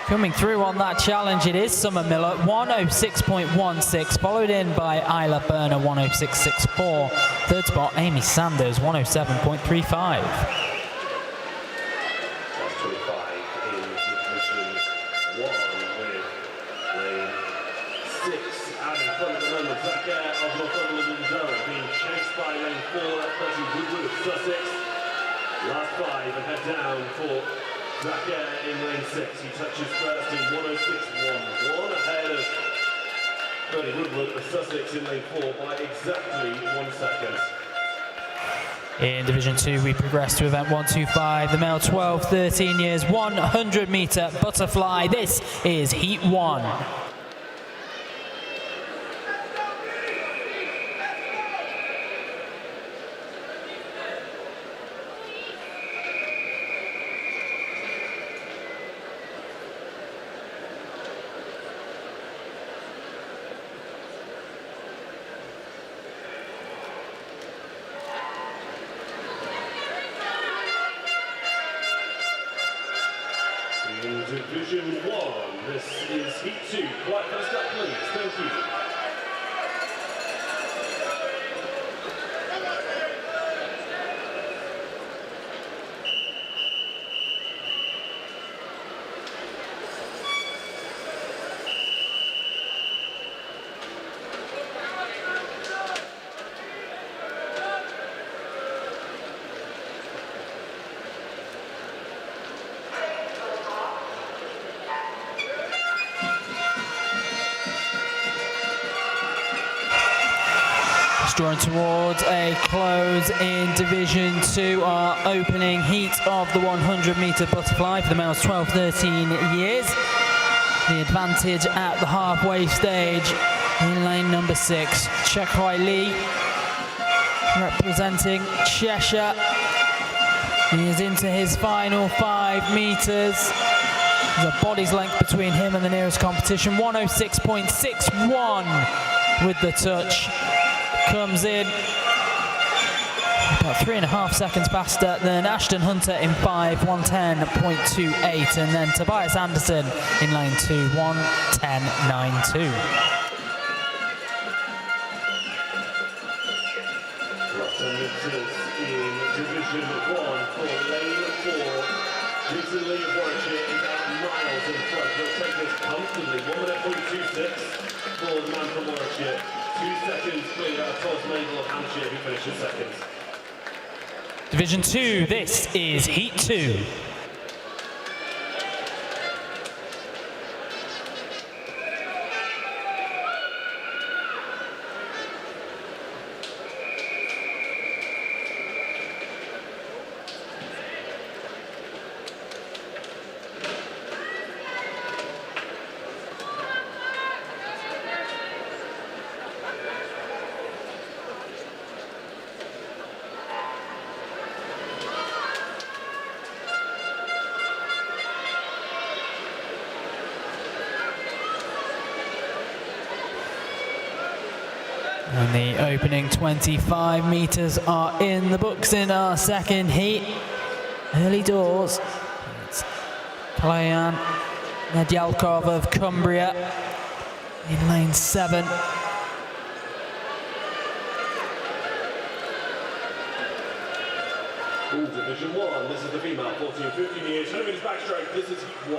coming through on that challenge, it is Summer Miller, 106.16, followed in by Isla Burner, 106.64. Third spot, Amy Sanders, 107.35. Last 5 and head down for Zachary in lane 6. He touches first in 106.11, ahead of Bernie Woodward of Sussex in lane 4 by exactly 1 second. In Division 2, we progress to event 125, the male 12-13 years, 100 meter butterfly. This is Heat 1. In Division 1, this is Heat 2. Quiet first up, please. Thank you. Drawing towards a close in Division 2, our opening heat of the 100 meter butterfly for the males 12-13 years. The advantage at the halfway stage in lane number 6. Chekhoi Lee representing Cheshire. He is into his final 5 meters. There's a body's length between him and the nearest competition. 106.61 with the touch. Comes in about 3.5 seconds faster than Ashton Hunter in 5, 110.28, and then Tobias Anderson in lane 2, 110.92. In Division 1 for lane 4, Jason Lee of Warwickshire is out miles in front. He'll take this comfortably, 1:26 for the man from Warwickshire. 2 seconds clear out of Todd Mabel of Hampshire, who finishes second. Division 2, this is Heat 2. And the opening 25 meters are in the books in our second heat. Early doors. It's Kalayan Nedyalkov of Cumbria in lane 7. All Division 1, this is the female, 14-15 years, 100 meters backstroke, this is heat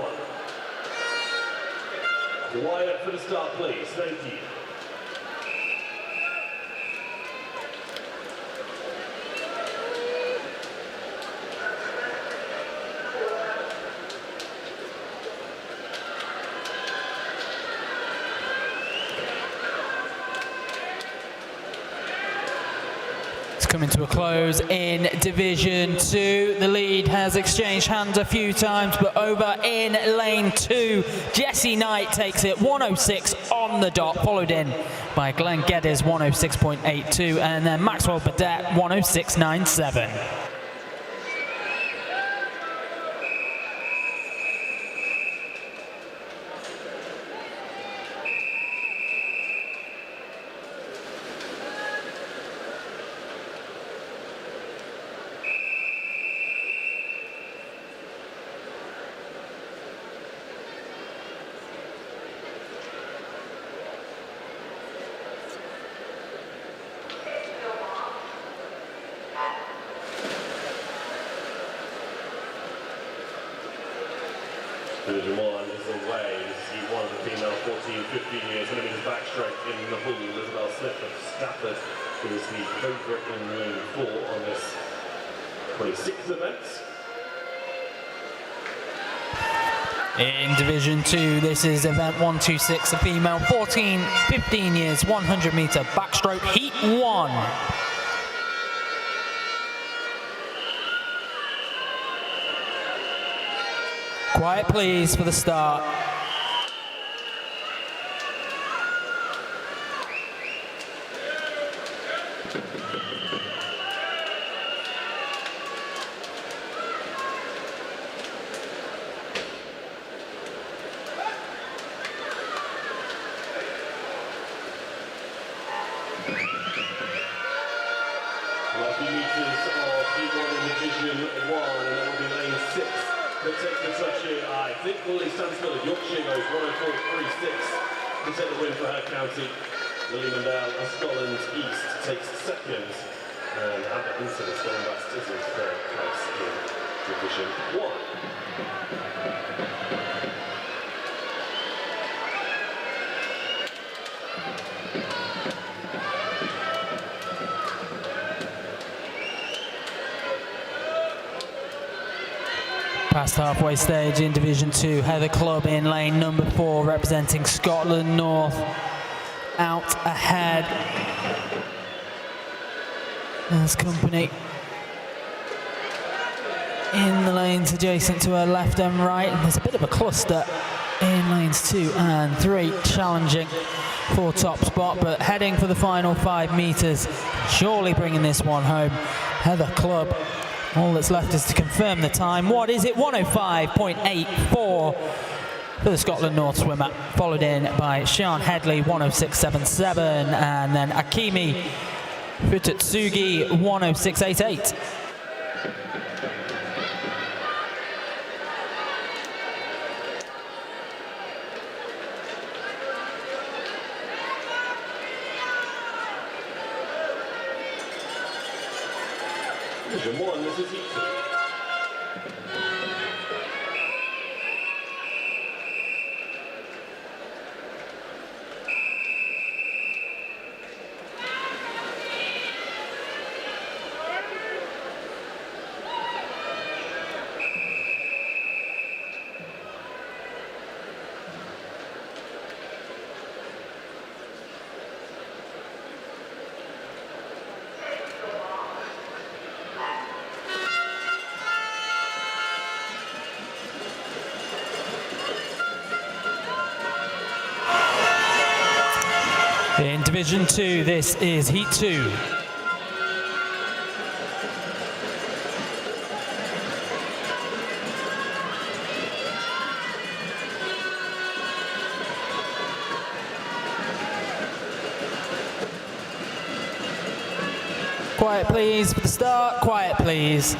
1. Quiet for the start, please, thank you. Coming to a close in Division 2. The lead has exchanged hands a few times, but over in lane 2, Jesse Knight takes it 106 on the dot, followed in by Glenn Geddes 106.82, and then Maxwell Badet 106.97. Division 1 is away. This is heat 1 of the female, 14-15 years, 100 meters backstroke in the pool. Isabel Smith of Stafford is the favourite in lane 4 on this 26th event. In Division 2, this is event 126, a female 14-15 years, 100 meter backstroke, heat 1. Quiet please for the start. Last few meters of heat 1 in Division 1, and that will be lane 6. That takes the touch here. I think Lily stands still at Yorkshire goes 104.36 to take the win for her county. Lily Mandel of Scotland East takes second, and Amber Hinson of Scotland West is in third place in Division 1. Past halfway stage in Division 2, Heather Clubb in lane number 4, representing Scotland North, out ahead. There's company in the lanes adjacent to her left and right, and there's a bit of a cluster in lanes 2 and 3, challenging for top spot, but heading for the final 5 meters, surely bringing this one home. Heather Clubb. All that's left is to confirm the time. What is it? 105.84 for the Scotland North swimmer, followed in by Sian Headley, 106.77, and then Akimi Futatsugi, 106.88. Division 1, this is heat 2. In Division 2, this is Heat 2. quiet please for the start. Quiet please.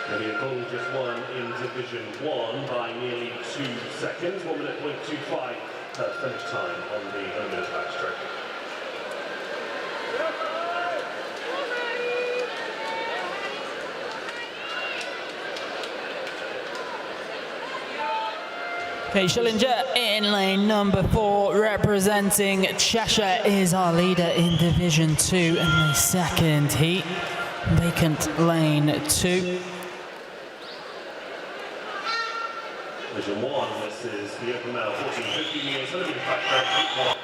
Olivia Bull just won in Division 1 by nearly 2 seconds, 1 minute point 25 her finish time on the 1 minute backstroke. Kate Schillinger in lane number 4, representing Cheshire, is our leader in Division 2 in the second heat. Vacant lane 2. Division 1, this is the open male, 14-15 years, 100 metres backstroke, heat 1.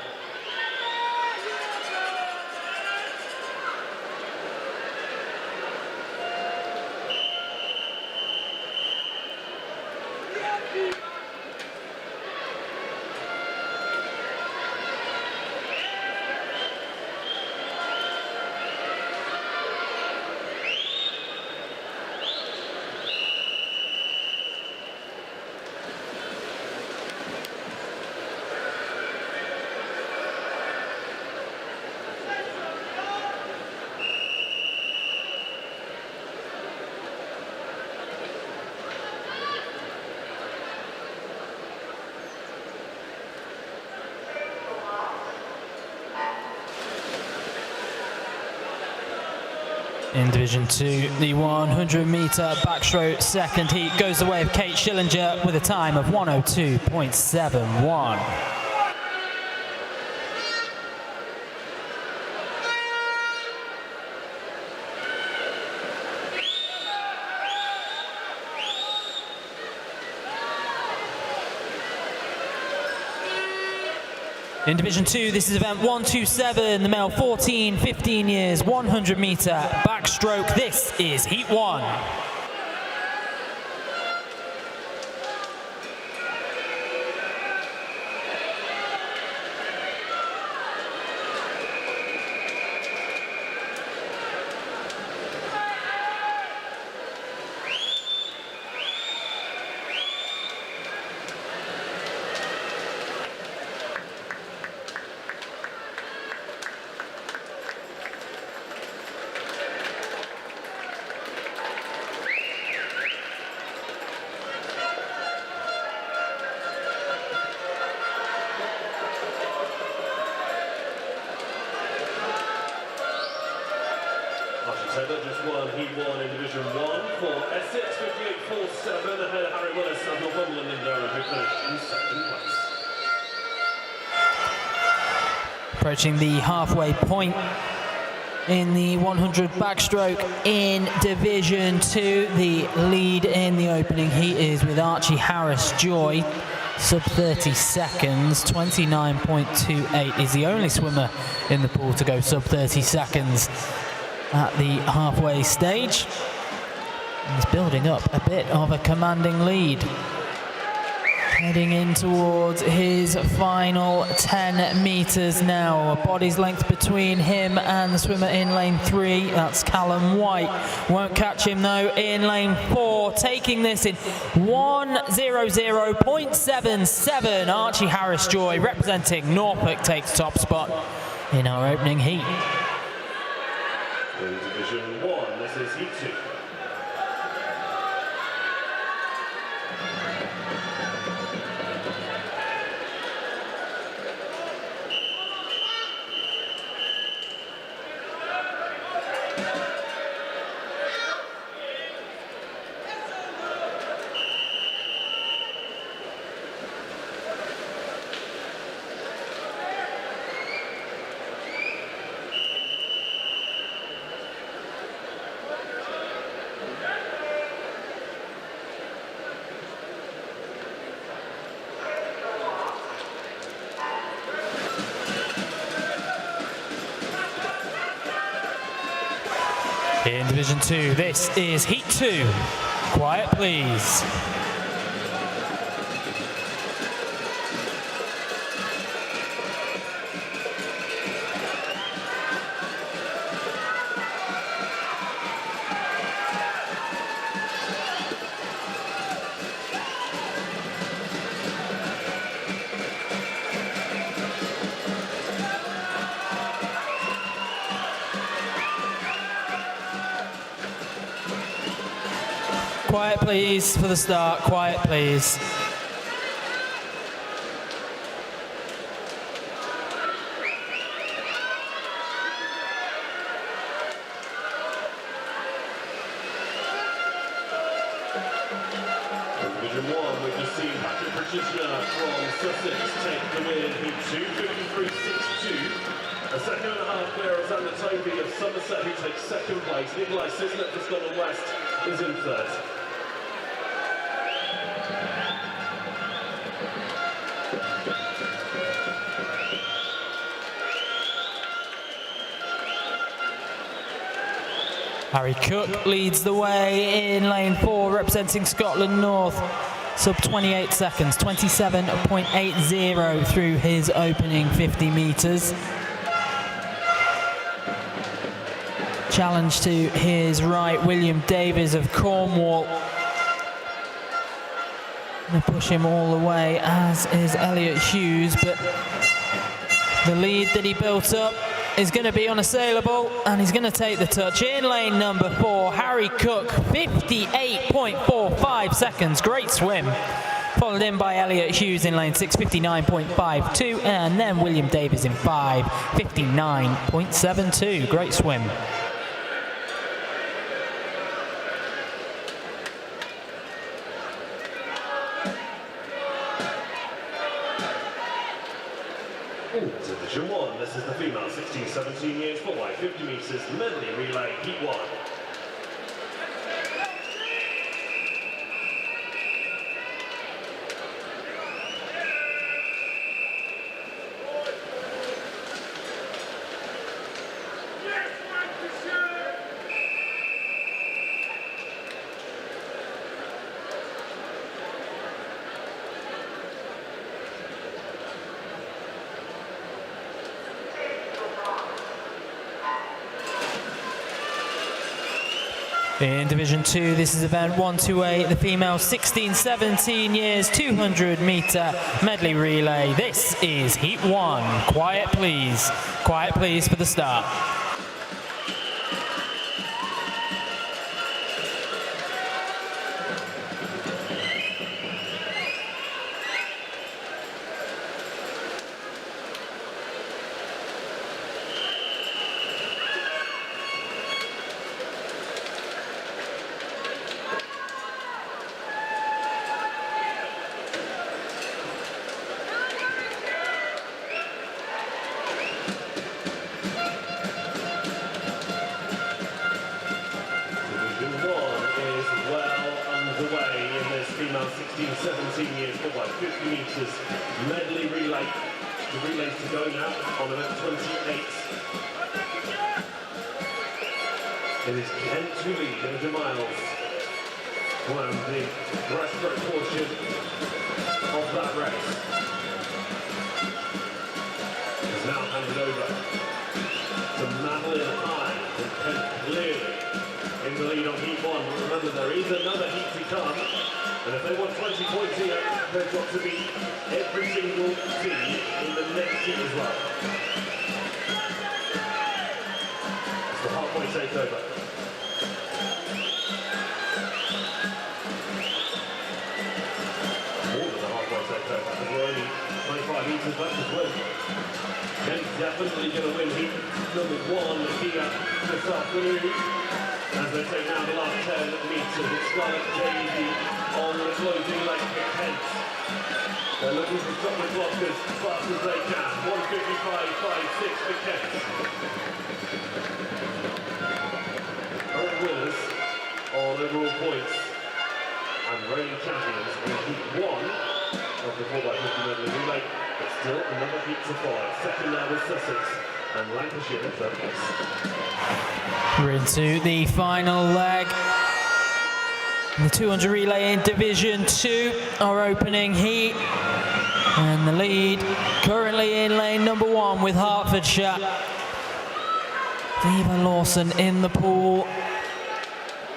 In Division 2, the 100-metre backstroke second heat goes the way of Kate Schillinger with a time of 102.71. In Division 2, this is event 127, the male 14-15 years, 100-metre backstroke. This is Heat 1. Taylor just won Heat 1 in Division 1 for Essex, 58.47 ahead of Harry Willis of Northumberland in Durham, who finished in second place. Approaching the halfway point in the 100 backstroke in Division 2. The lead in the opening heat is with Archie Harris-Joy, sub 30 seconds, 29.28 is the only swimmer in the pool to go sub 30 seconds at the halfway stage. He's building up a bit of a commanding lead. Heading in towards his final 10 metres now. A body's length between him and the swimmer in lane 3. That's Callum White. Won't catch him though in lane 4. Taking this in 1:00.77. Archie Harris-Joy, representing Norfolk, takes top spot in our opening heat. In Division 1, this is Heat 2. In Division 2, this is Heat 2. Quiet, please. Quiet, please, for the start. Quiet, please. Division 1, we've just seen Patrick Practitioner from Sussex take the win in 2:53.62. A second and a half clear of Xander Toby of Somerset, who takes second place. Nikolai Sisnet for Scotland West is in third. Harry Cook leads the way in lane 4, representing Scotland North. Sub 28 seconds, 27.80 through his opening 50 metres. Challenge to his right, William Davies of Cornwall. Gonna push him all the way, as is Elliot Hughes, but the lead that he built up is going to be unassailable, and he's going to take the touch in lane number 4. Harry Cook, 58.45 seconds, great swim. Followed in by Elliot Hughes in lane 6, 59.52, and then William Davies in 5, 59.72, great swim. Into Division 1, this is the female 16-17 years 4x50 metres medley relay Heat 1. In Division 2, this is event 128, the female 16-17 years 200 metre medley relay. This is Heat 1. Quiet, please. Quiet, please, for the start. Away in this female 16-17 years 4x50 metres medley relay. The relays to go now on event 28. It is Kent who lead over miles. Well, the breaststroke portion of that race is now handed over to Madeline High, and Kent clearly in the lead on Heat 1, but remember there is another heat to come, and if they want 20 points here, they've got to beat every single team in the next heat as well. It's the halfway takeover. More than a halfway takeover, because we're only 25 metres left to win. Kent's definitely going to win heat number 1 here this afternoon. As they take now the last 10 metres, it's Scarlett Davey on the closing leg for Kent. They're looking to stop the clock as fast as they can. 1:55.56 for Kent. Current winners on overall points and reigning champions in Heat 1 of the 4x50 medley relay, but still another heat to follow. Second now was Sussex and Lancashire in third place. We're into the final leg. The 200 relay in Division 2, our opening heat. And the lead currently in lane number 1 with Hertfordshire. Diva Lawson in the pool,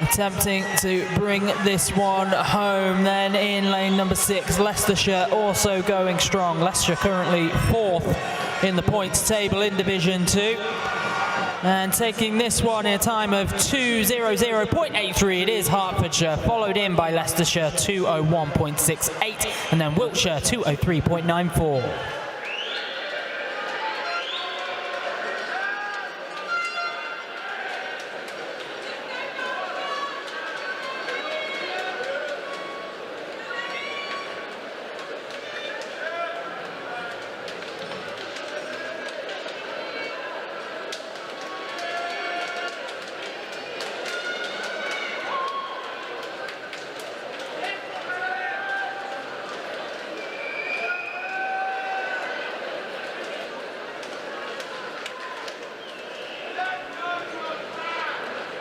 attempting to bring this one home. Then in lane number 6, Leicestershire also going strong. Leicestershire currently 4th in the points table in Division 2. And taking this one in a time of 2:00.83, it is Hertfordshire, followed in by Leicestershire 2:01.68, and then Wiltshire 2:03.94.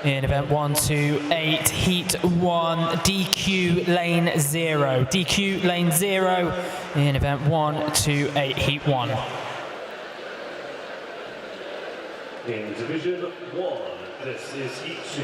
In event 1 to 8, heat 1, DQ lane 0. DQ lane 0 in event 1 to 8, heat 1. In Division 1, this is heat 2.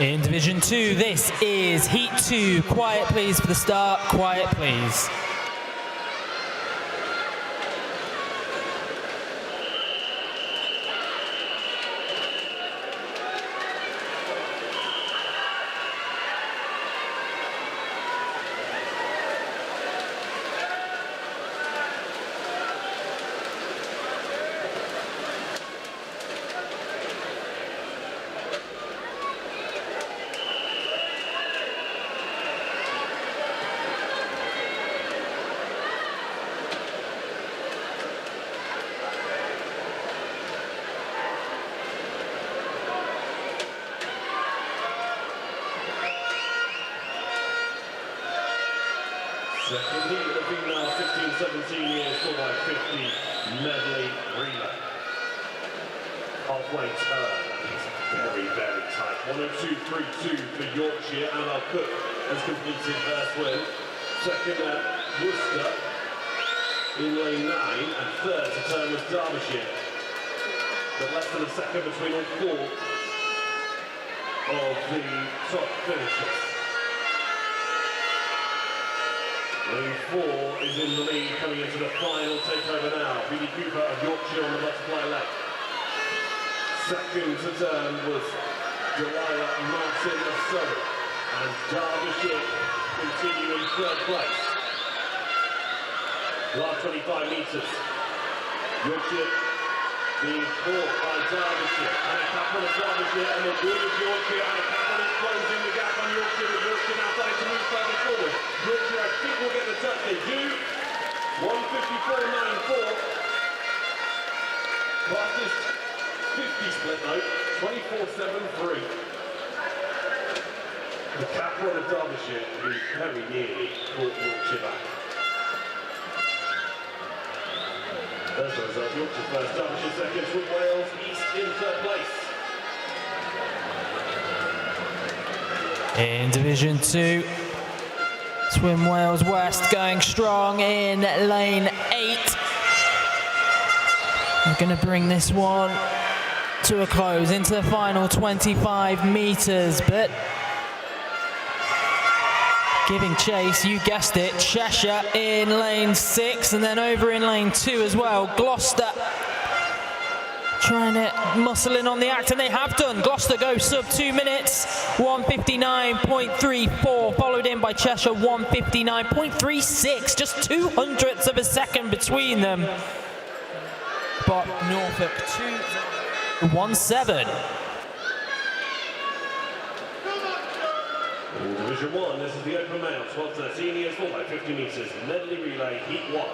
In Division 2, this is heat 2. Quiet please for the start, quiet please. Second heat of the female 16-17 years 4x50 medley relay. Halfway turn, and it's very, very tight. 102.32 for Yorkshire. Annabelle Cook has completed her swim. Second Worcester in lane 9, and third to turn was Derbyshire. But less than a second between all 4 of the top finishers. Lane 4 is in the lead, coming into the final takeover now. Billy Cooper of Yorkshire on the butterfly leg. Second to turn was Delilah Martin of Surrey. And Derbyshire continue in third place. Last 25 metres. Yorkshire being caught by Derbyshire. Anna Kaplan of Derbyshire and the Wood of Yorkshire. Anna Kaplan is closing the gap on Yorkshire, with Yorkshire now starting to move further forward. Yorkshire, I think, will get the touch. They do. 1:54.94. Fastest 50 split note. 24.73. The Kaplan of Derbyshire is very nearly caught Yorkshire back. That's the result. Yorkshire first, Derbyshire second, with Wales East in third place. In Division 2, Swim Wales West going strong in lane 8. We're going to bring this one to a close into the final 25 metres, but giving chase, you guessed it, Cheshire in lane 6, and then over in lane 2 as well, Gloucester trying to muscle in on the act, and they have done. Gloucester goes sub 2 minutes, 1:59.34, followed in by Cheshire, 1:59.36, just 0.02 of a second between them. spot, Norfolk 2-1-7. In Division 1, this is the open male, 12-13 years 4 by 50 metres, medley relay, heat 1.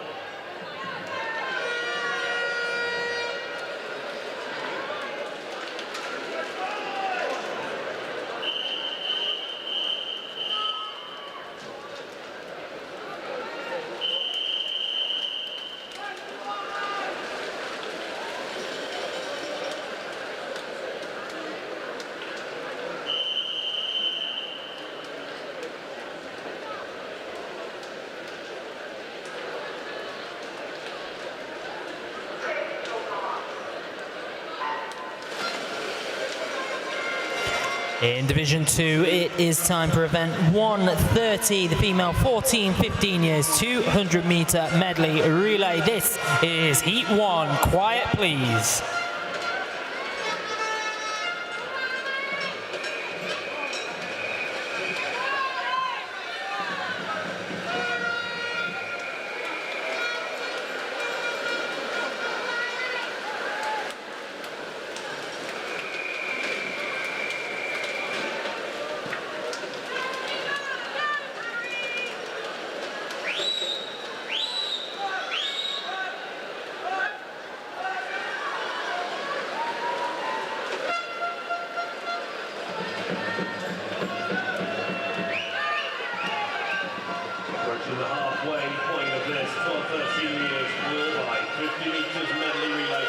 In Division 2, it is time for event 130, the female 14-15 years 200 metre medley relay. This is heat 1. Quiet, please. Approaching the halfway point of this 12-13 years by 50 metres medley relay.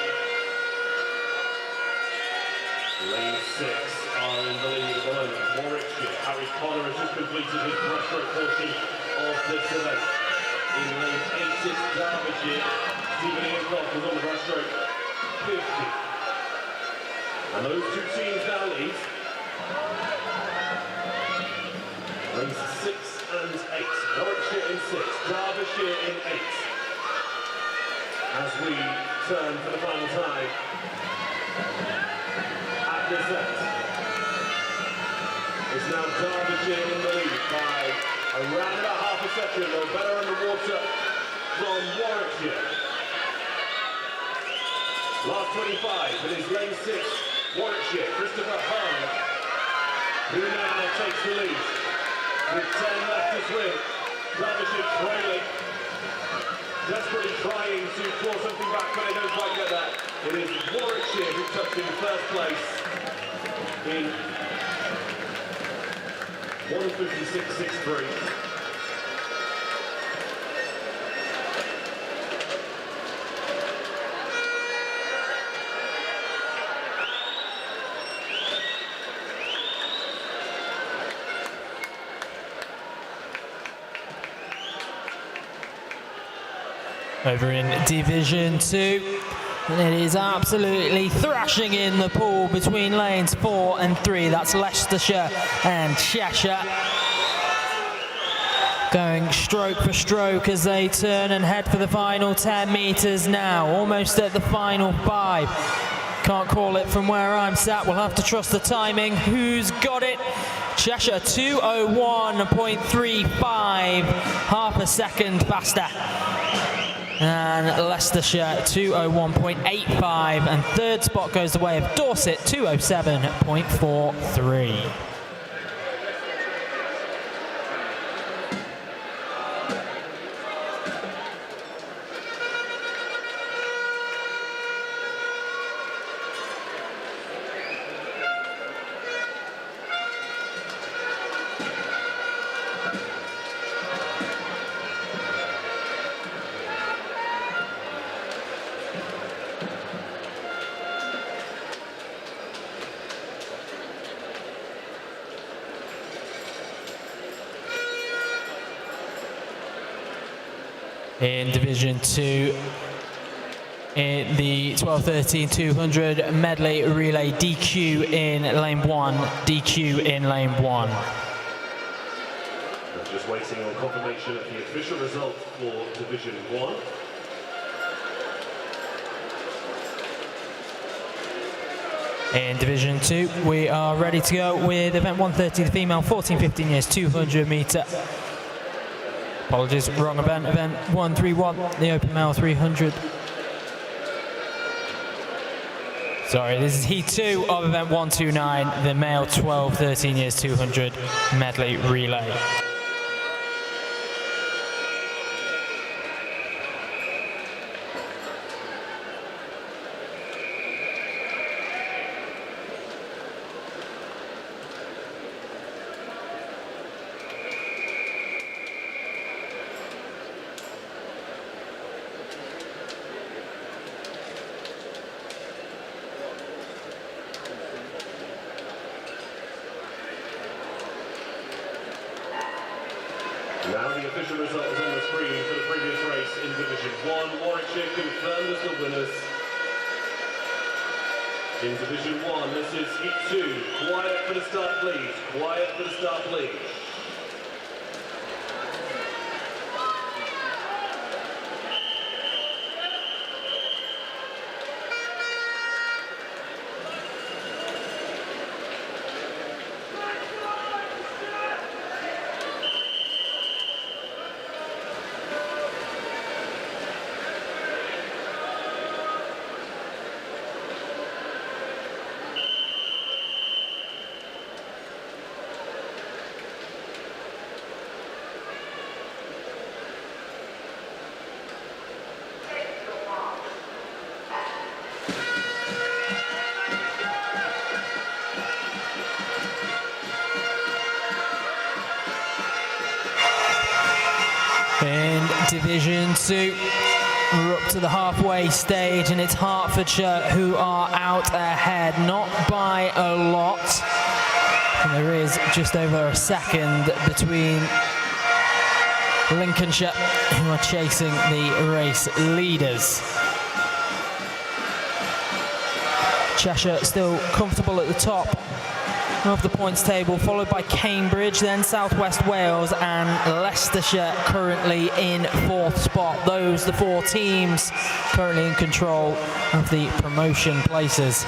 Lane 6 are in the lead at the moment. Warwickshire, Harry Connor has just completed his breaststroke portion of this event. In lane 8 is Derbyshire. Stephen Hancock was on the breaststroke 50. And those two teams now lead. Lanes 6 and 8. Warwickshire in 6, Derbyshire in 8. As we turn for the final time at this end. It's now Derbyshire in the lead by around about half a second, or better underwater from Warwickshire. Last 25, it is lane 6, Warwickshire, Christopher Hung, who now takes the lead. With 10 left to swim, Derbyshire trailing, desperately trying to claw something back, but they don't quite get that. It is Warwickshire who touched in first place in 1:56.63. Over in Division 2, and it is absolutely thrashing in the pool between lanes 4 and 3. That's Leicestershire and Cheshire. Going stroke for stroke as they turn and head for the final 10 metres now, almost at the final 5. Can't call it from where I'm sat, we'll have to trust the timing. Who's got it? Cheshire 2:01.35, half a second faster. And Leicestershire 2:01.85, and third spot goes the way of Dorset 2:07.43. In Division 2, in the 12-13 200 medley relay, DQ in lane 1, DQ in lane 1. We're just waiting on confirmation of the official result for Division 1. In Division 2, we are ready to go with event 130, the female 14-15 years 200 metre. Apologies, wrong event, event 131, the open male 300. Sorry, this is Heat 2 of event 129, the male 12-13 years 200 medley relay. Now the official result is on the screen for the previous race in Division 1. Warwickshire confirmed as the winners. In Division 1, this is Heat 2. Quiet for the start, please. Quiet for the start, please. In Division 2, we're up to the halfway stage, and it's Hertfordshire who are out ahead, not by a lot. And there is just over a second between Lincolnshire, who are chasing the race leaders. Cheshire still comfortable at the top of the points table, followed by Cambridge, then South West Wales and Leicestershire currently in 4th spot. Those the 4 teams currently in control of the promotion places.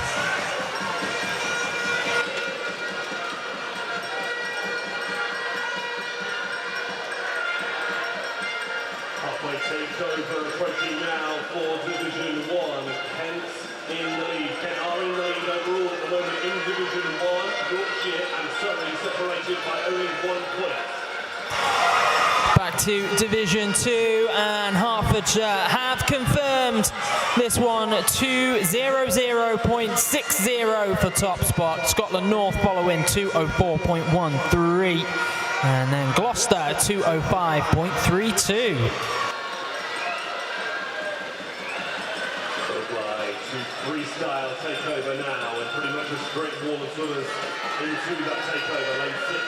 Halfway takeover approaching now for Division 1. Kent in the lead. Kent are in the lead overall at the moment in Division 1. Yorkshire and Surrey separated by only 1 point. Back to Division 2, and Hertfordshire have confirmed this one to 2:00.60 for top spot. Scotland North following 2:04.13, and then Gloucester 2:05.32. Freestyle takeover now, and pretty much a straight wall of swimmers into that takeover. Lane 6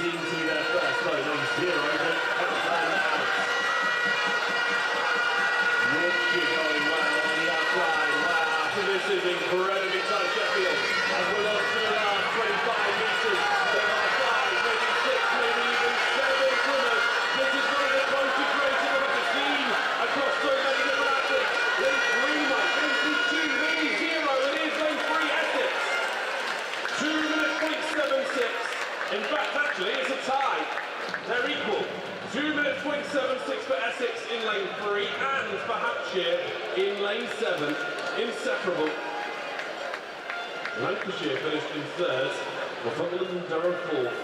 seems to be their first, though lane 0 don't count that out. Yorkshire going well on the outside. Wow, this is incredibly tight, Sheffield. As we're on through the last 25 metres, there are 5, maybe 6, maybe even 7 swimmers. This is one of the closest races I've ever seen across so many different athletes. Lane 3 might be 2, maybe 0, it is lane 3 Essex. 2:76. In fact, actually, it's a tie. They're equal. 2:76 for Essex in lane 3 and for Hampshire in lane 7. Inseparable. Lancashire finished in 3rd, Northumberland and Durham 4th,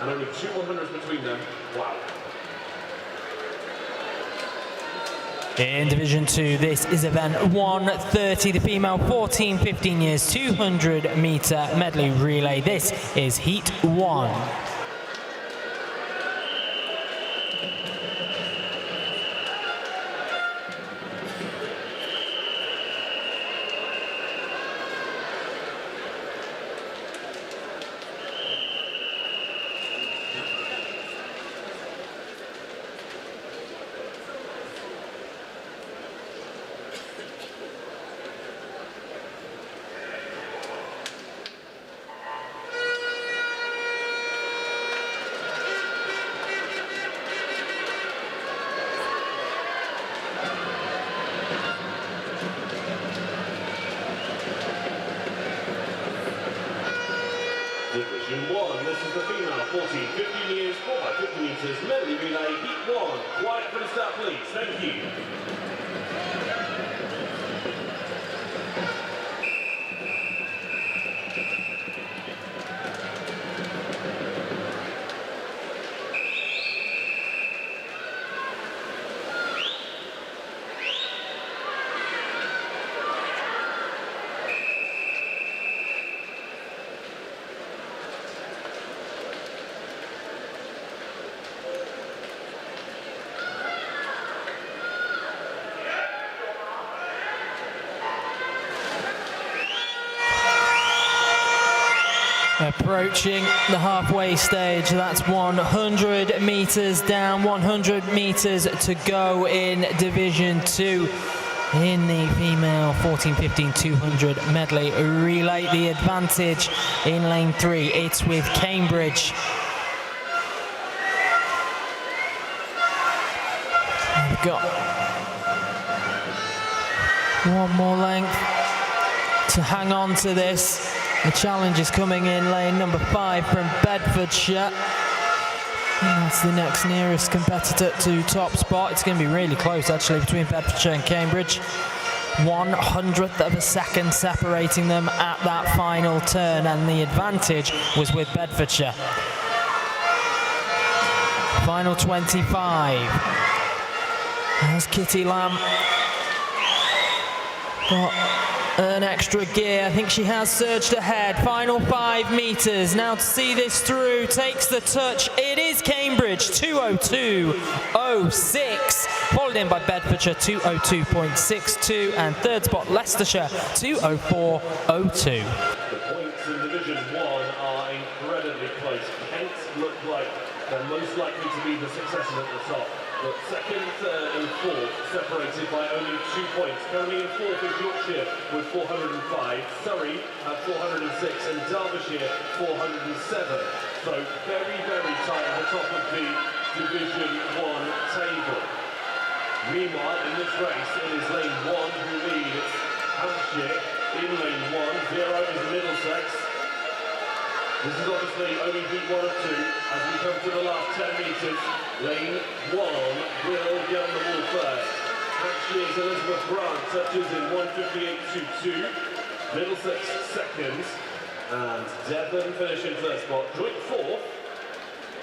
and only 2 100s between them. Wow. In Division 2, this is event 130, the female 14-15 years 200 metre medley relay. This is Heat 1. Division 1, this is the female 14-15 years 4x50 metres medley relay Heat 1. Quiet for the start, please. Thank you. Approaching the halfway stage, that's 100 meters down, 100 meters to go in Division 2 in the female 14-15-200 medley relay. The advantage in lane 3, it's with Cambridge. We've got one more length to hang on to this. The challenge is coming in lane number 5 from Bedfordshire. And that's the next nearest competitor to top spot. It's going to be really close actually between Bedfordshire and Cambridge. 1/100th of a second separating them at that final turn, and the advantage was with Bedfordshire. Final 25. There's Kitty Lamb. Got an extra gear. I think she has surged ahead. Final 5 meters. Now to see this through, takes the touch. It is Cambridge, 2:02.06. Followed in by Bedfordshire, 2:02.62. And third spot, Leicestershire, 2:04.02. The points in Division 1 are incredibly close. Kent look like they're most likely to be the successors at the top. But second, third and fourth separated by only 2 points. Currently in fourth is Yorkshire with 405, Surrey at 406 and Derbyshire 407. So very, very tight at the top of the Division 1 table. Meanwhile, in this race, it is lane 1 who leads Hampshire. In lane 1, 0 is Middlesex. This is obviously only heat 1 of 2 as we come to the last 10 metres. Lane 1 will get on the wall first. Hampshire's Elizabeth Grant touches in 1:58.22. Middlesex second. And Devon finishing third spot. Joint fourth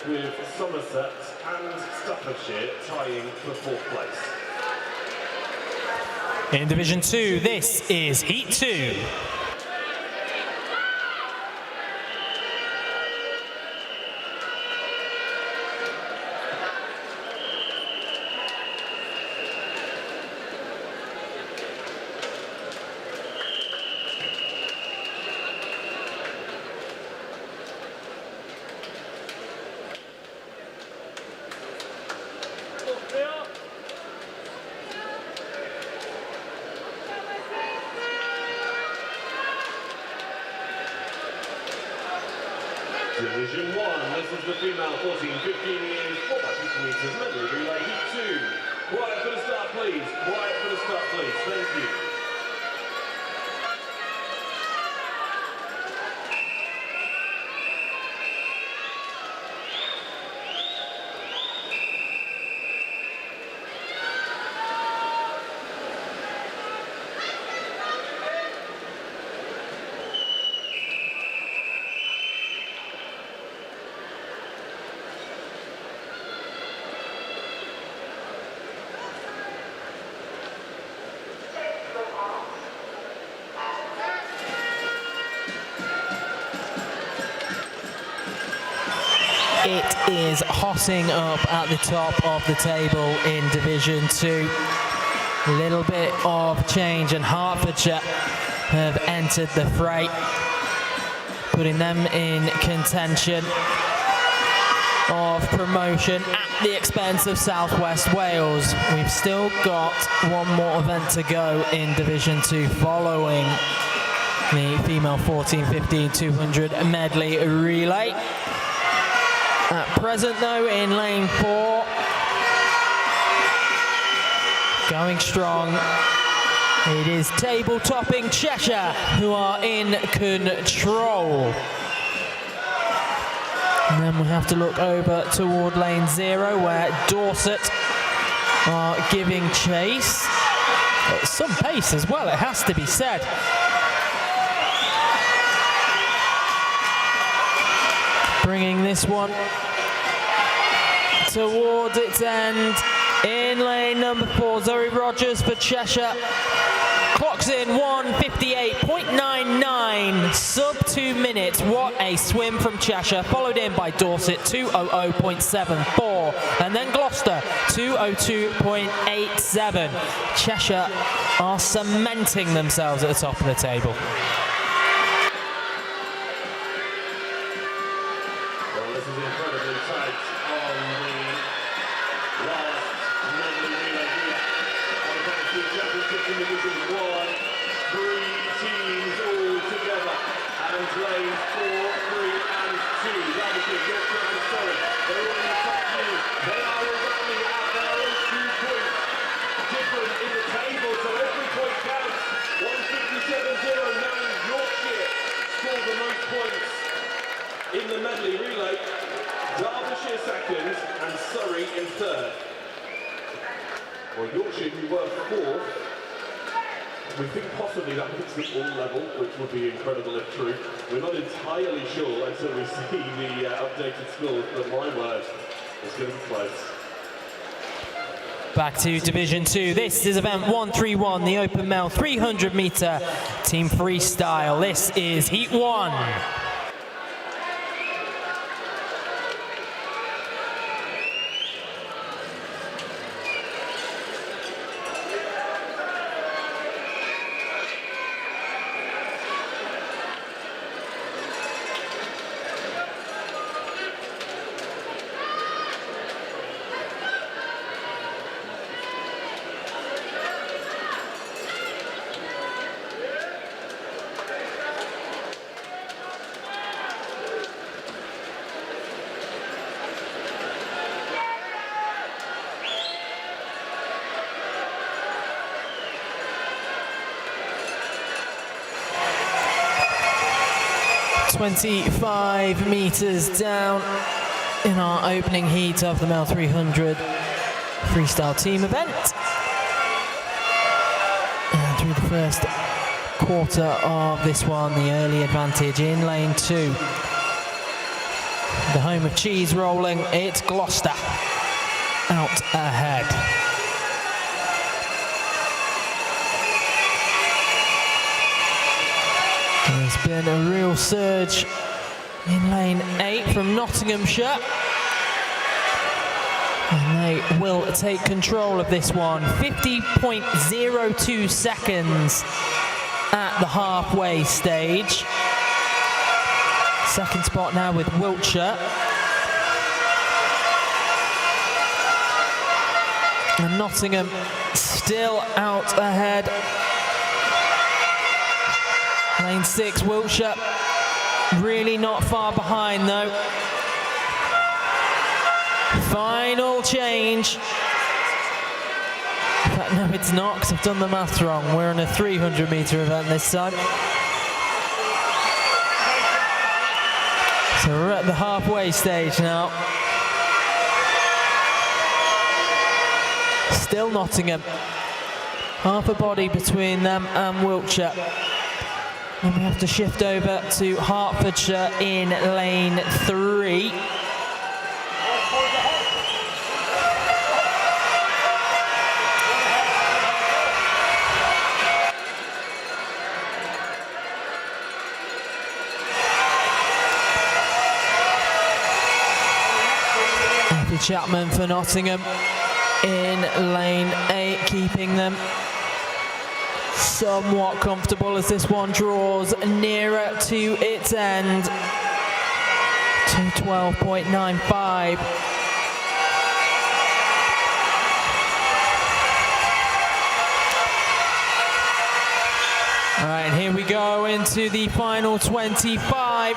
with Somerset and Staffordshire tying for fourth place. In Division 2, this is Heat 2. Division 1, this is the female 14-15 years 4x50 meters medley relay heat 2. Quiet for the start, please. Quiet for the start, please. Thank you. It is hotting up at the top of the table in Division 2. A little bit of change, and Hertfordshire have entered the fray, putting them in contention of promotion at the expense of South West Wales. We've still got one more event to go in Division 2 following the female 14-15-200 medley relay. At present though, in lane 4, going strong, it is table-topping Cheshire who are in control. And then we have to look over toward lane 0 where Dorset are giving chase. At some pace as well, it has to be said. Bringing this one towards its end. In lane number 4, Zoe Rogers for Cheshire clocks in 1:58.99, sub 2 minutes. What a swim from Cheshire, followed in by Dorset, 2:00.74, and then Gloucester, 2:02.87. Cheshire are cementing themselves at the top of the table. incredibly tight on the last medley relay here. On the British Championship in Division 1, 3 teams all together. And lanes 4, 3 and 2. Derbyshire, Yorkshire and Surrey. They're all in the top view. They are all rounding out their own 2 points. Different in the table, so every point counts. 157.09. Yorkshire scored the most points in the medley relay. Derbyshire second and Surrey in third. Well, Yorkshire, who were fourth, we think possibly that hits the all level, which would be incredible if true. We're not entirely sure until we see the updated scores, but my word, it's going to be close. Back to Division 2. This is event 131, the open male 300 meter team freestyle. This is heat 1. .25 meters down in our opening heat of the male 300 freestyle team event. And through the first quarter of this one, the early advantage in lane 2. The home of cheese rolling, it's Gloucester out ahead. There's been a real surge in lane 8 from Nottinghamshire. And they will take control of this one. 50.02 seconds at the halfway stage. Second spot now with Wiltshire. And Nottingham still out ahead. Lane 6, Wiltshire, really not far behind though. Final change. In fact, no, it's not, because I've done the maths wrong. We're on a 300 meter event this time. So we're at the halfway stage now. Still Nottingham. Half a body between them and Wiltshire. And we have to shift over to Hertfordshire in lane 3. Effie Chapman for Nottingham in lane 8, keeping them somewhat comfortable as this one draws nearer to its end. 2:12.95. All right, here we go into the final 25.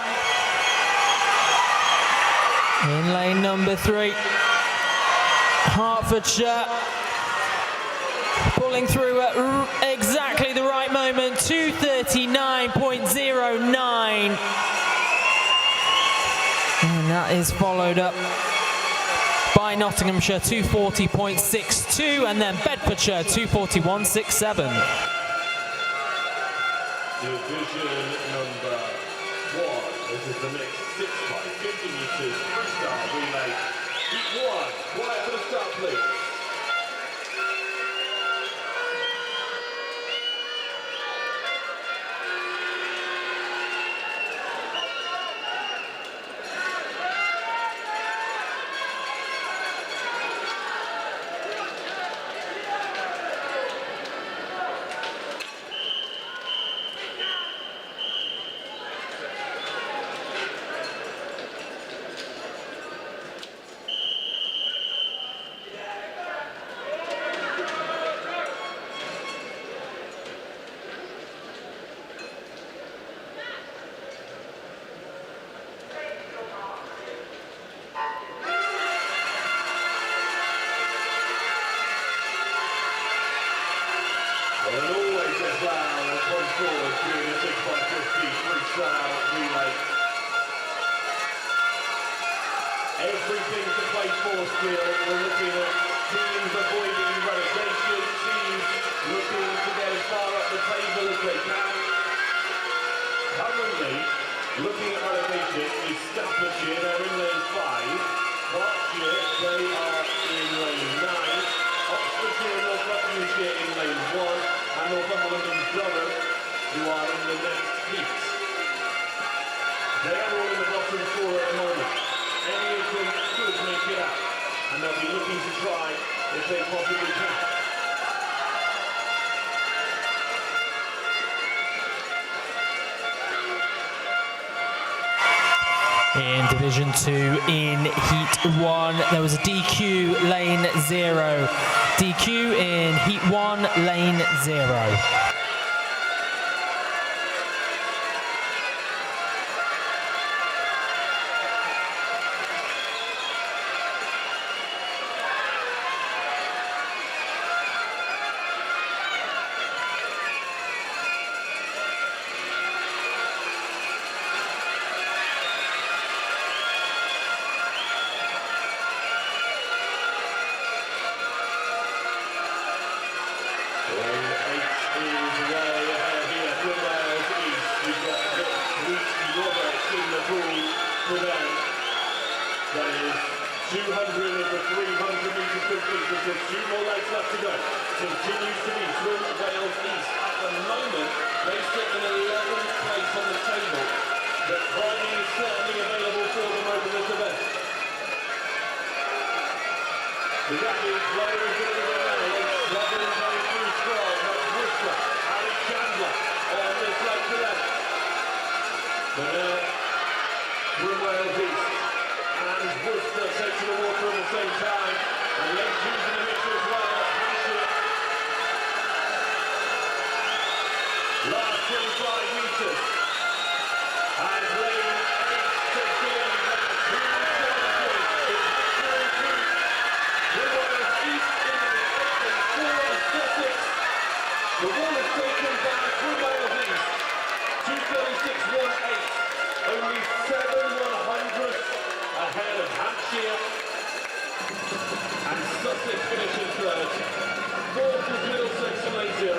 In lane number 3, Hertfordshire pulling through at exactly the right moment, 2:39.09. And that is followed up by Nottinghamshire, 2:40.62, and then Bedfordshire, 2:41.67. Division number 1. This is the next 6x50 meters freestyle relay. Heat 1. Quiet for the start, please. everything to play for still. We're looking at teams avoiding relegation, teams looking to get as far up the table as they can. Currently, looking at relegation is Staffordshire, they're in lane 5. Berkshire, they are in lane 9. Oxfordshire and North Buckinghamshire in lane 1. And Northumberland and Durham, who are in the next heat. They are all in the bottom 4 at the moment. Any of them could make it out. And they'll be looking to try if they possibly can. In Division 2, in Heat 1, there was a DQ, lane 0. DQ in Heat 1, lane 0. That is 200 of the 300 metres completed, with 2 more legs left to go. Continues to be Swim Wales East. At the moment, they sit in 11th place on the table, but climbing is certainly available for them over this event. The Japanese player is going to go now. It's 7 coming through strong. That's Worcester, Harry Chandler on this leg to them. But now, Swim Wales East and Worcester take to the water at the same time, and lane 2's in the mix as well. Hampshire. Last 25 metres, and lane 8 to gain that 2 it's 4-2. Swim Wales East in the 4 of Sussex. The wall is taken by Swim Wales East, 2:36.18. Only 7/100 ahead of Hampshire, and Sussex finishing third. 4th is Middlesex in lane 0.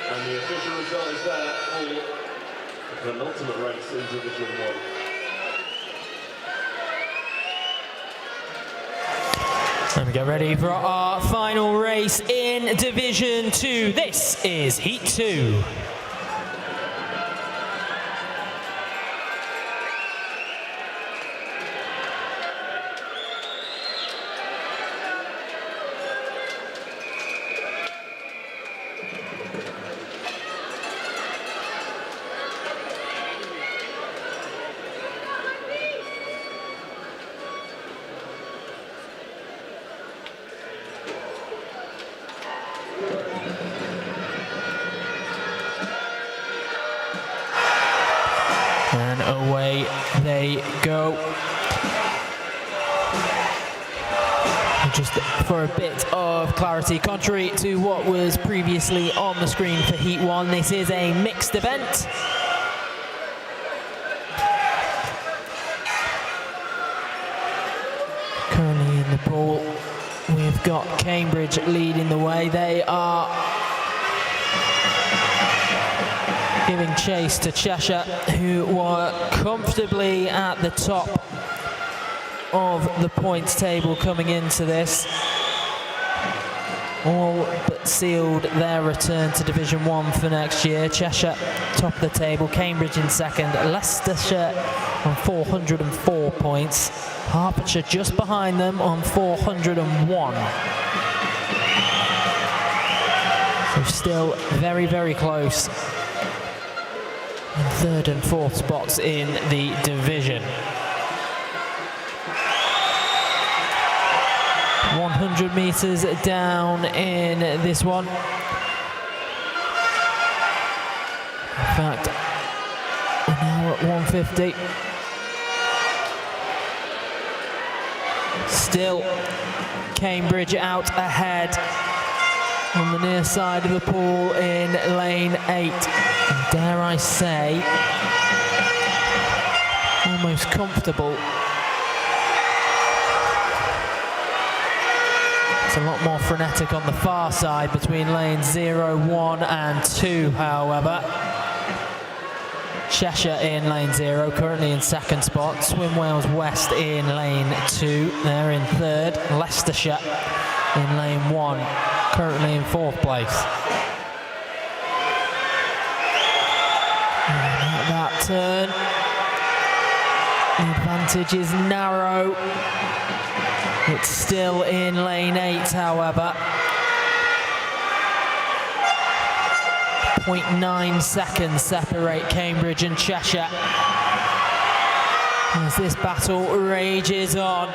And the official result is there for the penultimate race in Division 1. And we get ready for our final race in Division 2. This is Heat 2. And away they go. Just for a bit of clarity, contrary to what was previously on the screen for Heat 1, this is a mixed event. Currently in the pool, we've got Cambridge leading the way. They are giving chase to Cheshire, who were comfortably at the top of the points table coming into this. All but sealed their return to Division 1 for next year. Cheshire top of the table, Cambridge in second, Leicestershire on 404 points, Hertfordshire just behind them on 401. So still very, very close. Third and fourth spots in the division. 100 metres down in this one. In fact, we're now at 150. Still Cambridge out ahead. on the near side of the pool in lane 8. And dare I say, almost comfortable. It's a lot more frenetic on the far side between lanes 0, 1 and 2, however. Cheshire in lane 0, currently in second spot. Swim Wales West in lane 2, they're in third. Leicestershire in lane 1, currently in fourth place. And at that turn, the advantage is narrow. It's still in lane 8, however. 0.9 seconds separate Cambridge and Cheshire as this battle rages on.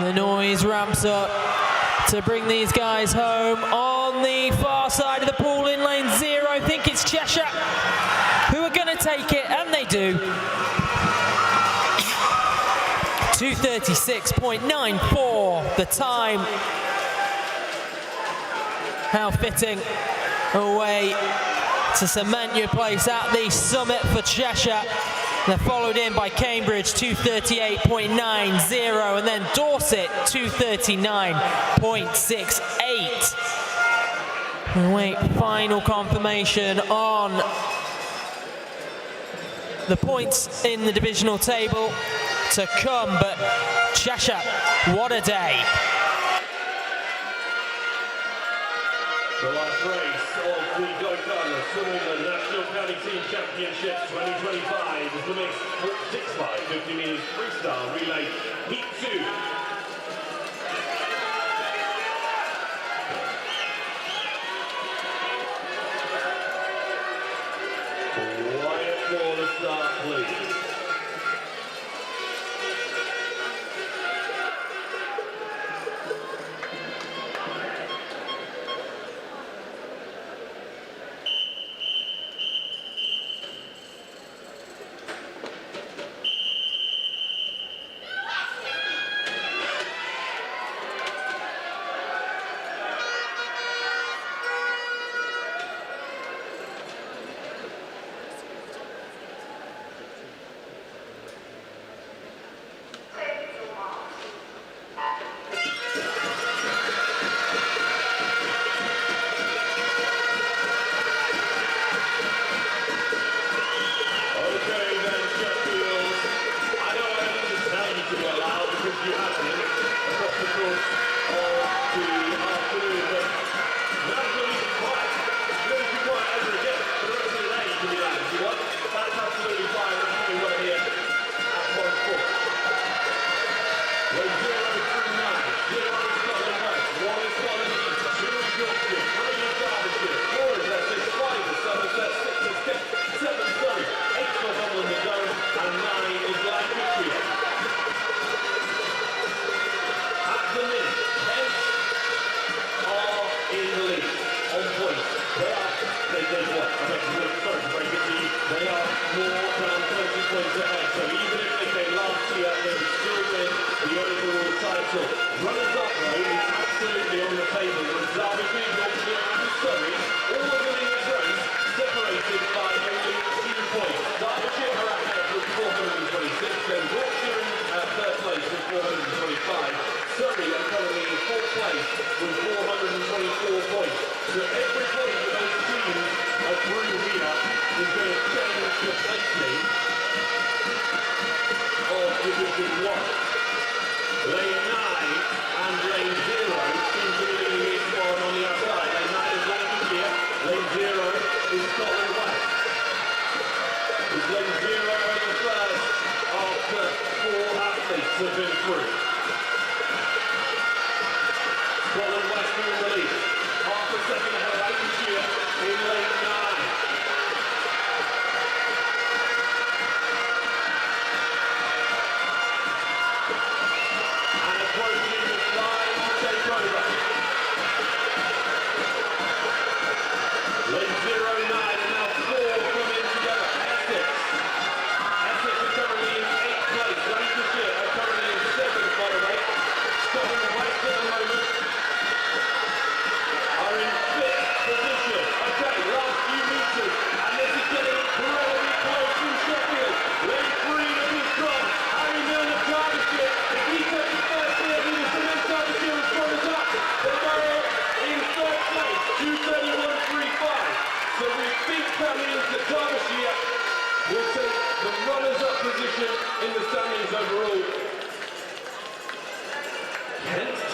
The noise ramps up to bring these guys home. On the far side of the pool in lane 0, I think it's Cheshire who are going to take it, and they do. 2:36.94 the time. How fitting a way to cement your place at the summit for Cheshire. They're followed in by Cambridge, 2:38.90, and then Dorset, 2:39.68. We wait final confirmation on the points in the divisional table to come, but Cheshire, what a day. The last race of the GoCardless Swimming and National County Team Championships 2025 is the mixed 6x 50 metres freestyle relay heat 2. Quiet for the start, please.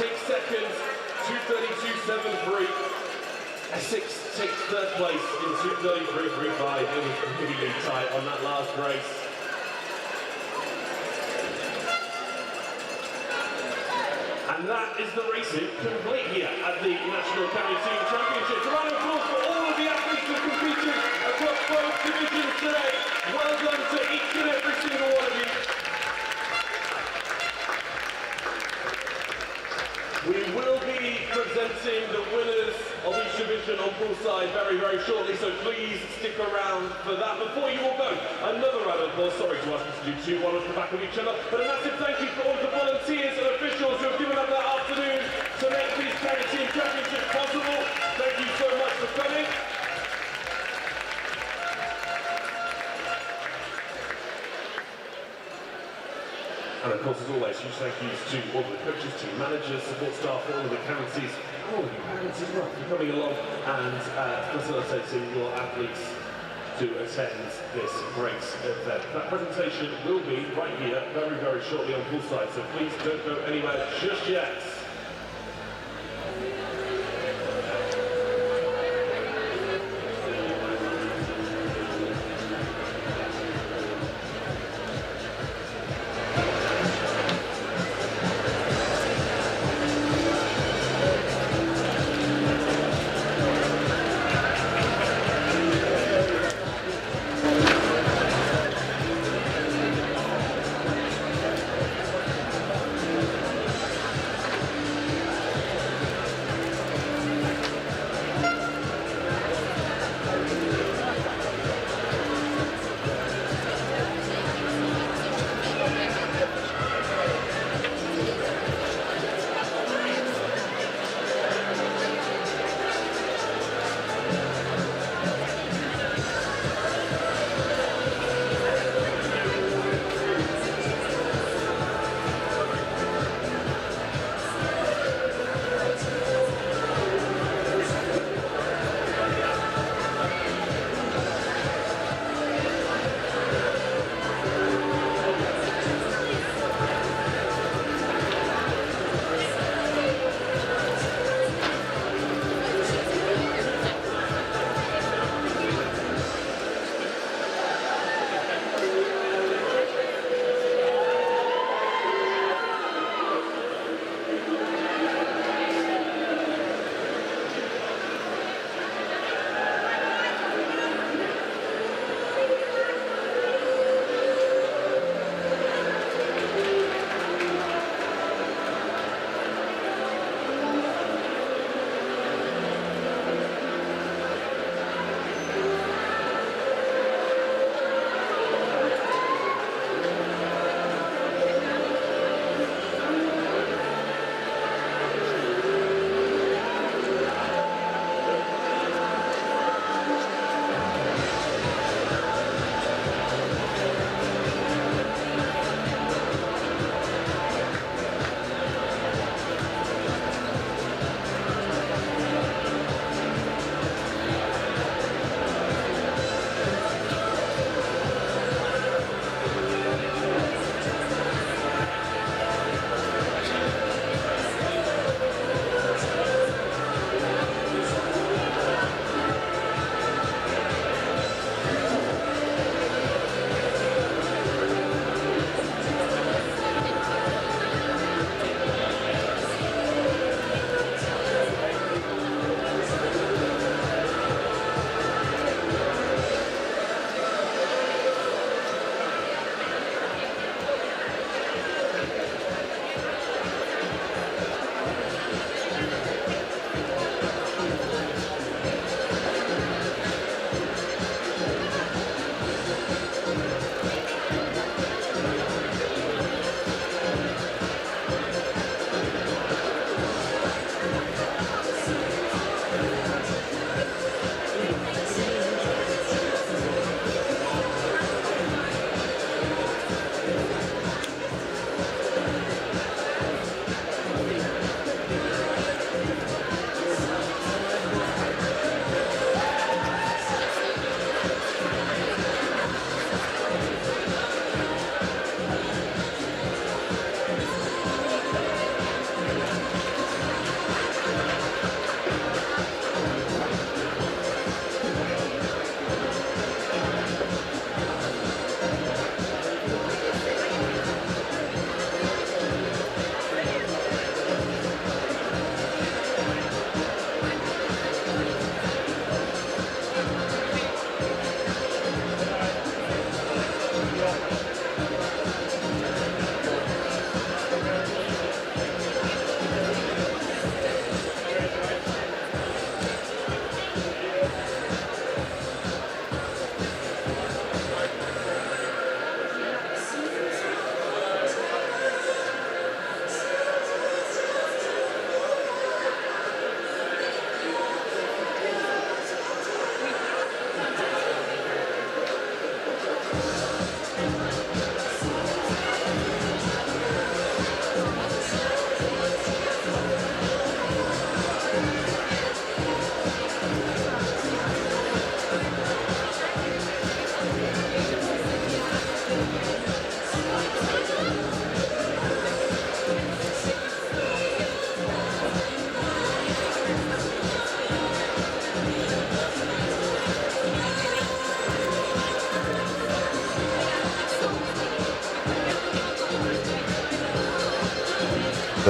takes second, 2:32.73. Essex takes third place in 2:33.35. It was really tight on that last race. And that is the racing complete here at the National County Team Championship. A round of applause for all of the athletes who competed across both divisions today. Well done to each and every single one of you. We will be presenting the winners of each division on poolside very, very shortly, so please stick around for that. Before you all go, another round of applause. Sorry to ask you to do one off the back of each other, but a massive thank you for all the volunteers and officials who have given up that afternoon to make these county team championships possible. Thank you so much for coming. And of course, as always, huge thank yous to all the coaches, team managers, support staff, all of the counties, all of you parents as well for coming along and facilitating your athletes to attend this great event. That presentation will be right here very, very shortly on poolside, so please don't go anywhere just yet.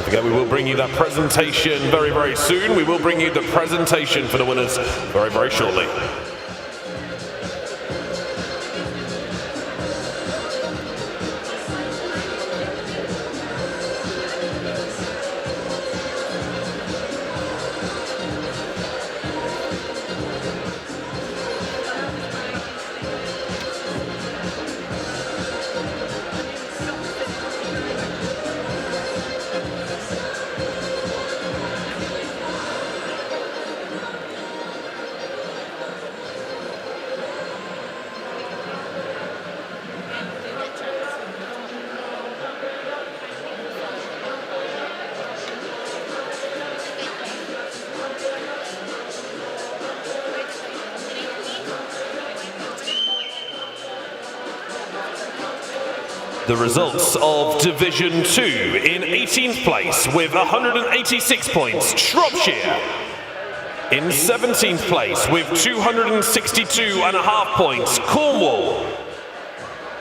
Don't forget, we will bring you that presentation very, very soon. We will bring you the presentation for the winners very, very shortly. The results of Division 2 in 18th place with 186 points, Shropshire. In 17th place with 262.5 points, Cornwall.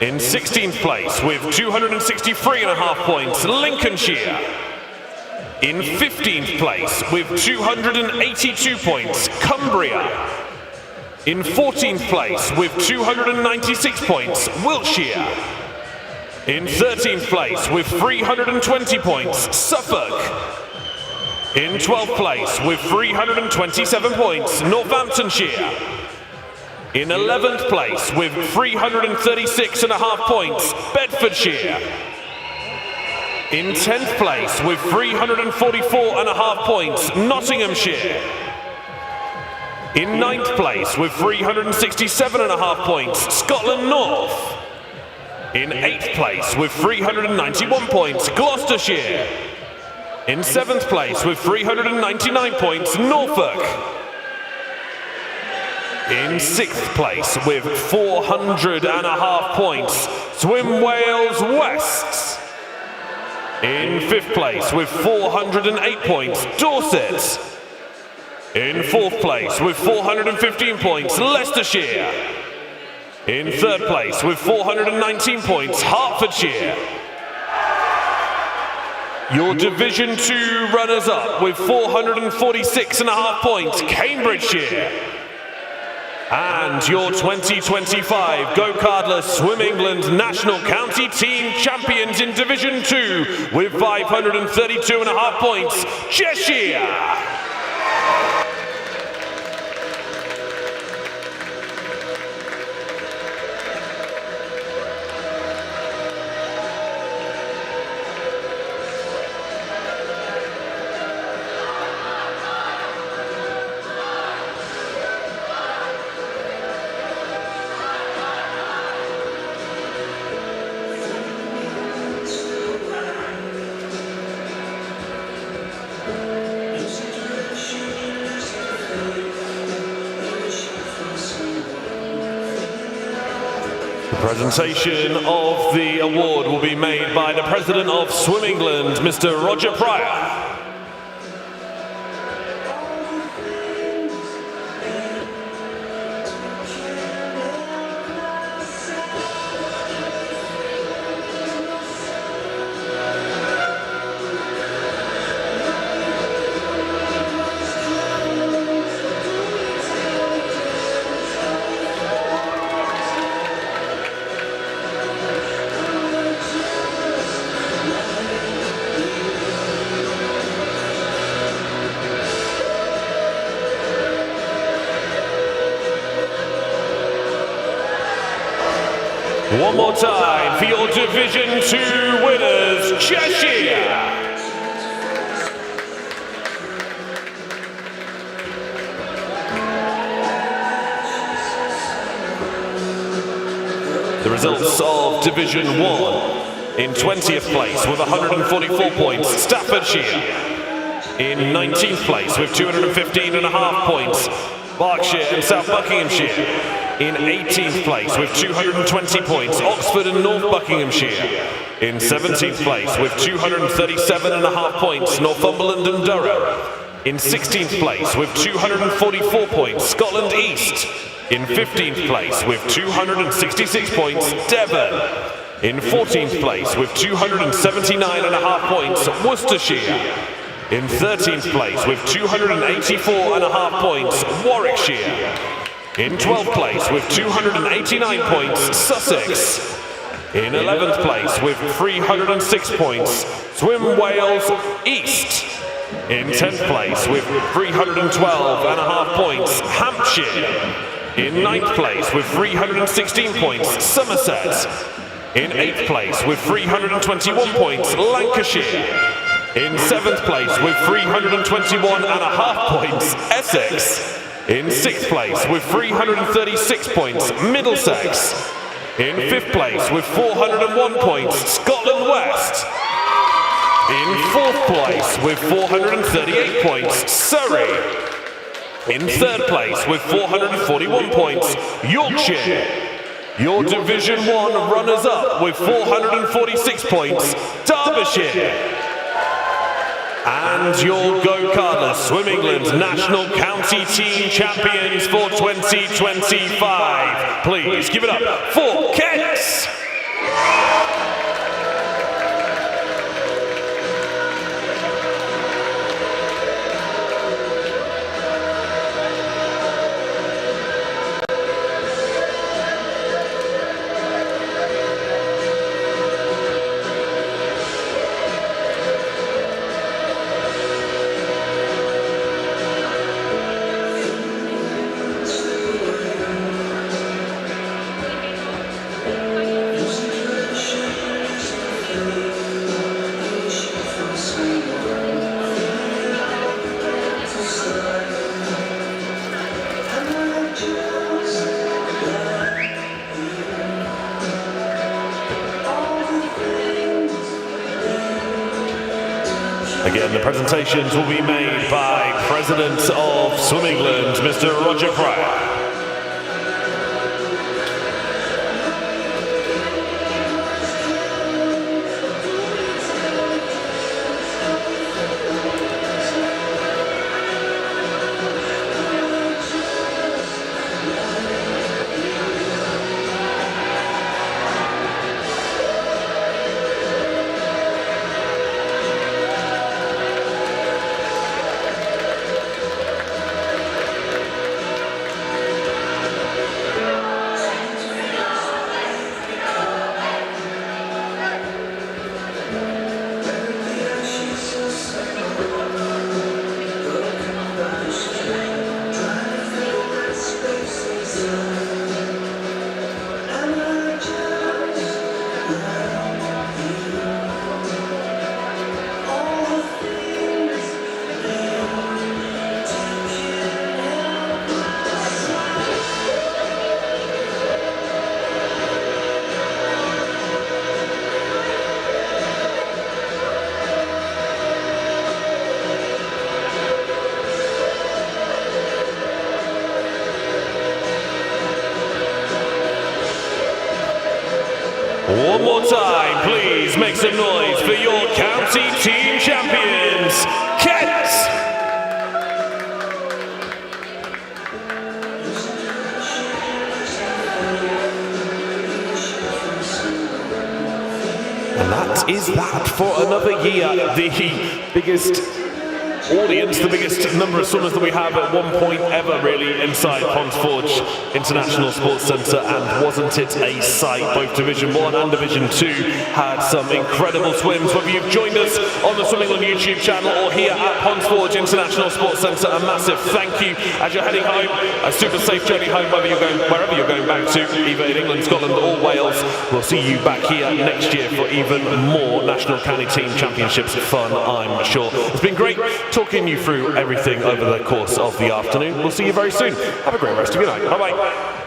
In 16th place with 263.5 points, Lincolnshire. In 15th place with 282 points, Cumbria. In 14th place with 296 points, Wiltshire. In 13th place with 320 points, Suffolk. In 12th place with 327 points, Northamptonshire. In 11th place with 336.5 points, Bedfordshire. In 10th place with 344.5 points, Nottinghamshire. In 9th place with 367.5 points, Scotland North. In 8th place with 391 points, Gloucestershire. In 7th place with 399 points, Norfolk. In 6th place with 400.5 points, Swim Wales West. In 5th place with 408 points, Dorset. In 4th place with 415 points, Leicestershire. In 3rd place with 419 points, Hertfordshire. Your Division 2 runners-up with 446.5 points, Cambridgeshire. And your 2025 GoCardless Swim England National County Team Champions in Division 2 with 532.5 points, Cheshire. Presentation of the award will be made by the President of Swim England, Mr. Roger Pryor. One more time for your Division 2 winners, Cheshire. The results of Division 1 in 20th place with 144 points, Staffordshire. In 19th place with 215.5 points, Berkshire and South Buckinghamshire. In 18th place with 220 points, Oxford and North Buckinghamshire. In 17th place with 237.5 points, Northumberland and Durham. In 16th place with 244 points, Scotland East. In 15th place with 266 points, Devon. In 14th place with 279.5 points, Worcestershire. In 13th place with 284.5 points, Warwickshire. In 12th place with 289 points, Sussex. In 11th place with 306 points, Swim Wales East. In 10th place with 312.5 points, Hampshire. In 9th place with 316 points, Somerset. In 8th place with 321 points, Lancashire. In 7th place with 321.5 points, Essex. In 6th place with 336 points, Middlesex. In 5th place with 401 points, Scotland West. In 4th place with 438 points, Surrey. In 3rd place with 441 points, Yorkshire. Your Division 1 runners-up with 446 points, Derbyshire. And your GoCardless Swim England National County Team Champions for 2025. Please give it up for Kent! Again, the presentations will be made by President of Swim England, Mr. Roger Cryer. One more time, please make some noise for your county team champions, Kent! And that is that for another year. The biggest audience, the biggest number of swimmers that we have at one point ever really inside Ponds Forge International Sports Centre, and wasn't it a sight? Both Division 1 and Division 2 had some incredible swims. Whether you've joined us on the Swim England YouTube channel or here at Ponds Forge International Sports Centre, a massive thank you as you're heading home. A super safe journey home, wherever you're going back to, either in England, Scotland or Wales. We'll see you back here next year for even more National County Team Championships fun, I'm sure. It's been great talking you through everything over the course of the afternoon. We'll see you very soon. Have a great rest of your night. Bye-bye.